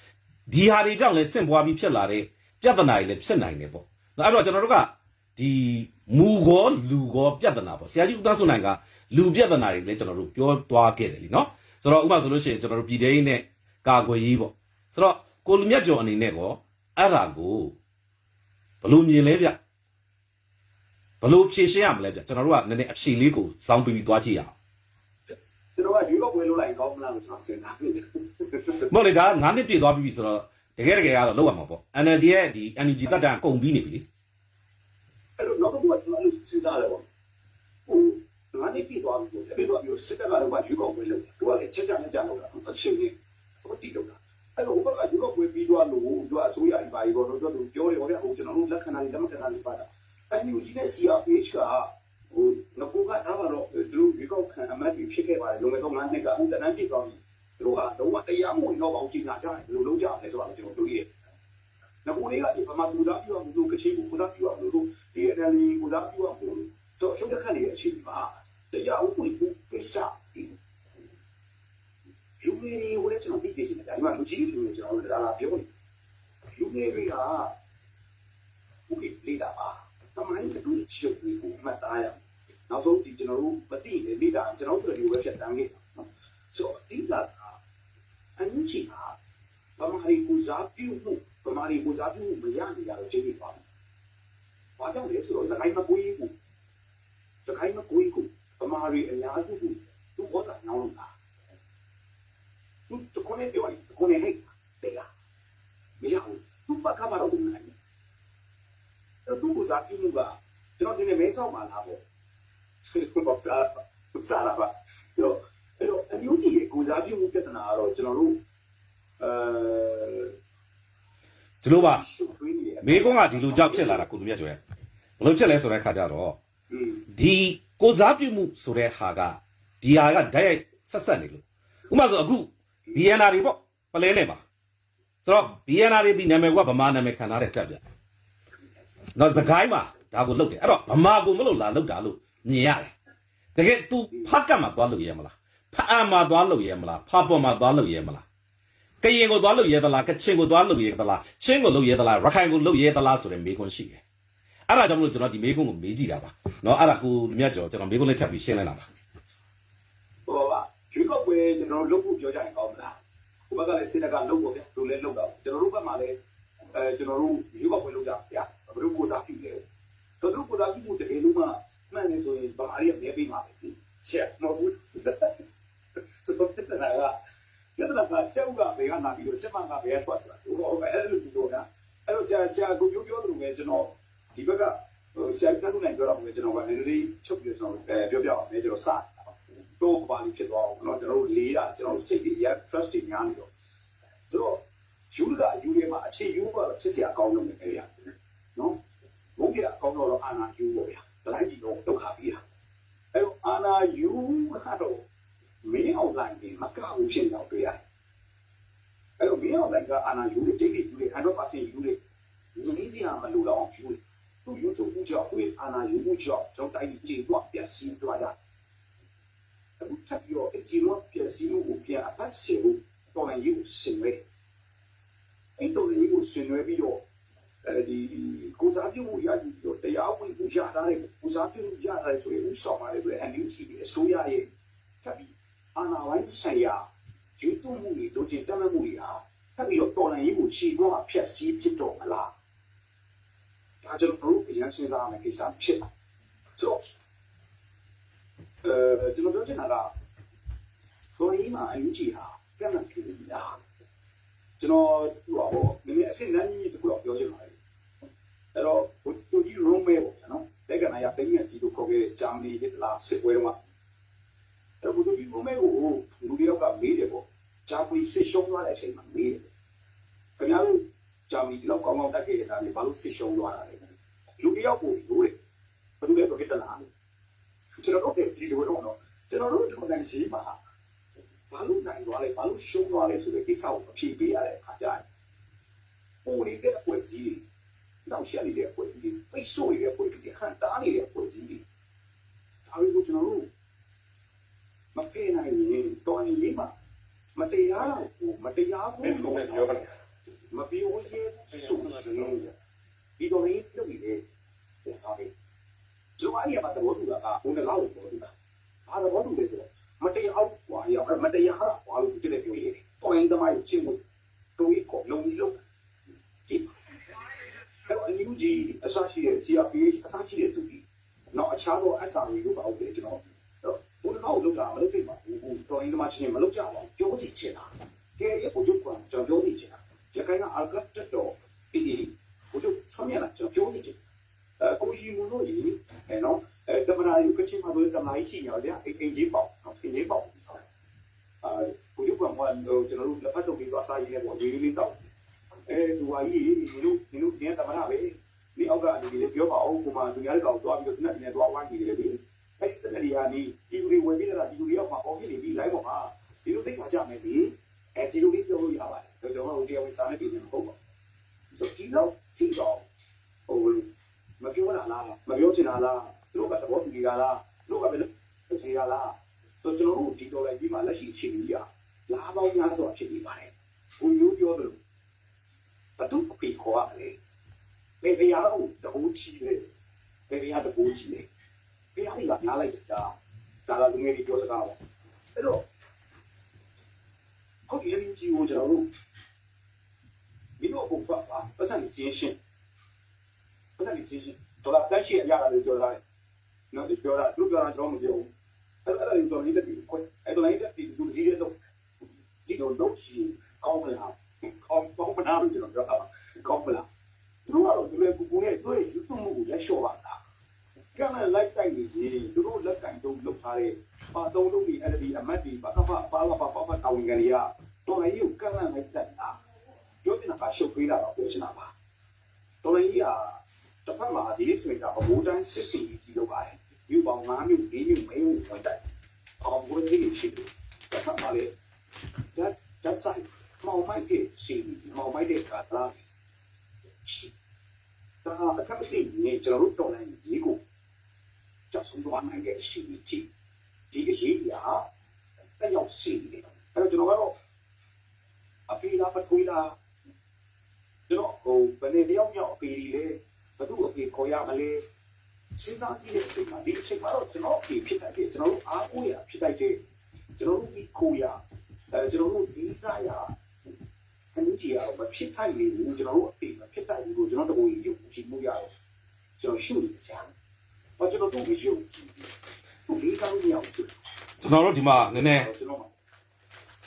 ဒီဟာတွေကြောင့်လည်းစင့်ပွားပြီးဖြစ်လာတဲ့ပြဿနာတွေလည်းဖြစ်နိုင်တယ်ပေါ့နော်အဲ့တော့ကျွန်တော်တို့ကဒီမူကောလူကောပြဿနာပေါ့ဆရာကြီးဦးသားစွန်နိုင်ကလူပြဿနာတွေလည်းကျွန်တော်တို့ပြောသွားခဲ့တယ်လीနော်ဆိုတော့ဥပမာဆိုလို့ရှိရင်ကျွန်တော်တို့ပြည်ထောင်နဲ့ကာကွယ်ရေးပေါ့ဆိုတော့ကိုလူမြတ်ကျော်အနေနဲ့ကောအဲ့ဒါကိုဘလို့မြင်လဲဗျဘလို့ဖြေရှင်းရမလဲဗျကျွန်တော်တို့ကနည်းနည်းအဖြေလေးကိုစောင်းပြီးသွားကြည့်ရအောင်ကျွန်တော်ကရွေးကောက်ပွဲလုပ်လိုက်ကောင်းမလားလို့ကျွန်တော်စဉ်းစားနေတယ်မဟုတ်လေဒါ9နှစ်ပြည့်သွားပြီဆိုတော့တကယ်ကတော့လောက်ရမှာပေါ့ NLD ရဲ့ဒီ NUG တက်တန်ကုန်ပြီးနေပြီလေအဲ့တော့နောက်တစ်ခုကကျွန်တော်အဲ့လိုစဉ်းစားတယ်ပေါ့ဟိုငါနေပြည်သွားပြီလေပြီးတော့မျိုးစစ်တပ်ကတော့ရွေးကောက်ပွဲလုပ်တယ်သူကလည်းချက်ချနဲ့ကြာလို့တာအချင်းကြီးဟိုတီးတော့တာအဲ့တော့ဟိုဘက်ကရွေးကောက်ပွဲပြီးသွားလို့သူကအစိုးရအပါကြီးပေါ့တော့သူပြောတယ်ဟိုဟိုကျွန်တော်တို့လက်ခံတာလက်မခံတာတွေပါတာအဲ့ဒီကြီးနဲ့ CRPH ကဟိုငကူကဒါပါတော့သူရွေးကောက်ခံအမတ်ကြီးဖြစ်ခဲ့ပါတယ်လုံမဲ့တော့9နှစ်ကဦးတန်းပြည့်သွားပြီသူတို့ကတော့တရားမဝင်တော့အောင်ကြည်နာကြတယ်ဘယ်လိုလုပ်ကြလဲဆိုတာကျွန်တော်တို့တွေ့ရတယ်ငကူလေးကဒီဗမာကူသားပြအောင်လို့ကချီကူသားပြအောင်လို့ဒီ NLD ကူသားပြအောင်လို့တော့အချုပ်ခတ်နေတဲ့အချိန်မှာတရားဥပဒေကိစ္စလူငယ်တွေကျွန်တော်သိသိချင်တယ်ဒါမှလူကြီးလူငယ်ကျွန်တော်တို့ဒါပြောနေလူငယ်တွေကဥပဒေလေးတာပါတမိုင်းတူချုပ်ပြီးမှတ်သားရနောက်ဆုံးဒီကျွန်တော်တို့မသိလေလေးတာကျွန်တော်တို့ဒီဝက်ဖြတ်တန်းခဲ့နော်ဆိုတော့ဒီကအန်ယူချီကဗမာရီကိုစားပြုမှုဗမာရီကိုစားပြုမှုမရနေရတော့ချိန်နေပါဘာကြောင့်လဲဆိုတော့စကိုင်းမကွေးဘူးစကိုင်းမကွေးဘူးဗမာရီအများစုသူဘောတာနောင်းတာသူကိုနေပြောတယ်ကိုနေဟဲ့တေးလားမရဘူးသူဘာကမှတော့ဘူးနိုင်သူကစားပြုမှုကကျွန်တော်ဒီနေ့မဲဆောက်မှာလာပေါ့သူကစားလာပါအဲ့တော့အမျိုးကြီးကိုစားပြုမှုပြဿနာကတော့ကျွန်တော်တို့ဒီလိုပါမေကုန်းကဒီလိုကြောက်ဖြစ်လာတာကိုလူမြတ်ကျော်ရဲ့ဘလို့ဖြစ်လဲဆိုတဲ့ခါကျတော့ဒီကိုစားပြုမှုဆိုတဲ့ဟာကဒီဟာကဓာတ်ရိုက်ဆက်နေလို့ဥပမာဆိုအခု BNR တွေပေါ့ပလဲနေပါဆိုတော့ BNR တွေဒီနာမည်ကဗမာနာမည်ခံထားတဲ့တက်ပြနော်စကိုင်းမှာဒါကိုလုပ်တယ်အဲ့တော့ဗမာကိုမလို့လာလုပ်တာလို့မြင်ရတယ် တကယ် तू ဖတ်ကတ်မှာသွားလို့ရမလားဖတ်အံမှာသွားလို့ရမလားဖာပေါ်မှာသွားလို့ရမလားကရင်ကိုသွားလို့ရသလားကချင်ကိုသွားလို့ရသလားချင်းကိုလို့ရသလားရခိုင်ကိုလို့ရသလားဆိုတဲ့မေးခွန်းရှိတယ်အဲ့ဒါကြောင့်မလို့ကျွန်တော်ဒီမေးခွန်းကိုမေးကြည့်တာပါเนาะအဲ့ဒါကိုမြတ်ကျော်ကျွန်တော်မေးခွန်းလေးထပ်ပြီးရှင်းလိုက်တာပါဟောပါကျွေးကောက်ပွဲကျွန်တော်လုပ်ဖို့ပြောကြရင်ကောင်းမလားဟိုဘက်ကလည်းစစ်တပ်ကလုပ်ဖို့ဗျသူလည်းလုပ်တော့ကျွန်တော်တို့ဘက်မှာလည်းကျွန်တော်တို့ရွေးကောက်ပွဲလုပ်ကြဗျာဘယ်လိုကိုစားပြုလဲဆိုတော့ကိုစားပြုတကယ်လို့မှမှန်နေဆိုရင်ဗမာရီကမဲပေးမှာပဲချက်မဟုတ်ဘူးဆိုတော့တက်တာကကျောက်ကဘယ်ကနာပြီးတော့ချက်မှန်ကဘယ်ကထွက်ဆိုတာဟိုအဲ့လိုဒီလိုကအဲ့တော့ဆရာကိုပြောလို့ပဲကျွန်တော်ဒီဘက်ကဆရာကတူနိုင်ပြောတော့ကျွန်တော်ကလည်းလေးချုပ်ပြကျွန်တော်ပြောပြအောင်လေကျွန်တော်စတော့ပါလိဖြစ်သွားအောင်เนาะကျွန်တော်တို့လေးတာကျွန်တော်စိတ်ကြီးရ trust ကြီးများနေတော့ဆိုတော့ယူထဲမှာအခြေယူကတော့ချစ်စရာအကောင်းဆုံးပဲခင်ဗျာနော်ဘုန်းကြီးအကောင်းတော့အာနာယူပေါ့ဗျာတလိုက်ကြီးတော့ဒုက္ခပြီးတာအဲ့တော့အာနာယူကတော့မင်းအောင်လိုင်းပြီးမကောက်ဘူးဖြစ်တော့တွေ့ရတယ်အဲ့တော့မင်းအောင်လိုင်းကအာနာယူတွေတိတ်တိတ်ယူတွေ 100% ယူတွေရင်းစရာမလိုတော့ယူတွေသူယူတော့ဘူးကြောက်တွေ့အာနာယူဘူးကြောက်ကျွန်တော်တိုက်ပြီးကြည့်တော့ပြစီသွားတာအခုထပ်ပြီးတော့အကြည့်တော့ပြစီမှုကိုပြန်အပတ်စီလို့တော်ရင်ယူစင်ရဲအဲ့တော့ဒီကိုဆွေးနွေးပြီးတော့ဒီကိုစားပြုမှုရယူပြီးတော့တရားဝင်မှုရတာတဲ့ကိုစားပြုမှုရတာဆိုရင်ဥဆောင်ပါတယ်ဆိုရင် NUG အစိုးရရဲ့ထပ်ပြီးအာဏာဝိုင်းဆိုင်ရာယူသွမှုတွေတို့ချင်းတက်မှတ်မှုတွေဟာထပ်ပြီးတော့တော်လှန်ရေးကိုခြေတော့ဖျက်ဆီးဖြစ်တော့မလားဒါကျွန်တော်တို့အရင်စဉ်းစားမယ်ကိစ္စဖြစ်တယ်ဆိုတော့ကျွန်တော်ပြောချင်တာကတော်ရင်မှာ NUG ဟာကန့်လန့်ဖြစ်နေတာကျွန်တော်ဟိုနည်းနည်းအဆင့်တန်းကြီးတခုတော့ပြောချင်ပါတယ်အဲ့တော့သူကြီးရုံးမဲပေါ့နော်လက်ကနာရတင်းရကြီးတို့ခေါ်ခဲ့တဲ့ဂျာမနီဟစ်တလာစစ်ပွဲတော့အဲ့တော့သူကြီးရုံးမဲကိုလူတယောက်ကမေးတယ်ပေါ့ဂျာမနီစစ်ရှုံးသွားတဲ့အချိန်မှာမေးတယ်ခင်ဗျားတို့ဂျာမနီဒီလောက်ကောင်းကောင်းတက်ခဲ့တဲ့ဒါနဲ့ဘာလို့စစ်ရှုံးသွားတာလဲလူတယောက်ကိုလို့တဲ့ဘယ်သူလဲဆိုဟစ်တလာကျွန်တော်တို့ဒီလိုတော့ကျွန်တော်တို့ထုံတန်းရှိမှာဘာလို့နိုင်သွားလဲဘာလို့ရှုံးသွားလဲဆိုတဲ့ကိစ္စကိုအဖြေပေးရတဲ့အခါကျရင်ပိုနေတဲ့အဖွဲ့အစည်းတွေနောက်ဆက်နေတဲ့အဖွဲ့အစည်းတွေပိတ်ဆို့နေတဲ့အဖွဲ့အစည်းတွေဟန်တားနေတဲ့အဖွဲ့အစည်းတွေဒါတွေကိုကျွန်တော်တို့မဖေးနိုင်ရင်တော်ရင်မှာမတရားတော့ကိုမတရားဘူးဆိုတော့မပြောရေးဆိုရင်ဒီတော်ရင်လုပ်နေတယ်ဟာပဲကျွန်တော်အရင်ကသဘောတူတာကဘုံတကားကိုပြောတူတာဘာသဘောတူလဲဆိုတော့မတရားကွာရောမတရားကွာလို့ဒီလိုပြောရတယ်။တော်ရင်သမားကိုချင်းမှုတို့ကိုလုံးလုံးဒီအဲ့အယူဂျီအစားရှိတဲ့ CRPH အစားရှိတဲ့သူကြီးတော့အခြားသော SRE တို့ပါဟုတ်တယ်ကျွန်တော်ဘုန်းတော်ကိုလောက်တာမလုပ်သိပါဘူး။တော်ရင်သမားချင်းမလုပ်ကြပါဘူး။ပြောစီချင်တာ။ကဲအခုကျကွာကျွန်တော်ပြောစီချင်တာ။ရခိုင်ကအလကတ်တော့ဒီကိုကျဆွမ်းရလာကျွန်တော်ပြောစီချင်ကိုကြီးမလို့ကြီးနော်တမနာယူကချင်မှာလို့တမနာရှိနေတယ်အင်ဂျင်ပေါက်အင်ဂျင်ပေါက်ဆိုကိုရုပ်ကမှကျွန်တော်တို့လက်ဖက်ထုတ်ပြီးသွားစားရည်နဲ့ပေါ့ရေးလေးတော့သူဟာကြီးဒီလိုနေတမနာပဲဒီအောက်ကဒီလေးပြောပါအောင်ကိုမသူများတွေကတော့သွားပြီးတော့ဒီနေ့သွားဝိုင်းနေတယ်လေအဲ့ဒီတနေ့ဟာဒီဒီလိုဝင်ပြီးတော့ဒီလိုရောက်မှာအော်ကြီးနေပြီး live ပေါ်မှာဒီလိုသိခါကြမယ်ဒီဒီလိုလေးပြောလို့ရပါတယ်ကျွန်တော်တို့တရားဝင်စားနေပြီမဟုတ်ပါဘူးဆိုတော့ဒီတော့ဟိုမပြောတာလားမပြောချင်တာလားသူတို့ကသဘောတူကြလားသူတို့ကဘယ်လိုချိန်ရလားဆိုကျွန်တော်တို့ဒီတော်လိုက်ပြီးမှလက်ရှိချိန်ကြီးอ่ะလားပေါင်းများစွာဖြစ်နေပါတယ်ကိုမျိုးပြောသလိုဘသူပြေခေါ်ရတယ်ဘေဘီယာကိုတကူချီတယ်ဘေဘီယာတကူချီတယ်ဘေဘီယာကများလိုက်တာဒါလာလူငယ်တွေပြောစကားပေါ့အဲ့တော့ခုဒီရင်းကြီးကိုကျွန်တော်တို့ဒီလိုပုံဖတ်ပါပတ်စံစီရှင်းပတ်စံစီရှင်းတော်လာတက်ရှိအရာတွေပြောတာနော်ဒီပြောတာသူပြောတာကျွန်တော်မပြောဘူးအဲ့ဒါလည်းတော်နေတဲ့ပြီးခွအဲ့တော့လည်းဒီစုစည်းရတော့ဒီလိုတော့ရှိကောင်းမလားကောင်းမလားကျွန်တော်ပြောတာကောင်းမလားသူကတော့ဒီလိုကိုနဲ့တွေ့ယူသွမှုကိုလက်လျှော့ပါလားကဲမဲ့လိုက်တိုက်နေကြီးသူတို့လက်ကင်တုံးလုပ်ထားတဲ့ပါသုံးလုံးဒီ LB အမတ်ဒီပါကဖပါတာဝန်ခံတွေကတော်လည်းကိုကန့်လန့်လိုက်တက်တာပြောချင်တာကရှုပ်ထွေးတာတော့ပြောချင်တာပါတော်လည်းကြီးကတစ်ဖက်မှာဒီလိုဆိုရင်ဒါအမိုးတိုင်းစစ်စီကြီးလုပ်ပါတယ်မြို့ပေါင်း9မြို့4မြို့မဲဝင်တိုက်အောင်ဘုရားကြီးရှိတယ်တစ်ဖက်မှာလေthat side မောင်မိုက်တဲ့စီမောင်မိုက်တဲ့ကာလာရှိဒါအခက်အခဲနေကျွန်တော်တို့တော်လိုင်းဒီကိုချက်ဆုံးသွားနိုင်တဲ့စီတီ ဒီအရေးကြီးဟာတက်ရောက်စီနေတယ်အဲ့တော့ကျွန်တော်ကတော့အဖေလားပထွေးလားကျွန်တော်ဟိုဘယ်နေတယောက်အဖေကြီးလဲဘသူအဖေခေါ်ရမလဲစဉ်းစားကြည့်တဲ့အချိန်မှာဒီအချိန်မှာတော့ကျွန်တော်အဖေဖြစ်တဲ့ကျွန်တော်တို့အားကိုးရဖြစ်တဲ့ကျွန်တော်တို့ဒီကိုရကျွန်တော်တို့ဒီစားရအမှုကြီးအောင်မဖြစ်ထိုက်နေဘူးကျွန်တော်တို့အဖေမဖြစ်ထိုက်ဘူးလို့ကျွန်တော်တို့ရုပ်ကြည့်မှုရအောင်ကျွန်တော်ရှုနေစရာဘာကျွန်တော်တို့ရုပ်ကြည့်သူလေးကောင်းမြောက်ကြည့် ကျွန်တော်တို့ဒီမှာနည်းနည်း ကျွန်တော်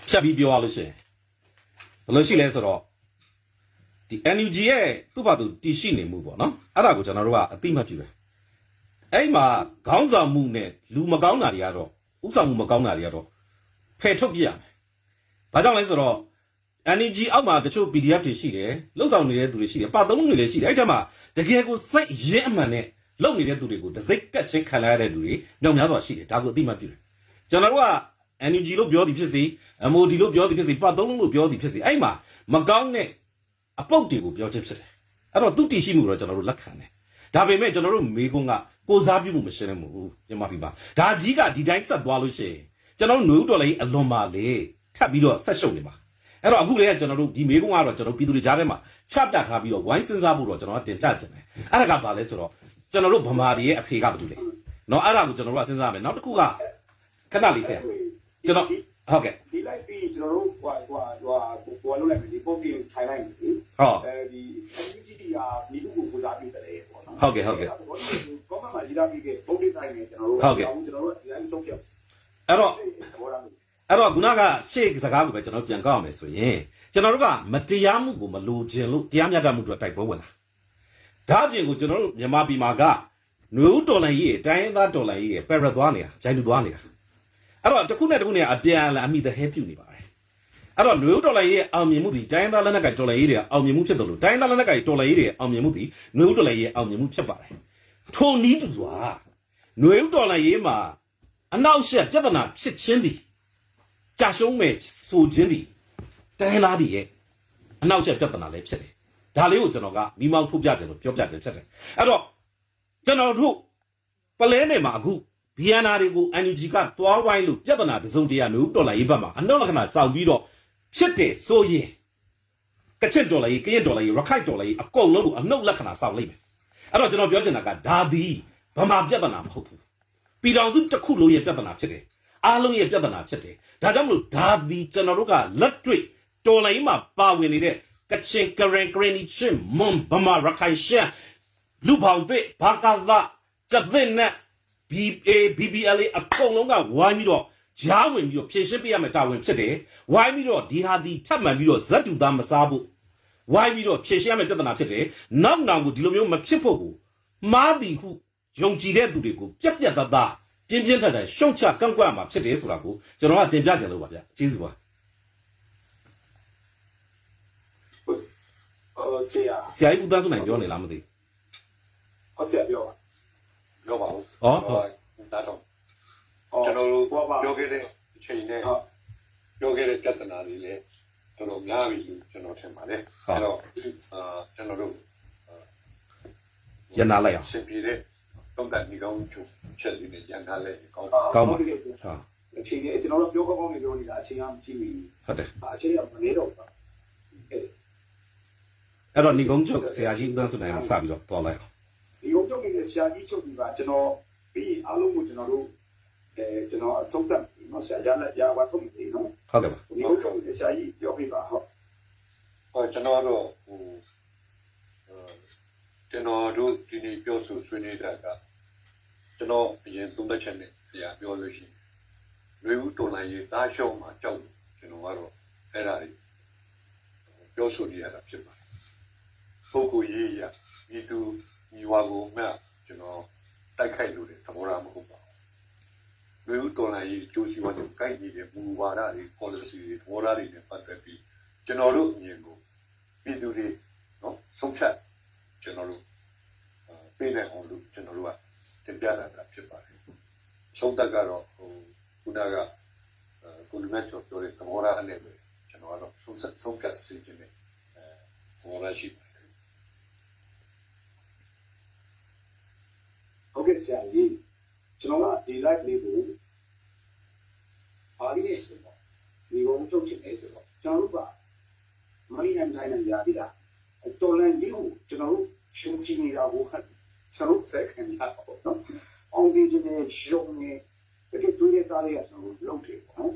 ဖြတ်ပြီးပြောရလို့ရှိရင်ဘယ်လိုရှိလဲဆိုတော့ဒီ NUG ရဲ့သူ့ဘာသူတည်ရှိနေမှုပေါ့နော်အဲ့ဒါကိုကျွန်တော်တို့ကအတိမတ်ပြုတယ်အဲ့မှာခေါင်းဆောင်မှုနဲ့လူမကောင်းတာတွေကတော့ဥဆောင်မှုမကောင်းတာတွေကတော့ဖယ်ထုတ်ပြရမယ်ဘာကြောင့်လဲဆိုတော့ NUG အောက်မှာတချို့ PDF တွေရှိတယ်လှုပ်ဆောင်နေတဲ့သူတွေရှိတယ်ပါသုံးတွေလည်းရှိတယ်အဲ့ထက်မှာတကယ်ကိုစိတ်ရင်းအမှန်နဲ့လုပ်နေတဲ့သူတွေကိုတစိတ်ကတ်ချင်းခံရတဲ့သူတွေမြောက်များစွာရှိတယ်ဒါကိုအတိမတ်ပြုတယ်ကျွန်တော်တို့က NUG လို့ပြောသည်ဖြစ်စေ MOD လို့ပြောသည်ဖြစ်စေပတ်သုံးလို့ပြောသည်ဖြစ်စေအဲ့မှာမကောင်းတဲ့အပုတ်တွေကိုပြောချင်းဖြစ်တယ်အဲ့တော့သူတည်ရှိမှုတော့ကျွန်တော်တို့လက်ခံတယ်ဒါပေမဲ့ကျွန်တော်တို့မေကုန်းကကိုစားပြုမှုမရှင်းနိုင်ဘူးမြန်မာပြည်မှာဒါကြီးကဒီတိုင်းဆက်သွားလို့ရှိရင်ကျွန်တော်တို့ຫນွေဥတော်လည်းအလွန်ပါလေထပ်ပြီးတော့ဆက်ရှုပ်နေပါအဲ့တော့အခုလည်းကျွန်တော်တို့ဒီမေကုန်းကတော့ကျွန်တော်ပြည်သူတွေကြားထဲမှာချပြထားပြီးတော့ဝိုင်းစဉ်းစားဖို့တော့ကျွန်တော်ကတင်ပြချင်တယ်အဲ့ဒါကဘာလဲဆိုတော့ကျွန်တော်တို့ဗမာပြည်ရဲ့အဖေကဘာလုပ်လဲเนาะအဲ့ဒါကိုကျွန်တော်တို့ကစဉ်းစားရမယ်နောက်တစ်ခုကခဏလေးဆရာကျွန်တော်ဟုတ်ကဲ့ဒီလိုက်ပြီးကျွန်တော်တို့ဟိုလုံးလိုက်ပြီဒီပုံပြင်ထိုင်လိုက်ပြီဒီ NUG ကမိလူကိုကိုစားပြုတယ်ပေါ့နော်ဟုတ်ကဲ့ကောမန့်မှာရေးထားပြီးပုံပြင်ထိုင်နေကျွန်တော်တို့ကျွန်တော်တို့ဒီတိုင်းဆုံးဖြတ်အဲ့တော့ခုနကရှေ့စကားကိုပဲကျွန်တော်ပြန်ကောက်အောင်မယ်ဆိုရင်ကျွန်တော်တို့ကမတရားမှုကိုမလိုချင်လို့တရားမျှတမှုတို့တိုက်ပွဲဝင်လာဒါအပြင်ကိုကျွန်တော်တို့မြန်မာပြည်မှာကຫນွေဥတော်လိုင်းကြီးတိုင်းသားတော်လိုင်းကြီးပဲရသွားနေတာဂျိုင်းလူသွားနေတာအဲ့တော့တစ်ခုနဲ့တစ်ခုနဲ့အပြန်အလှန်အမိသဟဲပြုနေပါတယ်အဲ့တော့ຫນွေဥတော်လိုင်းကြီးအောင်မြင်မှုဒီတိုင်းသားလက်နက်ကတော်လိုင်းကြီးတွေအောင်မြင်မှုဖြစ်တယ်လို့တိုင်းသားလက်နက်ကတော်လိုင်းကြီးတွေအောင်မြင်မှုဒီຫນွေဥတော်လိုင်းကြီးအောင်မြင်မှုဖြစ်ပါတယ်ထိုနည်းတူစွာຫນွေဥတော်လိုင်းကြီးမှာအနောက်ရှက်ပြဿနာဖြစ်ချင်းသည်ကြာရှုံးမဲ့ဆိုခြင်းသည်တိုင်းသားတွေရဲ့အနောက်ရှက်ပြဿနာလည်းဖြစ်တယ်ဒါလေးကိုကျွန်တော်ကမိမောင်းထုတ်ပြခြင်းလို့ပြောပြခြင်းဖြစ်တယ်အဲ့တော့ကျွန်တော်တို့ပလဲနယ်မှာအခု BNR တွေကို NUG ကတွားဝိုင်းလို့ပြဿနာတစုံတရာຫນွေဥတော်လိုင်းကြီးဘက်မှာအနောက်လက္ခဏာစောင့်ပြီးတော့ဖြစ်တယ်ဆိုရင်ကချစ်တော်လိုင်းကြီးကရင်တော်လိုင်းကြီးရခိုင်တော်လိုင်းကြီးအကုန်လုံးကိုအနှုတ်လက္ခဏာစောင့်လိုက်မယ်အဲ့တော့ကျွန်တော်ပြောချင်တာကဒါသည်ဗမာပြဿနာမဟုတ်ဘူးပြည်တော်စုတစ်ခုလုံးရဲ့ပြဿနာဖြစ်တယ်အားလုံးရဲ့ပြဿနာဖြစ်တယ်ဒါကြောင့်မလို့ဒါသည်ကျွန်တော်တို့ကလက်တွေ့တော်လိုင်းမှာပါဝင်နေတဲ့ကချင်ကရင်ကရင်ချင်းမွန်ဗမာရခိုင်ရှမ်းလူပေါင်းတဲ့ဘာသာကျတဲ့နဲ့ BBLA အကုန်လုံးကဝိုင်းပြီးတော့ဂျားဝင်ပြီးတော့ဖြည့်ရှင်းပေးရမယ့်တာဝန်ဖြစ်တယ်ဝိုင်းပြီးတော့ဒီဟာဒီထပ်မှန်ပြီးတော့ဇက်တူသားမစားဖို့ဝိုင်းပြီးတော့ဖြည့်ရှင်းရမယ့်ပြဿနာဖြစ်တယ်နောက်နောက်ကိုဒီလိုမျိုးမဖြစ်ဖို့ကိုမားသည်ဟုယုံကြည်တဲ့သူတွေကိုပြက်ပြက်သားသားပြင်းပြင်းထန်ထန်ရှုံချကန့်ကွက်မှာဖြစ်တယ်ဆိုတာကိုကျွန်တော်ကတင်ပြကြလို့ပါဗျကျေးဇူးပါဆရာကြီးဦးသားစုနိုင်ပြောနေလားမသိဟုတ်ဆရာပြောပါပြောပါဦးဟုတ်ဒါတော့ကျွန်တော်တို့ပြောခဲ့တဲ့အချိန်နဲ့ပြောခဲ့တဲ့ပြဿနာတွေလည်းတော်တော်များပြီလို့ကျွန်တော်ထင်ပါတယ်အဲ့တော့ကျွန်တော်တို့ရနာလိုက်အောင်ရှင်ပြည်တဲ့တုံးတက်ဒီကောင်းချုပ်ချက်လေးနဲ့ရန်ထားလိုက်ကောင်းပါဟာအချိန်နဲ့ကျွန်တော်တို့ပြောကောင်းနေပြောနေတာအချိန်ကမကြည့်ဘူးဟုတ်တယ်အချိန်ကမနေတော့ဘူးအဲ့တော့ညီကုန်းချုပ်ဆရာကြီးဦးသားစုနိုင်ကစပြီးတော့တွားလိုက်အောင်ဒီကုန်းချုပ်နေတဲ့ဆရာကြီးချုပ်ကကျွန်တော်ပြီးအားလုံးကိုကျွန်တော်တို့ကျွန်တော်အဆုံးသတ်နော်ဆရာရဝတ်ထုတ်ပြီနော်ဟုတ်ကဲ့ပါဒီကုန်းချုပ်နေတဲ့ဆရာကြီးပြောပြပါဟုတ်ကျွန်တော်တို့ကျွန်တော်တို့ဒီနေ့ပြောဆိုဆွေးနွေးတာကကျွန်တော်အရင်သုံးသက်ချက်နဲ့ဆရာပြောလို့ရှိရင်လူဦးတော်လိုင်းရေးတားရှုံးမှာကြောက်ကျွန်တော်ကတော့အဲ့ဒါတွေပြောဆိုနေရတာဖြစ်ပါတယ်ပုဂ္ဂိုလ်ရေးရမိသူညီဝါကိုမှကျွန်တော်တိုက်ခိုက်လို့တဲ့သဘောထားမဟုတ်ပါဘူးလူဦးတော်လိုင်းရေးအကျိုးစီးပွားတွေကိုကိုက်နေတဲ့မူဝါဒတွေ policy တွေသဘောထားတွေနဲ့ပတ်သက်ပြီးကျွန်တော်တို့အမြင်ကိုပြည်သူတွေနော်ဆုံးဖြတ်ကျွန်တော်တို့ပေးနိုင်အောင်လို့ကျွန်တော်တို့ကတင်ပြတာဖြစ်ပါတယ်ဆုံးသက်ကတော့ခုနကကိုလူမဲ့ကျော်ပြောတဲ့သဘောထားနဲ့ပဲကျွန်တော်ကတော့ဆုံးဖြတ်စေချင်တဲ့သဘောထားရှိပါတယ်ဟုတ်ကဲ့ဆရာကြီးကျွန်တော်ကဒီ live လေးကို ဘာလို့လဲဆိုတော့ဒီကုန်းချုပ်ချင်နေဆိုတော့ကျွန်တော်တို့ကမင်းနဲ့တိုင်းနဲ့ရာဒီလားတော်လန်ကြီးကိုကျွန်တော်တို့ရှုံးကြည့်နေတာကိုကျွန်တော်စက်ခံရတော့နော်အောင်စီချင်းနဲ့ရှုံးနေတကယ်တွေ့ရတာလေးကကျွန်တော်လုပ်တယ်ပေါ့နော်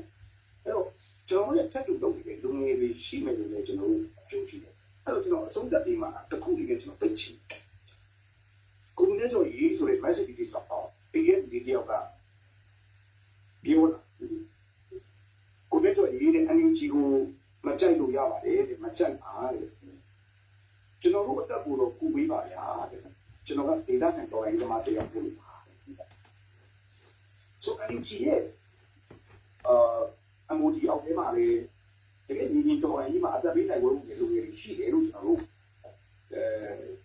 အဲ့တော့ကျွန်တော်လည်းထပ်တူလုပ်နေတယ်လူငယ်တွေရှိမယ်လို့လည်းကျွန်တော်အကျိုးကြည့်တယ်အဲ့တော့ကျွန်တော်အဆုံးသတ်ပြီးမှတစ်ခုလေးကကျွန်တော်သိချင်ကိုယ်နဲ့ဆိုရေးဆိုတဲ့ message ဒီစောက်ဒီတယောက်ကပြောတာကိုယ်နဲ့ဆိုရေးတဲ့ NUG ကိုမကြိုက်လို့ရပါတယ်တဲ့မကြိုက်ပါတဲ့ကျွန်တော်တို့အတက်ကိုတော့ကူပေးပါဗျာတဲ့ကျွန်တော်ကဒေတာခံတော်ရင်ဒီမှာတရားပို့လို့ပါဆို NUG ရဲ့အမိုဒီအောက်ထဲမှာလေတကယ်ညီညီတော်ရင်ဒီမှာအသက်ပေးနိုင်ဖို့လူတွေရှိတယ်လို့ကျွန်တော်တို့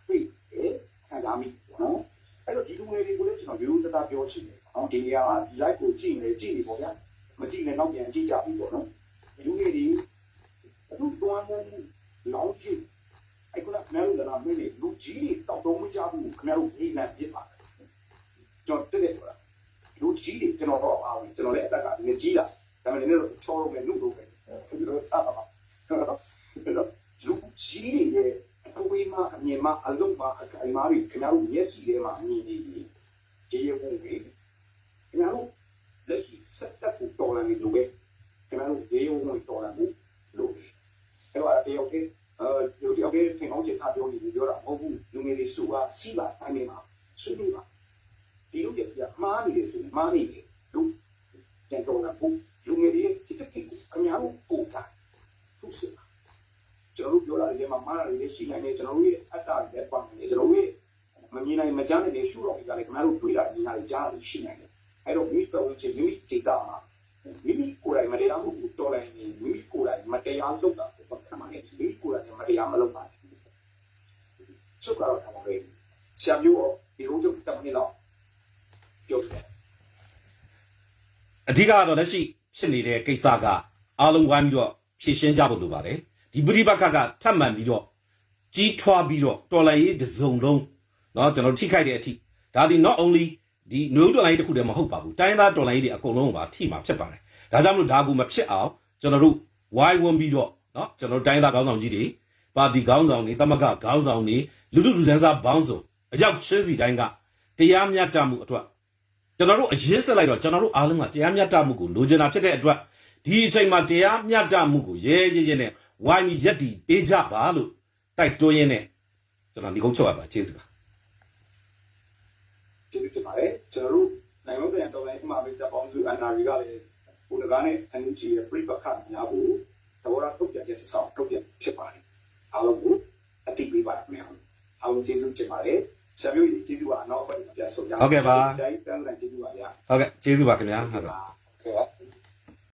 တွေ့ခံစားမိနော်အဲ့တော့ဒီလူငယ်တွေကိုလည်းကျွန်တော်ရိုးသားပြောချင်တယ်နော်ဒီနေရာက live ကိုကြည့်နေပေါ့ဗျာမကြည့်နဲ့နောက်ပြန်ကြည့်ကြပြီပေါ့နော်လူငယ်တွေအခုတွန်းမှုလောင်းကြည့်အဲ့ကခဏလို့လာမင်းလူကြီးတွေတောက်တုံးမကြဘူးခဏလို့ဒီနဲ့ပြစ်ပါတယ်ကျွန်တော်တက်တယ်ပေါ့လူကြီးတွေကျွန်တော်တော့အားဝင်ကျွန်တော်လည်းအသက်ကငကြီးတာဒါပေမဲ့လည်းချောလို့ပဲလူလို့ပဲကျွန်တော်စားပါဆိုတော့လူကြီးတွေရဲ့အဝေးမှာအမြင်မှာအလုံးမှာအခိုင်မာတွေခဏလို့မျက်စိထဲမှာမြင်နေကြီးကြေးရုံးတွေခဏလို့လက်ရှိစက်တက်ကိုတော်လာနေလို့ပဲခဏလို့ကြေးရုံးတွေတော်လာမှုလို့အဲ့တော့တယောက်တည်းလူတယောက်တည်းထင်အောင်ချက်ထားပြောနေပြောတာမဟုတ်ဘူးလူငယ်တွေစုပါစီးပါတိုင်းနေမှာဆွေးနွေးပါဒီလိုကြည့်ရမှားနေတယ်ဆိုရင်မှားနေတယ်လူတန်တော်လာဘူးလူငယ်တွေတိတိကိုခင်ဗျားတို့ကိုတာသူစကျွန်တော်တို့ပြောတာဒီမှာမှားတာတွေရှိနေတယ်ကျွန်တော်တို့ရဲ့အတ္တတွေလည်းပတ်နေတယ်ကျွန်တော်တို့ရဲ့မမြင်နိုင်မကြားနိုင်တဲ့ရှုတော်တွေကလည်းခင်ဗျားတို့တွေ့တာမြင်တာကြားတာရှိနေတယ်အဲ့တော့မိတော်ဝင်ချင်မိဒေတာမှာမိမိကိုယ်တိုင်မတရားမှုကိုတော်လိုက်နေမိမိကိုယ်တိုင်မတရားလုပ်တာကိုခံမှာနေမိမိကိုယ်တိုင်မတရားမလုပ်ပါနဲ့ချုပ်ကတော့တာပဲဆရာမျိုးဒီလိုချုပ်တက်နေတော့ပြောတယ်အဓိကကတော့လက်ရှိဖြစ်နေတဲ့ကိစ္စကအားလုံးဝိုင်းပြီးတော့ဖြည့်ရှင်းကြဖို့လိုပါတယ်ဒီပရိပက္ခကထပ်မံပြီးတော့ကြီးထွားပြီးတော့တော်လှန်ရေးတစ်စုံလုံးเนาะကျွန်တော်ထိခိုက်တဲ့အထိဒါဒီ not only ဒီနွေဦးတော်လှန်ရေးတစ်ခုတည်းမဟုတ်ပါဘူးတိုင်းသားတော်လှန်ရေးတွေအကုန်လုံးကိုပါထိမှာဖြစ်ပါတယ်ဒါကြောင့်မလို့ဒါကူမဖြစ်အောင်ကျွန်တော်တို့ဝိုင်းဝန်းပြီးတော့เนาะကျွန်တော်တိုင်းသားခေါင်းဆောင်ကြီးတွေပါတီခေါင်းဆောင်တွေတမကခေါင်းဆောင်တွေလူထုလူတန်းစားဘောင်းစုံအရောက်ချင်းစီတိုင်းကတရားမျှတမှုအတွက်ကျွန်တော်တို့အရေးစစ်လိုက်တော့ကျွန်တော်တို့အားလုံးကတရားမျှတမှုကိုလိုချင်တာဖြစ်တဲ့အတွက်ဒီအချိန်မှာတရားမျှတမှုကိုရဲရဲနဲ့ဝိုင်းပြီးရက်တီပေးကြပါလို့တိုက်တွန်းရင်းနဲ့ကျွန်တော်ဒီကုန်းချုပ်ရပါကျေးဇူးပါကျေးဇူးတင်ပါတယ်ကျွန်တော်တို့နိုင်ငံဆိုင်ရာတော်လိုင်းမှာပဲတပ်ပေါင်းစု NRD ကလည်းဟိုတကားနဲ့ NUG ရဲ့ပြိပခတ်များဖို့သဘောထားထုတ်ပြန်ချက်တစ်စောင်ထုတ်ပြန်ဖြစ်ပါတယ်အားလုံးကိုအတိပေးပါမယ်အားလုံးကျေးဇူးတင်ပါတယ်ဆရာမျိုးကြီးကျေးဇူးပါနောက်ပတ်ပြန်ဆုံကြပါဟုတ်ကဲ့ပါဆရာကြီးတန်းတန်းကျေးဇူးပါဗျာဟုတ်ကဲ့ကျေးဇူးပါခင်ဗျာဟုတ်ကဲ့